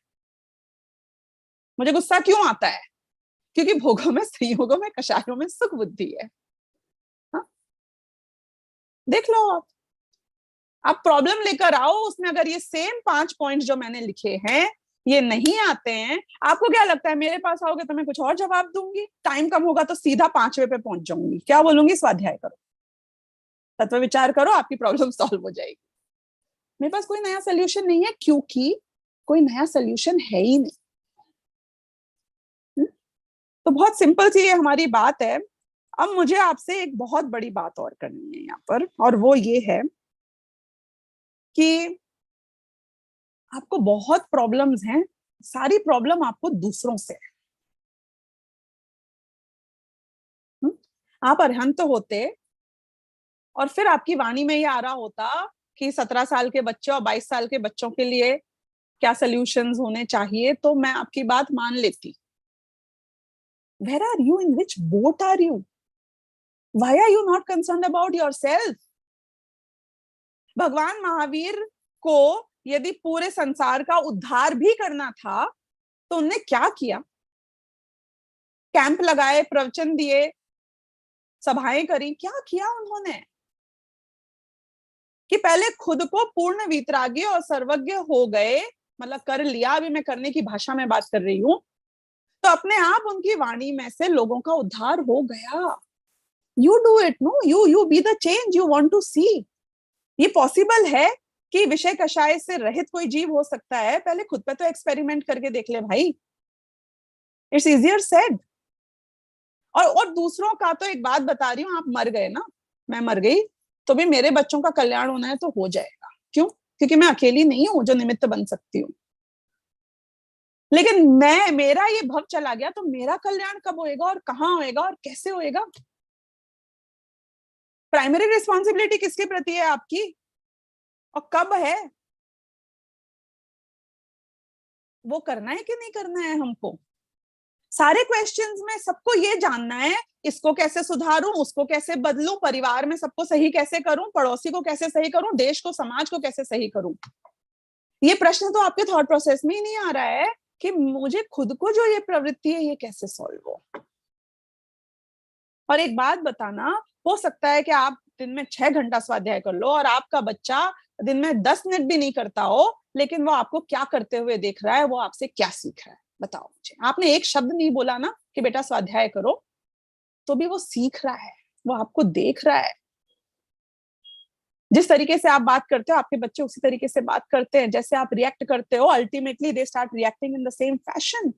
मुझे गुस्सा क्यों आता है? क्योंकि भोगों में संयोगों में कषायों में सुख बुद्धि है। देख लो आप प्रॉब्लम लेकर आओ, उसमें अगर ये सेम 5 पॉइंट जो मैंने लिखे हैं ये नहीं आते हैं, आपको क्या लगता है मेरे पास आओगे तो मैं कुछ और जवाब दूंगी? टाइम कम होगा तो सीधा 5वें पे पहुंच जाऊंगी। क्या बोलूंगी? स्वाध्याय करो, तत्व विचार करो, आपकी प्रॉब्लम सॉल्व हो जाएगी। मेरे पास कोई नया सोल्यूशन नहीं है, क्योंकि कोई नया सोल्यूशन है ही नहीं। तो बहुत सिंपल सी ये हमारी बात है। अब मुझे आपसे एक बहुत बड़ी बात और करनी है यहाँ पर, और वो ये है कि आपको बहुत प्रॉब्लम्स हैं, सारी प्रॉब्लम आपको दूसरों से है। आप अरहंत होते और फिर आपकी वाणी में ये आ रहा होता कि 17 साल के बच्चे और 22 साल के बच्चों के लिए क्या सॉल्यूशंस होने चाहिए, तो मैं आपकी बात मान लेती। Where are you? In which boat are you? Why are you not concerned about yourself? भगवान महावीर को यदि पूरे संसार का उद्धार भी करना था तो उन्होंने क्या किया? कैंप लगाए, प्रवचन दिए, सभाएं करी, क्या किया उन्होंने? कि पहले खुद को पूर्ण वीतरागी और सर्वज्ञ हो गए, मतलब कर लिया, अभी मैं करने की भाषा में बात कर रही हूं, तो अपने आप उनकी वाणी में से लोगों का उद्धार हो गया। You do it, no, you be the change you want to see. ये पॉसिबल है कि विषय कषाय से रहित कोई जीव हो सकता है, पहले खुद पे तो एक्सपेरिमेंट करके देख ले भाई। It's easier said. और दूसरों का तो एक बात बता रही हूँ, आप मर गए ना, मैं मर गई तो भी मेरे बच्चों का कल्याण होना है तो हो जाएगा। क्यों? क्योंकि मैं अकेली नहीं हूं जो निमित्त बन सकती हूँ। लेकिन मेरा ये भव चला गया तो मेरा कल्याण कब होएगा और कहाँ होएगा और कैसे होएगा? प्राइमरी रिस्पॉन्सिबिलिटी किसके प्रति है आपकी और कब है? वो करना है कि नहीं करना है हमको? सारे क्वेश्चंस में सबको ये जानना है, इसको कैसे सुधारूं, उसको कैसे बदलूं, परिवार में सबको सही कैसे करूं, पड़ोसी को कैसे सही करूं, देश को, समाज को कैसे सही करूं। ये प्रश्न तो आपके थॉट प्रोसेस में ही नहीं आ रहा है कि मुझे खुद को जो ये प्रवृत्ति है ये कैसे सॉल्व हो। और एक बात बताना, हो सकता है कि आप दिन में 6 घंटा स्वाध्याय कर लो और आपका बच्चा दिन में 10 मिनट भी नहीं करता हो, लेकिन वो आपको क्या करते हुए देख रहा है, वो आपसे क्या सीख रहा है, बताओ मुझे। आपने एक शब्द नहीं बोला ना कि बेटा स्वाध्याय करो, तो भी वो सीख रहा है, वो आपको देख रहा है। जिस तरीके से आप बात करते हो आपके बच्चे उसी तरीके से बात करते हैं, जैसे आप रिएक्ट करते हो ultimately they start reacting in the same fashion.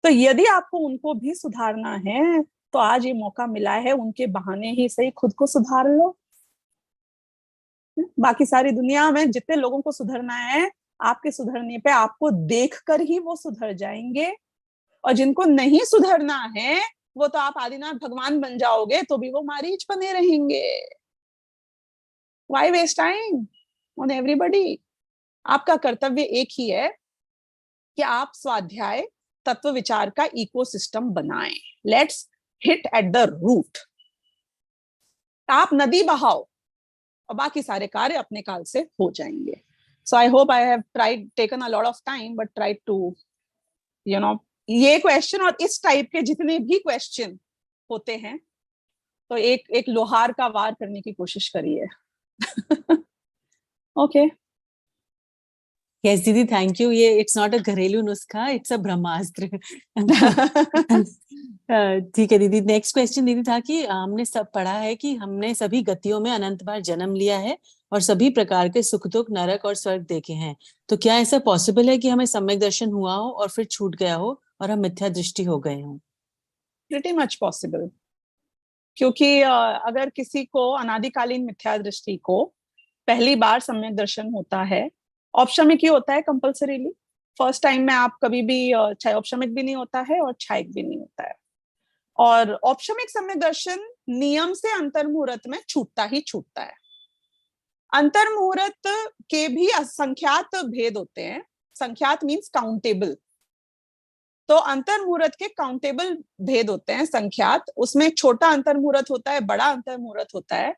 तो यदि आपको उनको भी सुधारना है तो आज ये मौका मिला है, उनके बहाने ही सही खुद को सुधार लो। बाकी सारी दुनिया में जितने लोगों को सुधरना है, आपके सुधरने पे आपको देखकर ही वो सुधर जाएंगे। और जिनको नहीं सुधरना है वो तो आप आदिनाथ भगवान बन जाओगे तो भी वो मारीच बने रहेंगे। Why waste time on everybody? आपका कर्तव्य एक ही है कि आप स्वाध्याय तत्व विचार का इकोसिस्टम बनाएं। Let's hit at the root. आप नदी बहाओ और बाकी सारे कार्य अपने काल से हो जाएंगे। So I hope I have taken a lot of time, but tried to, ये क्वेश्चन और इस टाइप के जितने भी क्वेश्चन होते हैं तो एक लोहार का वार करने की कोशिश करिए। ओके। यस दीदी, थैंक यू। ये इट्स नॉट अ घरेलू नुस्खा, इट्स अ ब्रह्मास्त्र। ठीक है दीदी। नेक्स्ट क्वेश्चन दीदी था कि हमने सब पढ़ा है कि हमने सभी गतियों में अनंत बार जन्म लिया है और सभी प्रकार के सुख दुख, नरक और स्वर्ग देखे हैं, तो क्या ऐसा पॉसिबल है कि हमें सम्यक दर्शन हुआ हो और फिर छूट गया हो और हम मिथ्या दृष्टि हो गए हों? Pretty much possible. क्योंकि अगर किसी को अनादिकालीन मिथ्या दृष्टि को पहली बार सम्यक दर्शन होता है, औपशमिक ही होता है कंपल्सरीली। फर्स्ट टाइम में आप कभी भी चाहे औपशमिक भी नहीं होता है और छायिक भी नहीं होता है। और औपशमिक सम्यक दर्शन नियम से अंतर्मुहूर्त में छूटता ही छूटता है। अंतर्मुहूर्त के भी असंख्यात भेद होते हैं। संख्यात मीन्स काउंटेबल। तो अंतर्मुहूर्त के काउंटेबल भेद होते हैं, संख्यात। उसमें छोटा अंतर्मुहूर्त होता है, बड़ा अंतर्मुहूर्त होता है।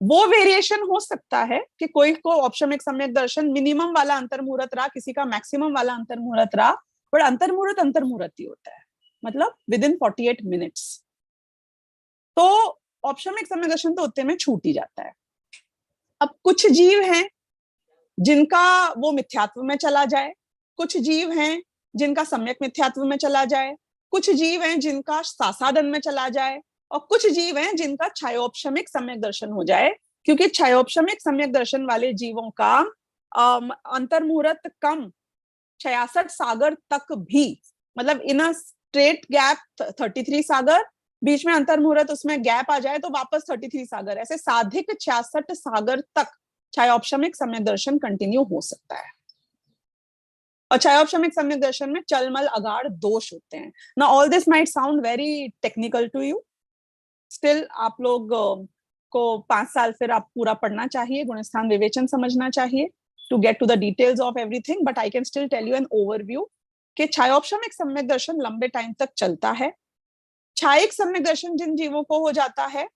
वो वेरिएशन हो सकता है कि कोई को औपशमिक सम्यक दर्शन मिनिमम वाला अंतर्मुहूर्त रहा, किसी का मैक्सिमम वाला अंतर्मुहूर्त रहा, बट अंतर्मुहूर्त ही होता है, मतलब विद इन 48 मिनट्स। तो औपशमिक सम्यक दर्शन तो उतने में छूट ही जाता है। अब कुछ जीव हैं जिनका वो मिथ्यात्व में चला जाए, कुछ जीव हैं जिनका सम्यक मिथ्यात्व में चला जाए, कुछ जीव हैं जिनका सासादन में चला जाए, और कुछ जीव हैं जिनका छायोपशमिक सम्यक दर्शन हो जाए। क्योंकि छायोपशमिक सम्यक दर्शन वाले जीवों का अंतर्मुहूर्त कम 66 सागर तक भी, मतलब इन अ स्ट्रेट गैप 33 सागर, बीच में अंतर्मुहूर्त उसमें गैप आ जाए तो वापस 33 सागर, ऐसे साधिक 66 सागर तक छायोपशमिक सम्यक दर्शन कंटिन्यू हो सकता है। और क्षयोपशमिक सम्यक दर्शन में चलमल अगाड़ दोष होते हैं। ना all this might sound very technical to you, still आप लोग को 5 साल फिर आप पूरा पढ़ना चाहिए, गुणस्थान विवेचन समझना चाहिए to get to the details of everything, but I can still tell you an overview कि क्षयोपशमिक सम्यक दर्शन लंबे टाइम तक चलता है। क्षयिक सम्यक दर्शन जिन जीवों को हो जाता है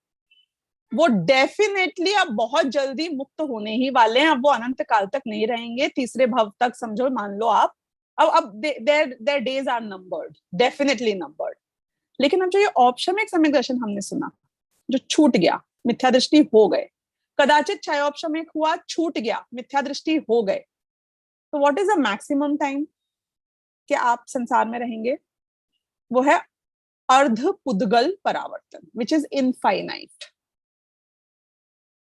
वो डेफिनेटली अब बहुत जल्दी मुक्त होने ही वाले हैं, अब वो अनंत काल तक नहीं रहेंगे, तीसरे भव तक समझो, मान लो आप, अब their days are numbered, definitely numbered. लेकिन अब जो ये औपशमिक सम्यक दर्शन हमने सुना, जो छूट गया, मिथ्या दृष्टि हो गए, कदाचित क्षयोपशमिक हुआ, छूट गया, मिथ्या दृष्टि हो गए, तो what is the maximum time कि आप संसार में रहेंगे? वो है अर्धपुद्गल परावर्तन, विच इज इनफाइनाइट।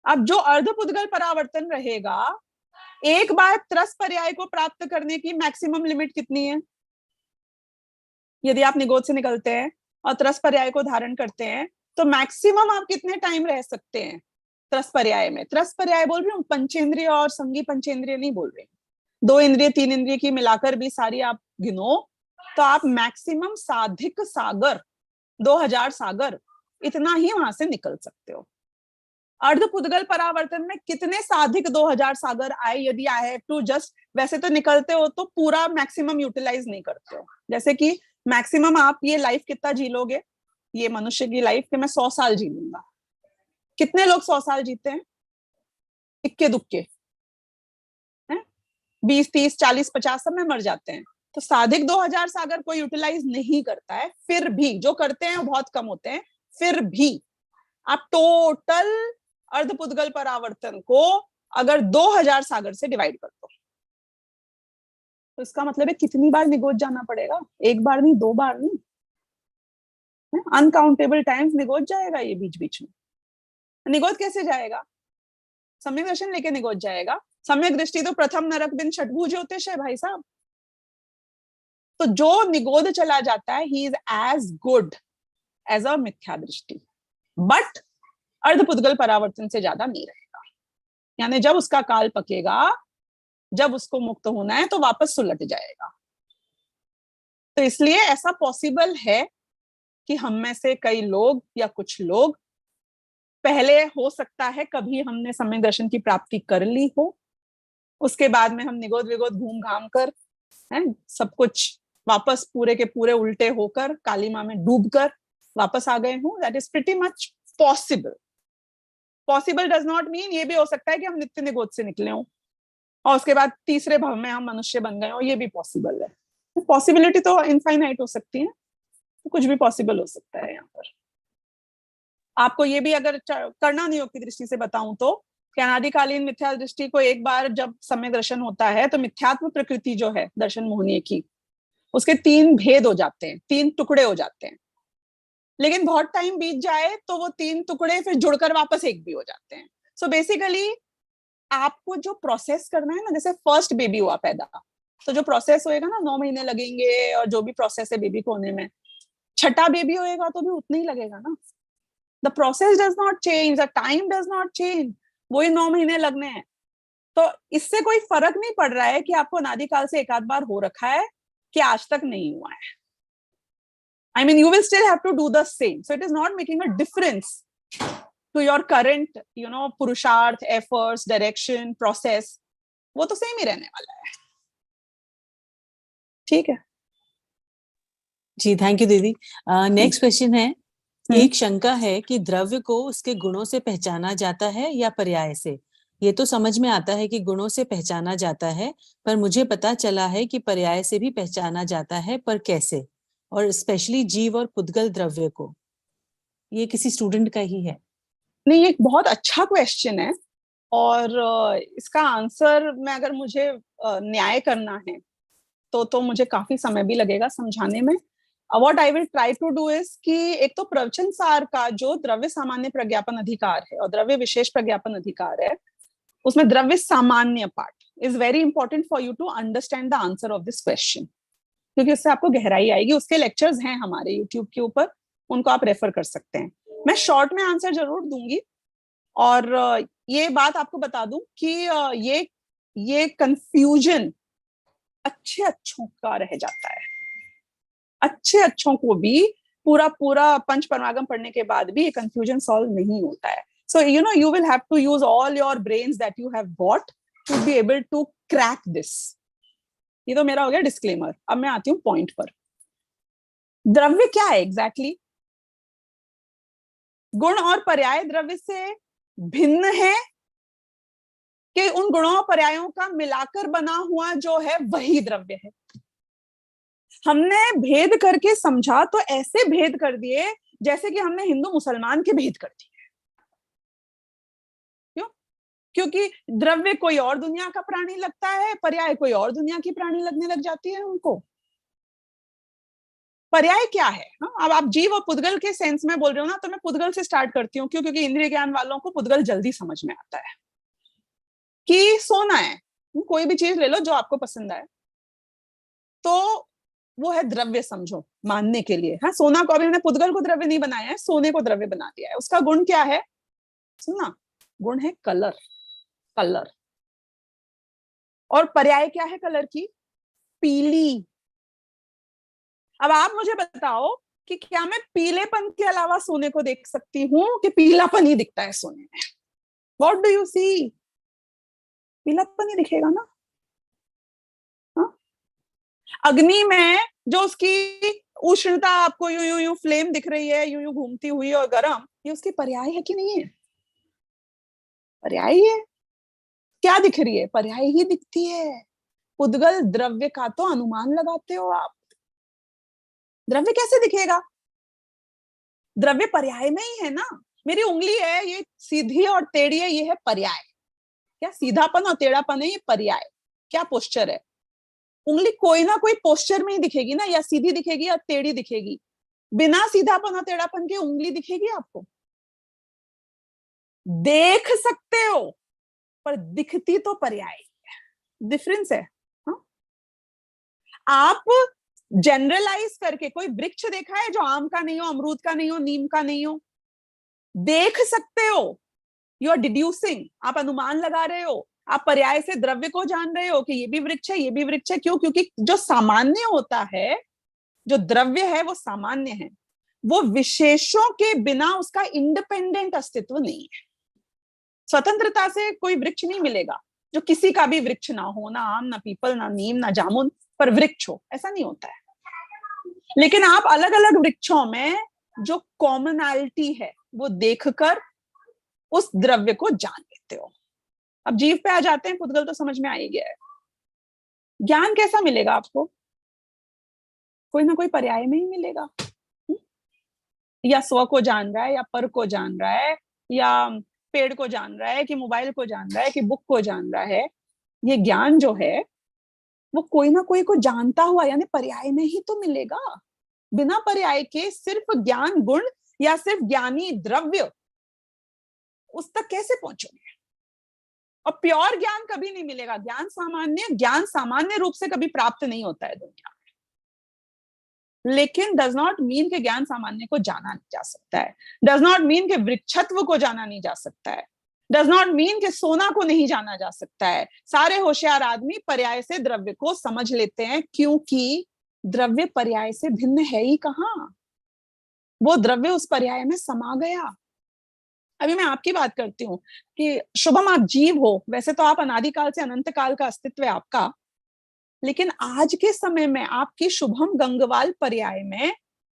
अब जो अर्धपुद्गल परावर्तन रहेगा, एक बार त्रस पर्याय को प्राप्त करने की मैक्सिमम लिमिट कितनी है? यदि आप निगोद से निकलते हैं और त्रस पर्याय को धारण करते हैं तो मैक्सिमम आप कितने टाइम रह सकते हैं त्रस पर्याय में? त्रस पर्याय बोल रही हूँ, पंचेंद्रिय और संगी पंचेंद्रिय नहीं बोल रही, 2 इंद्रिय 3 इंद्रिय की मिलाकर भी सारी आप गिनो तो आप मैक्सिमम साधिक सागर 2000 सागर इतना ही वहां से निकल सकते हो। अर्धपुद्गल परावर्तन में कितने साधिक 2000 सागर आए, यदि आई हैव टू जस्ट, वैसे तो निकलते हो तो पूरा मैक्सिमम यूटिलाइज नहीं करते हो, जैसे कि मैक्सिमम आप ये लाइफ कितना जी लोगे, ये मनुष्य की लाइफ कि मैं 100 साल जी लूंगा, कितने लोग 100 साल जीते हैं? इक्के दुक्के, 20 30 40 50 सब में मर जाते हैं। तो साधिक 2000 सागर कोई यूटिलाइज नहीं करता है, फिर भी जो करते हैं वो बहुत कम होते हैं, फिर भी आप टोटल अर्धपुद्गल परावर्तन को अगर 2000 सागर से डिवाइड कर दो तो इसका मतलब है कितनी बार निगोद जाना पड़ेगा? 1 बार नहीं, 2 बार नहीं, अनकाउंटेबल टाइम्स निगोद जाएगा ये बीच बीच में। निगोद कैसे जाएगा? सम्यक दर्शन लेके निगोद जाएगा। सम्यक दृष्टि तो प्रथम नरक बिन षटभुज ज्योतिष है भाई साहब। तो जो निगोद चला जाता है he is as good as a मिथ्या दृष्टि, बट अर्धपुद्गल परावर्तन से ज्यादा नहीं रहेगा। यानी जब उसका काल पकेगा, जब उसको मुक्त होना है तो वापस सुलट जाएगा। तो इसलिए ऐसा पॉसिबल है कि हम में से कई लोग या कुछ लोग पहले, हो सकता है कभी हमने सम्यक दर्शन की प्राप्ति कर ली हो, उसके बाद में हम निगोद विगोद घूम घाम कर सब कुछ वापस पूरे के पूरे उल्टे होकर काली मां में डूबकर वापस आ गए हों। That is pretty much possible. Possible does not mean ये भी हो सकता है कि हम नित्य निगोद से निकले हों और उसके बाद तीसरे भव में हम मनुष्य बन गए हों, ये भी पॉसिबल है। पॉसिबिलिटी तो इनफाइनाइट हो सकती है, तो कुछ भी पॉसिबल हो सकता है। यहाँ पर आपको ये भी अगर करना नियोग की दृष्टि से बताऊं तो अनादिकालीन मिथ्या दृष्टि को एक बार जब सम्यक दर्शन होता है तो मिथ्यात्म प्रकृति जो है दर्शन मोहनीय की, उसके 3 भेद हो जाते हैं, 3 टुकड़े हो जाते हैं। लेकिन बहुत टाइम बीत जाए तो वो 3 टुकड़े फिर जुड़कर वापस एक भी हो जाते हैं। सो बेसिकली आपको जो प्रोसेस करना है ना, जैसे फर्स्ट बेबी हुआ पैदा, तो जो प्रोसेस होएगा ना 9 महीने लगेंगे और जो भी प्रोसेस है बेबी को होने में, छठा बेबी होएगा तो भी उतना ही लगेगा ना। The process does not change, the time does not change, वही 9 महीने लगने हैं। तो इससे कोई फर्क नहीं पड़ रहा है कि आपको अनादिकाल से एक आध बार हो रखा है कि आज तक नहीं हुआ है। I mean, you will still have to do the same. So it is not making a difference to your current, पुरुषार्थ, efforts, direction, process. वो तो सेम ही रहने वाला है। ठीक है जी, थैंक यू दीदी। नेक्स्ट क्वेश्चन है, एक शंका है कि द्रव्य को उसके गुणों से पहचाना जाता है या पर्याय से। ये तो समझ में आता है कि गुणों से पहचाना जाता है, पर मुझे पता चला है कि पर्याय से भी पहचाना जाता है, पर कैसे? और स्पेशली जीव और पुद्गल द्रव्य को। ये किसी स्टूडेंट का ही है। नहीं, एक बहुत अच्छा क्वेश्चन है और इसका आंसर में अगर मुझे न्याय करना है तो मुझे काफी समय भी लगेगा समझाने में। What I will try to do is कि एक तो प्रवचन सार का जो द्रव्य सामान्य प्रज्ञापन अधिकार है और द्रव्य विशेष प्रज्ञापन अधिकार है, उसमें द्रव्य सामान्य part is very important for you to understand the answer of this question, क्योंकि उससे आपको गहराई आएगी। उसके लेक्चर्स हैं हमारे यूट्यूब के ऊपर, उनको आप रेफर कर सकते हैं। मैं शॉर्ट में आंसर जरूर दूंगी और ये बात आपको बता दूं कि ये कंफ्यूजन अच्छे अच्छों का रह जाता है। अच्छे अच्छों को भी पूरा पूरा पंच परमागम पढ़ने के बाद भी ये कंफ्यूजन सॉल्व नहीं होता है। सो you will have to use all your brains that you have bought to be able to crack this. ये तो मेरा हो गया डिस्क्लेमर। अब मैं आती हूँ पॉइंट पर। द्रव्य क्या है एग्जैक्टली? गुण और पर्याय द्रव्य से भिन्न है कि उन गुणों और पर्यायों का मिलाकर बना हुआ जो है वही द्रव्य है? हमने भेद करके समझा तो ऐसे भेद कर दिए जैसे कि हमने हिंदू मुसलमान के भेद कर दिए। क्यों? क्योंकि द्रव्य कोई और दुनिया का प्राणी लगता है, पर्याय कोई और दुनिया की प्राणी लगने लग जाती है उनको। पर्याय क्या है? अब आप जीव और पुद्गल के सेंस में बोल रहे हो ना, तो मैं पुद्गल से स्टार्ट करती हूँ। क्यों? क्योंकि इंद्रिय ज्ञान वालों को पुद्गल जल्दी समझ में आता है कि सोना है, कोई भी चीज ले लो जो आपको पसंद आए, तो वो है द्रव्य समझो मानने के लिए। हाँ, सोना को अभी हमने पुद्गल को द्रव्य नहीं बनाया है, सोने को द्रव्य बना दिया है। उसका गुण क्या है? सुनना, गुण है कलर। कलर। और पर्याय क्या है कलर की? पीली। अब आप मुझे बताओ कि क्या मैं पीलेपन के अलावा सोने को देख सकती हूँ कि पीलापन ही दिखता है सोने में? What do you see? पीलापन ही दिखेगा ना। अग्नि में जो उसकी उष्णता आपको यूं यूं यूं फ्लेम दिख रही है, यूं यूं घूमती हुई और गर्म, ये उसकी पर्याय है कि नहीं है? पर्याय ही है। क्या दिख रही है? पर्याय ही दिखती है। पुद्गल द्रव्य का तो अनुमान लगाते हो आप। द्रव्य कैसे दिखेगा? द्रव्य पर्याय में ही है ना। मेरी उंगली है, ये सीधी और टेढ़ी है, ये है पर्याय। क्या सीधापन और टेढ़ापन है? ये पर्याय। क्या पोस्चर है? उंगली कोई ना कोई पोस्चर में ही दिखेगी ना, या सीधी दिखेगी या टेढ़ी दिखेगी। बिना सीधापन और टेढ़ापन के उंगली दिखेगी आपको? देख सकते हो पर दिखती तो पर्याय है। डिफरेंस है। हाँ? आप जनरलाइज करके कोई वृक्ष देखा है जो आम का नहीं हो, अमरूद का नहीं हो, नीम का नहीं हो? देख सकते हो। यू आर डिड्यूसिंग, आप अनुमान लगा रहे हो। आप पर्याय से द्रव्य को जान रहे हो कि ये भी वृक्ष है, ये भी वृक्ष है। क्यों? क्योंकि जो सामान्य होता है, जो द्रव्य है वो सामान्य है, वो विशेषों के बिना उसका इंडिपेंडेंट अस्तित्व नहीं है। स्वतंत्रता से कोई वृक्ष नहीं मिलेगा जो किसी का भी वृक्ष ना हो, ना आम, ना पीपल, ना नीम, ना जामुन, पर वृक्ष हो, ऐसा नहीं होता है। लेकिन आप अलग अलग वृक्षों में जो कॉमनैलिटी है वो देखकर उस द्रव्य को जान लेते हो। अब जीव पे आ जाते हैं। पुद्गल तो समझ में आ ही गया है। ज्ञान कैसा मिलेगा आपको? कोई ना कोई पर्याय में ही मिलेगा। या स्व को जान रहा है, या पर को जान रहा है, या पेड़ को जान रहा है, कि मोबाइल को जान रहा है, कि बुक को जान रहा है। ये ज्ञान जो है वो कोई ना कोई को जानता हुआ, यानी पर्याय में ही तो मिलेगा। बिना पर्याय के सिर्फ ज्ञान गुण या सिर्फ ज्ञानी द्रव्य, उस तक कैसे पहुंचोगे? और प्योर ज्ञान कभी नहीं मिलेगा। ज्ञान सामान्य रूप से कभी प्राप्त नहीं होता है दुनिया में। लेकिन डज नॉट मीन के ज्ञान सामान्य को जाना नहीं जा सकता है। डज नॉट मीन के वृक्षत्व को जाना नहीं जा सकता है। डज नॉट मीन के सोना को नहीं जाना जा सकता है। सारे होशियार आदमी पर्याय से द्रव्य को समझ लेते हैं, क्योंकि द्रव्य पर्याय से भिन्न है ही कहां। वो द्रव्य उस पर्याय में समा गया। अभी मैं आपकी बात करती हूँ कि शुभम आप जीव हो, वैसे तो आप अनादिकाल से अनंत काल का अस्तित्व है आपका, लेकिन आज के समय में आपकी शुभम गंगवाल पर्याय में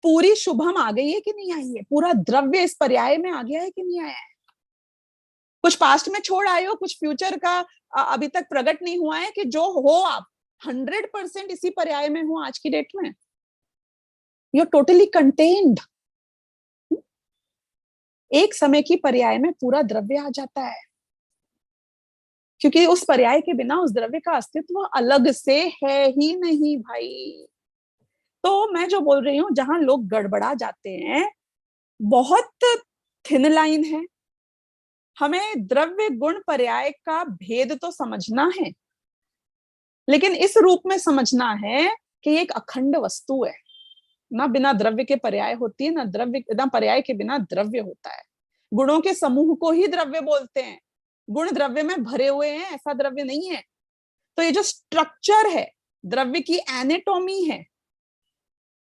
पूरी शुभम आ गई है कि नहीं आई है? पूरा द्रव्य इस पर्याय में आ गया है कि नहीं आया है? कुछ पास्ट में छोड़ आए हो, कुछ फ्यूचर का अभी तक प्रकट नहीं हुआ है, कि जो हो आप 100% इसी पर्याय में हो आज की डेट में? You are totally contained. एक समय की पर्याय में पूरा द्रव्य आ जाता है, क्योंकि उस पर्याय के बिना उस द्रव्य का अस्तित्व अलग से है ही नहीं भाई। तो मैं जो बोल रही हूँ, जहां लोग गड़बड़ा जाते हैं, बहुत थिन लाइन है। हमें द्रव्य गुण पर्याय का भेद तो समझना है, लेकिन इस रूप में समझना है कि एक अखंड वस्तु है। ना बिना द्रव्य के पर्याय होती है, ना पर्याय के बिना द्रव्य होता है। गुणों के समूह को ही द्रव्य बोलते हैं। गुण द्रव्य में भरे हुए हैं, ऐसा द्रव्य नहीं है। तो ये जो स्ट्रक्चर है, द्रव्य की एनाटॉमी है,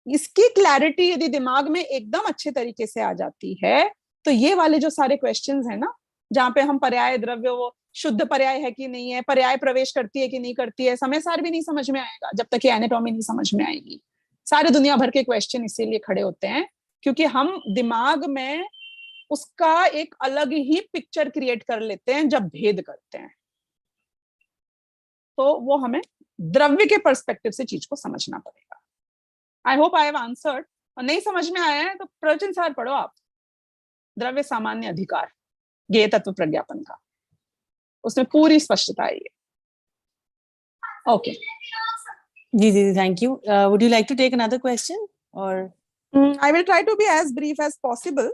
इसकी क्लैरिटी यदि दिमाग में एकदम अच्छे तरीके से आ जाती है तो ये वाले जो सारे क्वेश्चंस है ना, जहाँ पे हम पर्याय द्रव्य, वो शुद्ध पर्याय है कि नहीं है, पर्याय प्रवेश करती है कि नहीं करती है, समय सार भी नहीं समझ में आएगा जब तक ये एनाटॉमी नहीं समझ में आएगी। सारे दुनिया भर के क्वेश्चन इसीलिए खड़े होते हैं क्योंकि हम दिमाग में उसका एक अलग ही पिक्चर क्रिएट कर लेते हैं जब भेद करते हैं। तो वो हमें द्रव्य के पर्सपेक्टिव से चीज को समझना पड़ेगा। I hope I have answered. और नहीं समझ में आया है तो प्रवचन सार पढ़ो आप, द्रव्य सामान्य अधिकार, ज्ञेय तत्व प्रज्ञापन का, उसमें पूरी स्पष्टता है। ओके जी जी, thank you. Would you like to take another question और? I will try to be as brief as possible,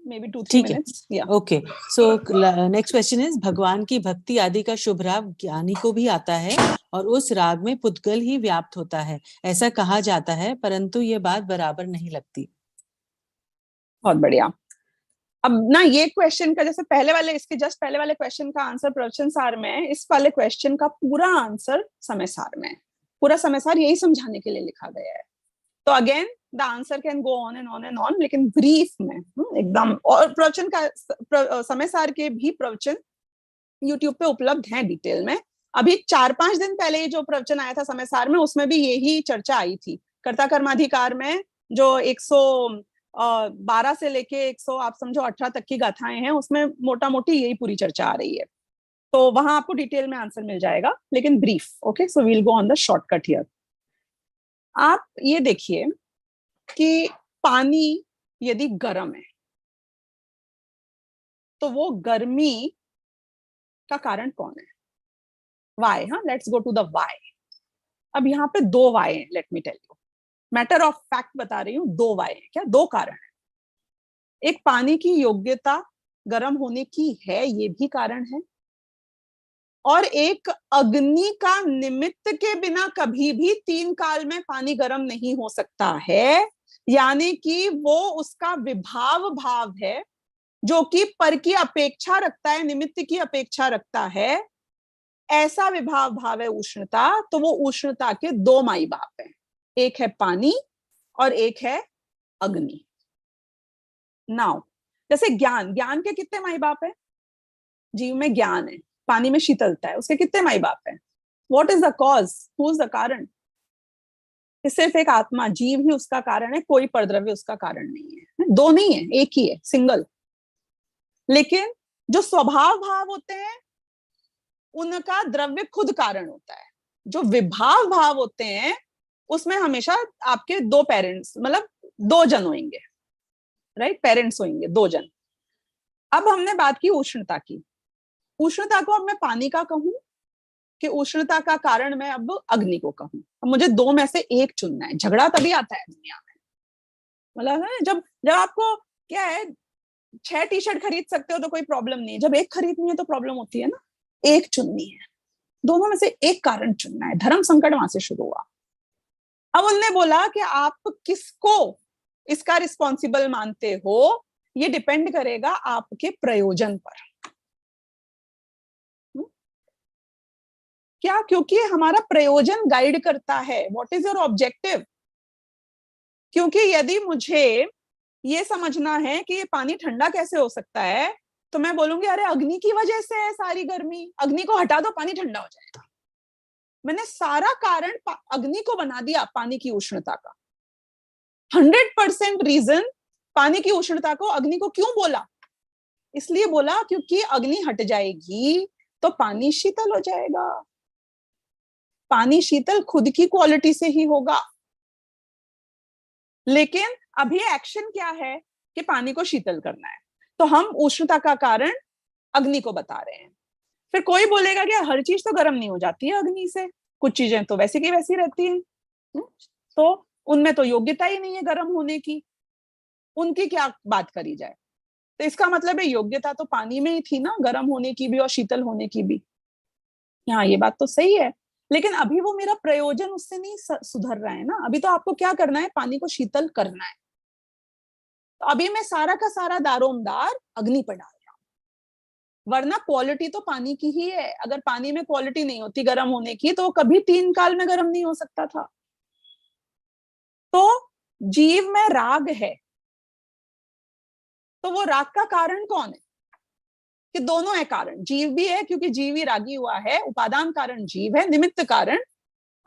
maybe 2-3 ठीक है, minutes. Yeah. Okay. So next question is, भगवान की भक्ति आदि का शुभ राग ज्ञानी को भी आता है और उस राग में पुद्गल ही व्याप्त होता है, ऐसा कहा जाता है, परंतु ये बात बराबर नहीं लगती। बहुत बढ़िया। अब ना ये क्वेश्चन का, जैसे पहले वाले, इसके जस्ट पहले वाले क्वेश्चन का आंसर प्रवचन सार में है, इस वाले क्वेश्चन का पूरा आंसर समय सार में है। पूरा समय सार यही समझाने के लिए लिखा गया है। तो again the answer can go on and on and on, लेकिन ब्रीफ में एकदम। और प्रवचन का समय सार के भी प्रवचन यूट्यूब पे उपलब्ध हैं डिटेल में। अभी 4-5 दिन पहले ही जो प्रवचन आया था समय सार में, उसमें भी यही चर्चा आई थी। कर्ता कर्माधिकार में जो 112 से लेके 100 आप समझो 18 तक की गाथाएं हैं, उसमें मोटा मोटी यही पूरी चर्चा आ रही है। तो वहां आपको डिटेल में आंसर मिल जाएगा, लेकिन brief. Okay, so we'll go on the shortcut here. आप ये देखिए कि पानी यदि गर्म है तो वो गर्मी का कारण कौन है? वाई। हाँ, let's go to the Y. अब यहाँ पे 2 वाई हैं, let me tell you, matter of fact बता रही हूँ। 2 वाई हैं, क्या 2 कारण है। एक, पानी की योग्यता गर्म होने की है, ये भी कारण है। और एक, अग्नि का निमित्त के बिना कभी भी 3 काल में पानी गर्म नहीं हो सकता है, यानी कि वो उसका विभाव भाव है जो कि पर की अपेक्षा रखता है, निमित्त की अपेक्षा रखता है। ऐसा विभाव भाव है उष्णता। तो वो उष्णता के 2 माई बाप हैं, एक है पानी और एक है अग्नि। नाउ जैसे ज्ञान, ज्ञान के कितने माई बाप है? जीव में ज्ञान है, पानी में शीतलता है, उसके कितने माई बाप है? What is the cause, who is the कारण? सिर्फ एक आत्मा, जीव ही उसका कारण है, कोई परद्रव्य उसका कारण नहीं है। 2 नहीं है, एक ही है, सिंगल। लेकिन जो स्वभाव भाव होते हैं उनका द्रव्य खुद कारण होता है। जो विभाव भाव होते हैं उसमें हमेशा आपके 2 पेरेंट्स, मतलब 2 जन होंगे, राइट? पेरेंट्स होंगे 2 जन। अब हमने बात की उष्णता की। उष्णता को अब मैं पानी का कहूं कि उष्णता का कारण मैं अब अग्नि को कहूं? अब मुझे 2 में से एक चुनना है। झगड़ा तभी आता है दुनिया में, मतलब है जब आपको क्या है, 6 टी-शर्ट खरीद सकते हो तो कोई प्रॉब्लम नहीं है, जब एक खरीदनी है तो प्रॉब्लम होती है ना। एक चुननी है, दोनों में से एक कारण चुनना है। धर्म संकट वहां से शुरू हुआ। अब उनने बोला कि आप किसको इसका रिस्पॉन्सिबल मानते हो, ये डिपेंड करेगा आपके प्रयोजन पर। क्या? क्योंकि हमारा प्रयोजन गाइड करता है, व्हाट इज योर ऑब्जेक्टिव। क्योंकि यदि मुझे ये समझना है कि ये पानी ठंडा कैसे हो सकता है, तो मैं बोलूंगी अरे अग्नि की वजह से है सारी गर्मी, अग्नि को हटा दो पानी ठंडा हो जाएगा। मैंने सारा कारण अग्नि को बना दिया पानी की उष्णता का। 100% रीजन पानी की उष्णता को अग्नि को क्यों बोला? इसलिए बोला क्योंकि अग्नि हट जाएगी तो पानी शीतल हो जाएगा। पानी शीतल खुद की क्वालिटी से ही होगा। लेकिन अभी एक्शन क्या है कि पानी को शीतल करना है, तो हम उष्णता का कारण अग्नि को बता रहे हैं। फिर कोई बोलेगा कि हर चीज तो गर्म नहीं हो जाती है अग्नि से, कुछ चीजें तो वैसी की वैसी रहती हैं, तो उनमें तो योग्यता ही नहीं है गर्म होने की, उनकी क्या बात करी जाए। तो इसका मतलब है योग्यता तो पानी में ही थी ना, गर्म होने की भी और शीतल होने की भी। हाँ, ये बात तो सही है, लेकिन अभी वो मेरा प्रयोजन उससे नहीं सुधर रहा है ना। अभी तो आपको क्या करना है, पानी को शीतल करना है। तो अभी मैं सारा का सारा दारोमदार अग्नि पर डाल रहा हूं। वरना क्वालिटी तो पानी की ही है। अगर पानी में क्वालिटी नहीं होती गर्म होने की तो वो कभी 3 काल में गर्म नहीं हो सकता था। तो जीव में राग है, तो वो राग का कारण कौन है? कि दोनों है कारण, जीव भी है क्योंकि जीव ही रागी हुआ है, उपादान कारण जीव है, निमित्त कारण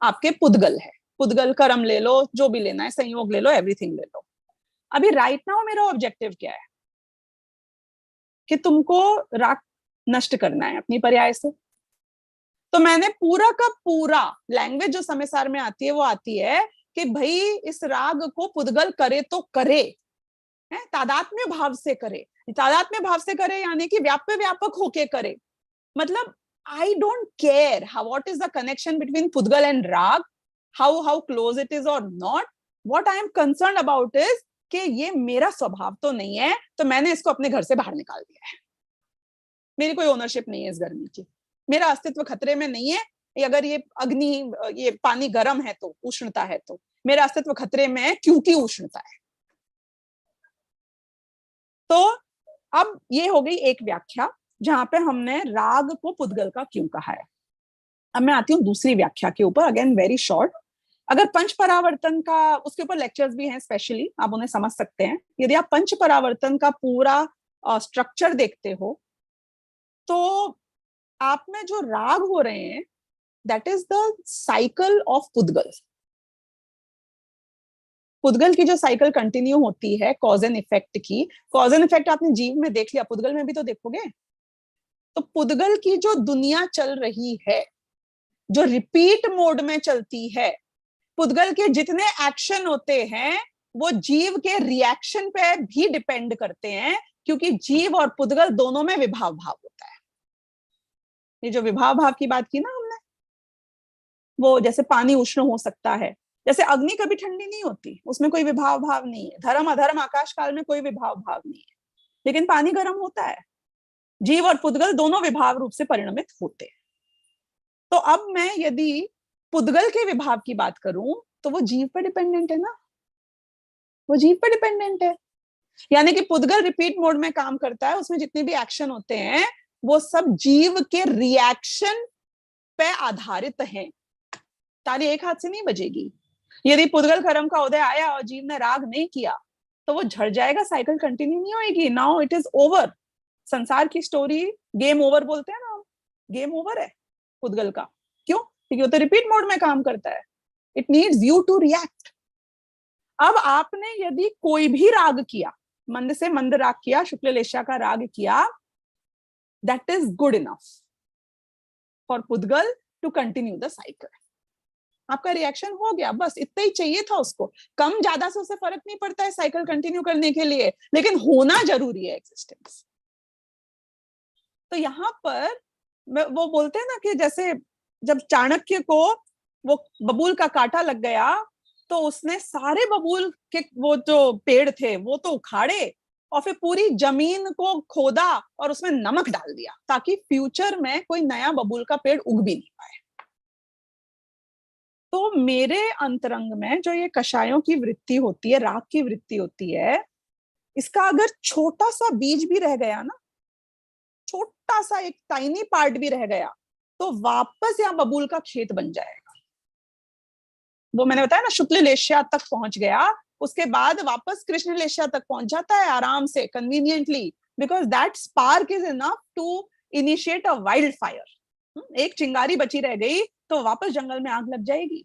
आपके पुद्गल है। पुद्गल कर्म ले लो, जो भी लेना है, संयोग ले लो, एवरीथिंग ले लो। अभी राइट नाउ मेरा ऑब्जेक्टिव क्या है कि तुमको राग नष्ट करना है अपनी पर्याय से। तो मैंने पूरा का पूरा लैंग्वेज जो समय सार में आती है वो आती है कि भाई इस राग को पुद्गल करे तो करे, है तादात्म्य भाव से करे। तादात्म्य भाव से करे यानी कि व्याप्य व्यापक होके करे। मतलब I don't care how what is the connection between पुद्गल एंड राग, हाउ क्लोज इट इज और not. What I am concern about is कि ये मेरा स्वभाव तो नहीं है, तो मैंने इसको अपने घर से बाहर निकाल दिया है। मेरी कोई ओनरशिप नहीं है इस गर्मी की, मेरा अस्तित्व खतरे में नहीं है। अगर ये अग्नि, ये पानी गर्म है तो उष्णता है, तो मेरा अस्तित्व खतरे में है क्योंकि उष्णता है। तो अब ये हो गई एक व्याख्या जहां पे हमने राग को पुद्गल का क्यों कहा है। अब मैं आती हूँ दूसरी व्याख्या के ऊपर, अगेन वेरी शॉर्ट। अगर पंच परावर्तन का, उसके ऊपर लेक्चर्स भी हैं स्पेशली, आप उन्हें समझ सकते हैं। यदि आप पंच परावर्तन का पूरा स्ट्रक्चर देखते हो तो आप में जो राग हो रहे हैं that is the cycle of पुद्गल। पुद्गल की जो साइकिल कंटिन्यू होती है कॉज एंड इफेक्ट की, कॉज एंड इफेक्ट आपने जीव में देख लिया, पुद्गल में भी तो देखोगे। तो पुद्गल की जो दुनिया चल रही है, जो रिपीट मोड में चलती है, पुद्गल के जितने एक्शन होते हैं वो जीव के रिएक्शन पे भी डिपेंड करते हैं, क्योंकि जीव और पुद्गल दोनों में विभाव भाव होता है। ये जो विभाव भाव की बात की ना हमने, वो जैसे पानी उष्ण हो सकता है, जैसे अग्नि कभी ठंडी नहीं होती, उसमें कोई विभाव भाव नहीं है। धर्म अधर्म आकाश काल में कोई विभाव भाव नहीं है, लेकिन पानी गर्म होता है। जीव और पुद्गल दोनों विभाव रूप से परिणमित होते हैं। तो अब मैं यदि पुद्गल के विभाव की बात करूं तो वो जीव पर डिपेंडेंट है ना, वो जीव पर डिपेंडेंट है। यानी कि पुद्गल रिपीट मोड में काम करता है, उसमें जितने भी एक्शन होते हैं वो सब जीव के रिएक्शन पे आधारित हैं। ताली एक हाथ से नहीं बजेगी। यदि पुद्गल कर्म का उदय आया और जीव ने राग नहीं किया तो वो झड़ जाएगा, साइकिल कंटिन्यू नहीं होगी। Now it is over. संसार की स्टोरी गेम ओवर बोलते हैं ना, गेम ओवर है पुद्गल का। क्यों? क्योंकि वो तो रिपीट मोड में काम करता है। It needs you to react. अब आपने यदि कोई भी राग किया, मंद से मंद राग किया, शुक्ल लेशा का राग किया, that is good enough for पुद्गल टू कंटिन्यू द साइकिल। आपका रिएक्शन हो गया, बस इतना ही चाहिए था उसको। कम ज्यादा से उससे फर्क नहीं पड़ता है साइकिल कंटिन्यू करने के लिए, लेकिन होना जरूरी है एग्जिस्टेंस। तो यहाँ पर वो बोलते हैं ना कि जैसे जब चाणक्य को वो बबूल का कांटा लग गया तो उसने सारे बबूल के वो जो पेड़ थे वो तो उखाड़े और फिर पूरी जमीन को खोदा और उसमें नमक डाल दिया ताकि फ्यूचर में कोई नया बबूल का पेड़ उग भी नहीं पाए। तो मेरे अंतरंग में जो ये कषायों की वृत्ति होती है, राग की वृत्ति होती है, इसका अगर छोटा सा बीज भी रह गया ना, छोटा सा एक टाइनी पार्ट भी रह गया, तो वापस यहाँ बबूल का खेत बन जाएगा। वो मैंने बताया ना, शुक्ल लेशा तक पहुंच गया, उसके बाद वापस कृष्ण लेशा तक पहुंच जाता है आराम से, conveniently, because that spark is enough to initiate a wild fire. एक चिंगारी बची रह गई तो वापस जंगल में आग लग जाएगी।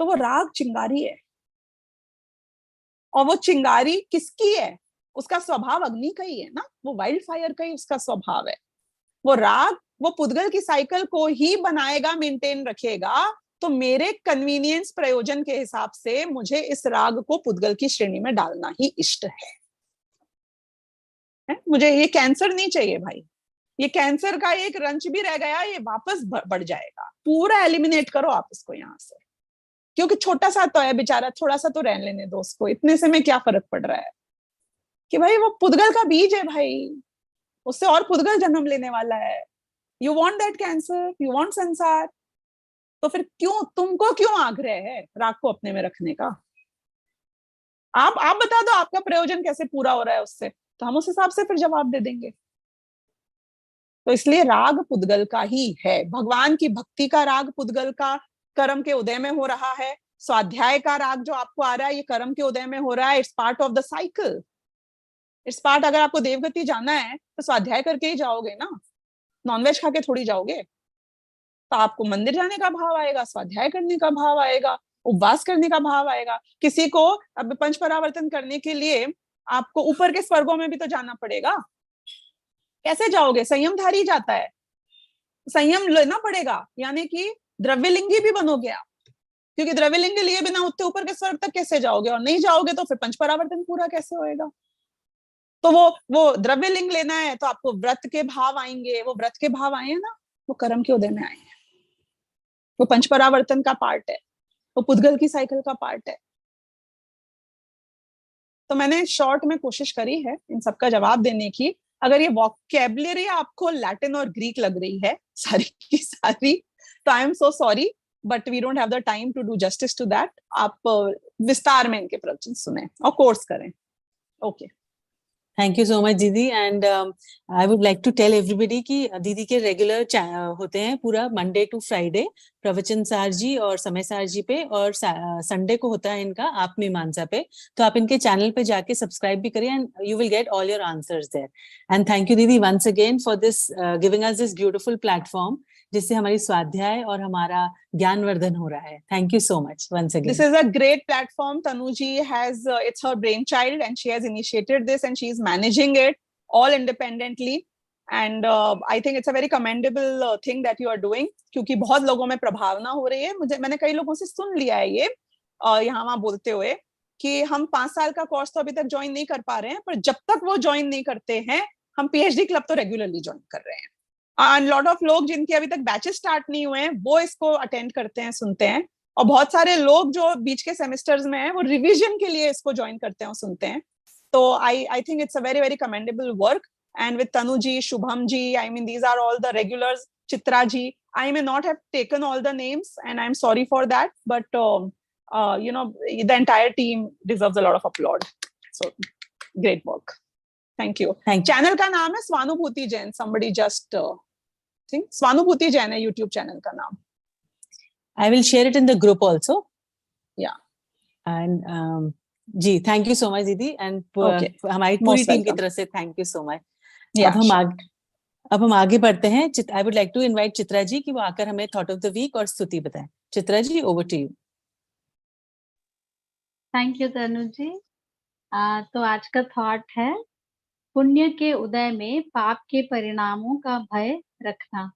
तो वो राग चिंगारी है, और वो चिंगारी किसकी है? उसका स्वभाव अग्नि का ही है ना, वो वाइल्ड फायर का ही उसका स्वभाव है। वो राग वो पुद्गल की साइकिल को ही बनाएगा, मेंटेन रखेगा। तो मेरे कन्वीनियंस प्रयोजन के हिसाब से मुझे इस राग को पुद्गल की श्रेणी में डालना ही इष्ट है? मुझे ये कैंसर नहीं चाहिए भाई। ये कैंसर का एक रंच भी रह गया, ये वापस बढ़ जाएगा। पूरा एलिमिनेट करो आप इसको यहाँ से, क्योंकि छोटा सा तो है बेचारा, थोड़ा सा तो रह लेने दो उसको। इतने से में क्या फर्क पड़ रहा है कि भाई वो पुद्गल का बीज है भाई, उससे और पुद्गल जन्म लेने वाला है। You want that cancer, you want संसार, तो फिर क्यों, तुमको क्यों आग्रह है राग को अपने में रखने का? आप बता दो आपका प्रयोजन कैसे पूरा हो रहा है उससे, तो हम उस हिसाब से फिर जवाब दे देंगे। तो इसलिए राग पुद्गल का ही है। भगवान की भक्ति का राग पुद्गल का कर्म के उदय में हो रहा है। स्वाध्याय का राग जो आपको आ रहा है ये कर्म के उदय में हो रहा है। It's part of the cycle, it's part. अगर आपको देवगति जाना है तो स्वाध्याय करके ही जाओगे ना, नॉनवेज खा के थोड़ी जाओगे। तो आपको मंदिर जाने का भाव आएगा, स्वाध्याय करने का भाव आएगा, उपवास करने का भाव आएगा। किसी को अब पंच परावर्तन करने के लिए आपको ऊपर के स्वर्गों में भी तो जाना पड़ेगा। कैसे जाओगे? संयमधारी जाता है, संयम लेना पड़ेगा, यानी कि द्रव्यलिंगी भी बनोगे आप, क्योंकि द्रव्यलिंगी लिए बिना उतने ऊपर के स्वर्ग तक कैसे जाओगे? और नहीं जाओगे तो फिर पंच परावर्तन पूरा कैसे होएगा? तो वो द्रव्यलिंग लेना है तो आपको व्रत के भाव आएंगे। वो व्रत के भाव आए हैं ना, वो कर्म के उदय में आए हैं। वो पंच परावर्तन का पार्ट है, वो पुद्गल की साइकिल का पार्ट है। तो मैंने शॉर्ट में कोशिश करी है इन सबका जवाब देने की। अगर ये वोकैबुलरी आपको लैटिन और ग्रीक लग रही है सारी की सारी, तो I am so sorry, but we don't have the time to do justice to that. आप विस्तार में इनके प्रवचन सुने और कोर्स करें। Okay, thank you so much दीदी। And I would like to tell everybody कि दीदी के रेगुलर होते हैं पूरा मंडे टू फ्राइडे प्रवचन सार जी और समय सार जी पे, और संडे को होता है इनका आप मीमांसा पे। तो आप इनके चैनल पे जाके सब्सक्राइब भी करिए and you will get all your answers there. And thank you दीदी once again for this giving us this beautiful platform, जिससे हमारी स्वाध्याय और हमारा ज्ञानवर्धन हो रहा है। Thank you so much once again. this is a great platform. Tanuji has it's her brainchild and she has initiated this and she is managing it all independently, and I think it's a very commendable thing that you are doing, क्योंकि बहुत लोगों में प्रभावना हो रही है। मैंने कई लोगों से सुन लिया है ये यहाँ वहाँ बोलते हुए कि हम 5 साल का कोर्स तो अभी तक ज्वाइन नहीं कर पा रहे हैं, पर जब तक वो ज्वाइन नहीं करते हैं हम पीएचडी क्लब तो रेगुलरली ज्वाइन कर रहे हैं। एंड लॉट ऑफ लोग जिनके अभी तक बैचेस स्टार्ट नहीं हुए हैं वो इसको अटेंड करते हैं, सुनते हैं, और बहुत सारे लोग जो बीच के सेमेस्टर्स में हैं वो रिवीजन के लिए इसको ज्वाइन करते हैं और सुनते हैं। तो I think it's a very very commendable work. And with Tanu ji, Shubham ji, I mean these are all the regulars, Chitra ji, I may not have taken all the names and I'm sorry for that, but you know, the entire team deserves a lot of applaud. So great work. Thank you. Channel का नाम है स्वानुभूति Jain. Somebody just think स्वानुभूति Jain है YouTube channel का नाम. I will share it in the group also. Yeah. And जी thank you so much दीदी, and हमारी पूरी टीम की तरफ से थैंक यू सो मच। अब हम आगे बढ़ते हैं। I would like to invite Chitra ji कि वो आकर हमें थॉट ऑफ द वीक और स्तुति बताएं। Chitra ji, over to you. Thank you Tanu ji. तो आज का थॉट है, पुण्य के उदय में पाप के परिणामों का भय रखना।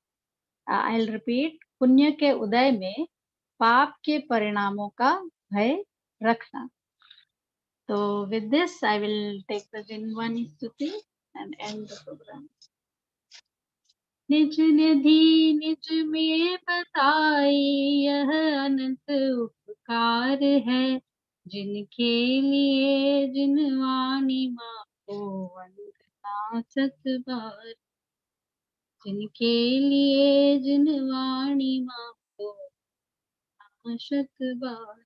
आई विल रिपीट, पुण्य के उदय में पाप के परिणामों का भय रखना। तो with this I will take the Jinvani स्तुति एंड एंड द प्रोग्राम। निज निधि निज में बताई यह अनंत उपकार है, जिनके लिए जिनवानी माँ को वंदना सत बार, जिनके लिए जिनवाणी माँ को शत बार।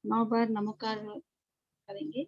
9 बार नमोकार करेंगे।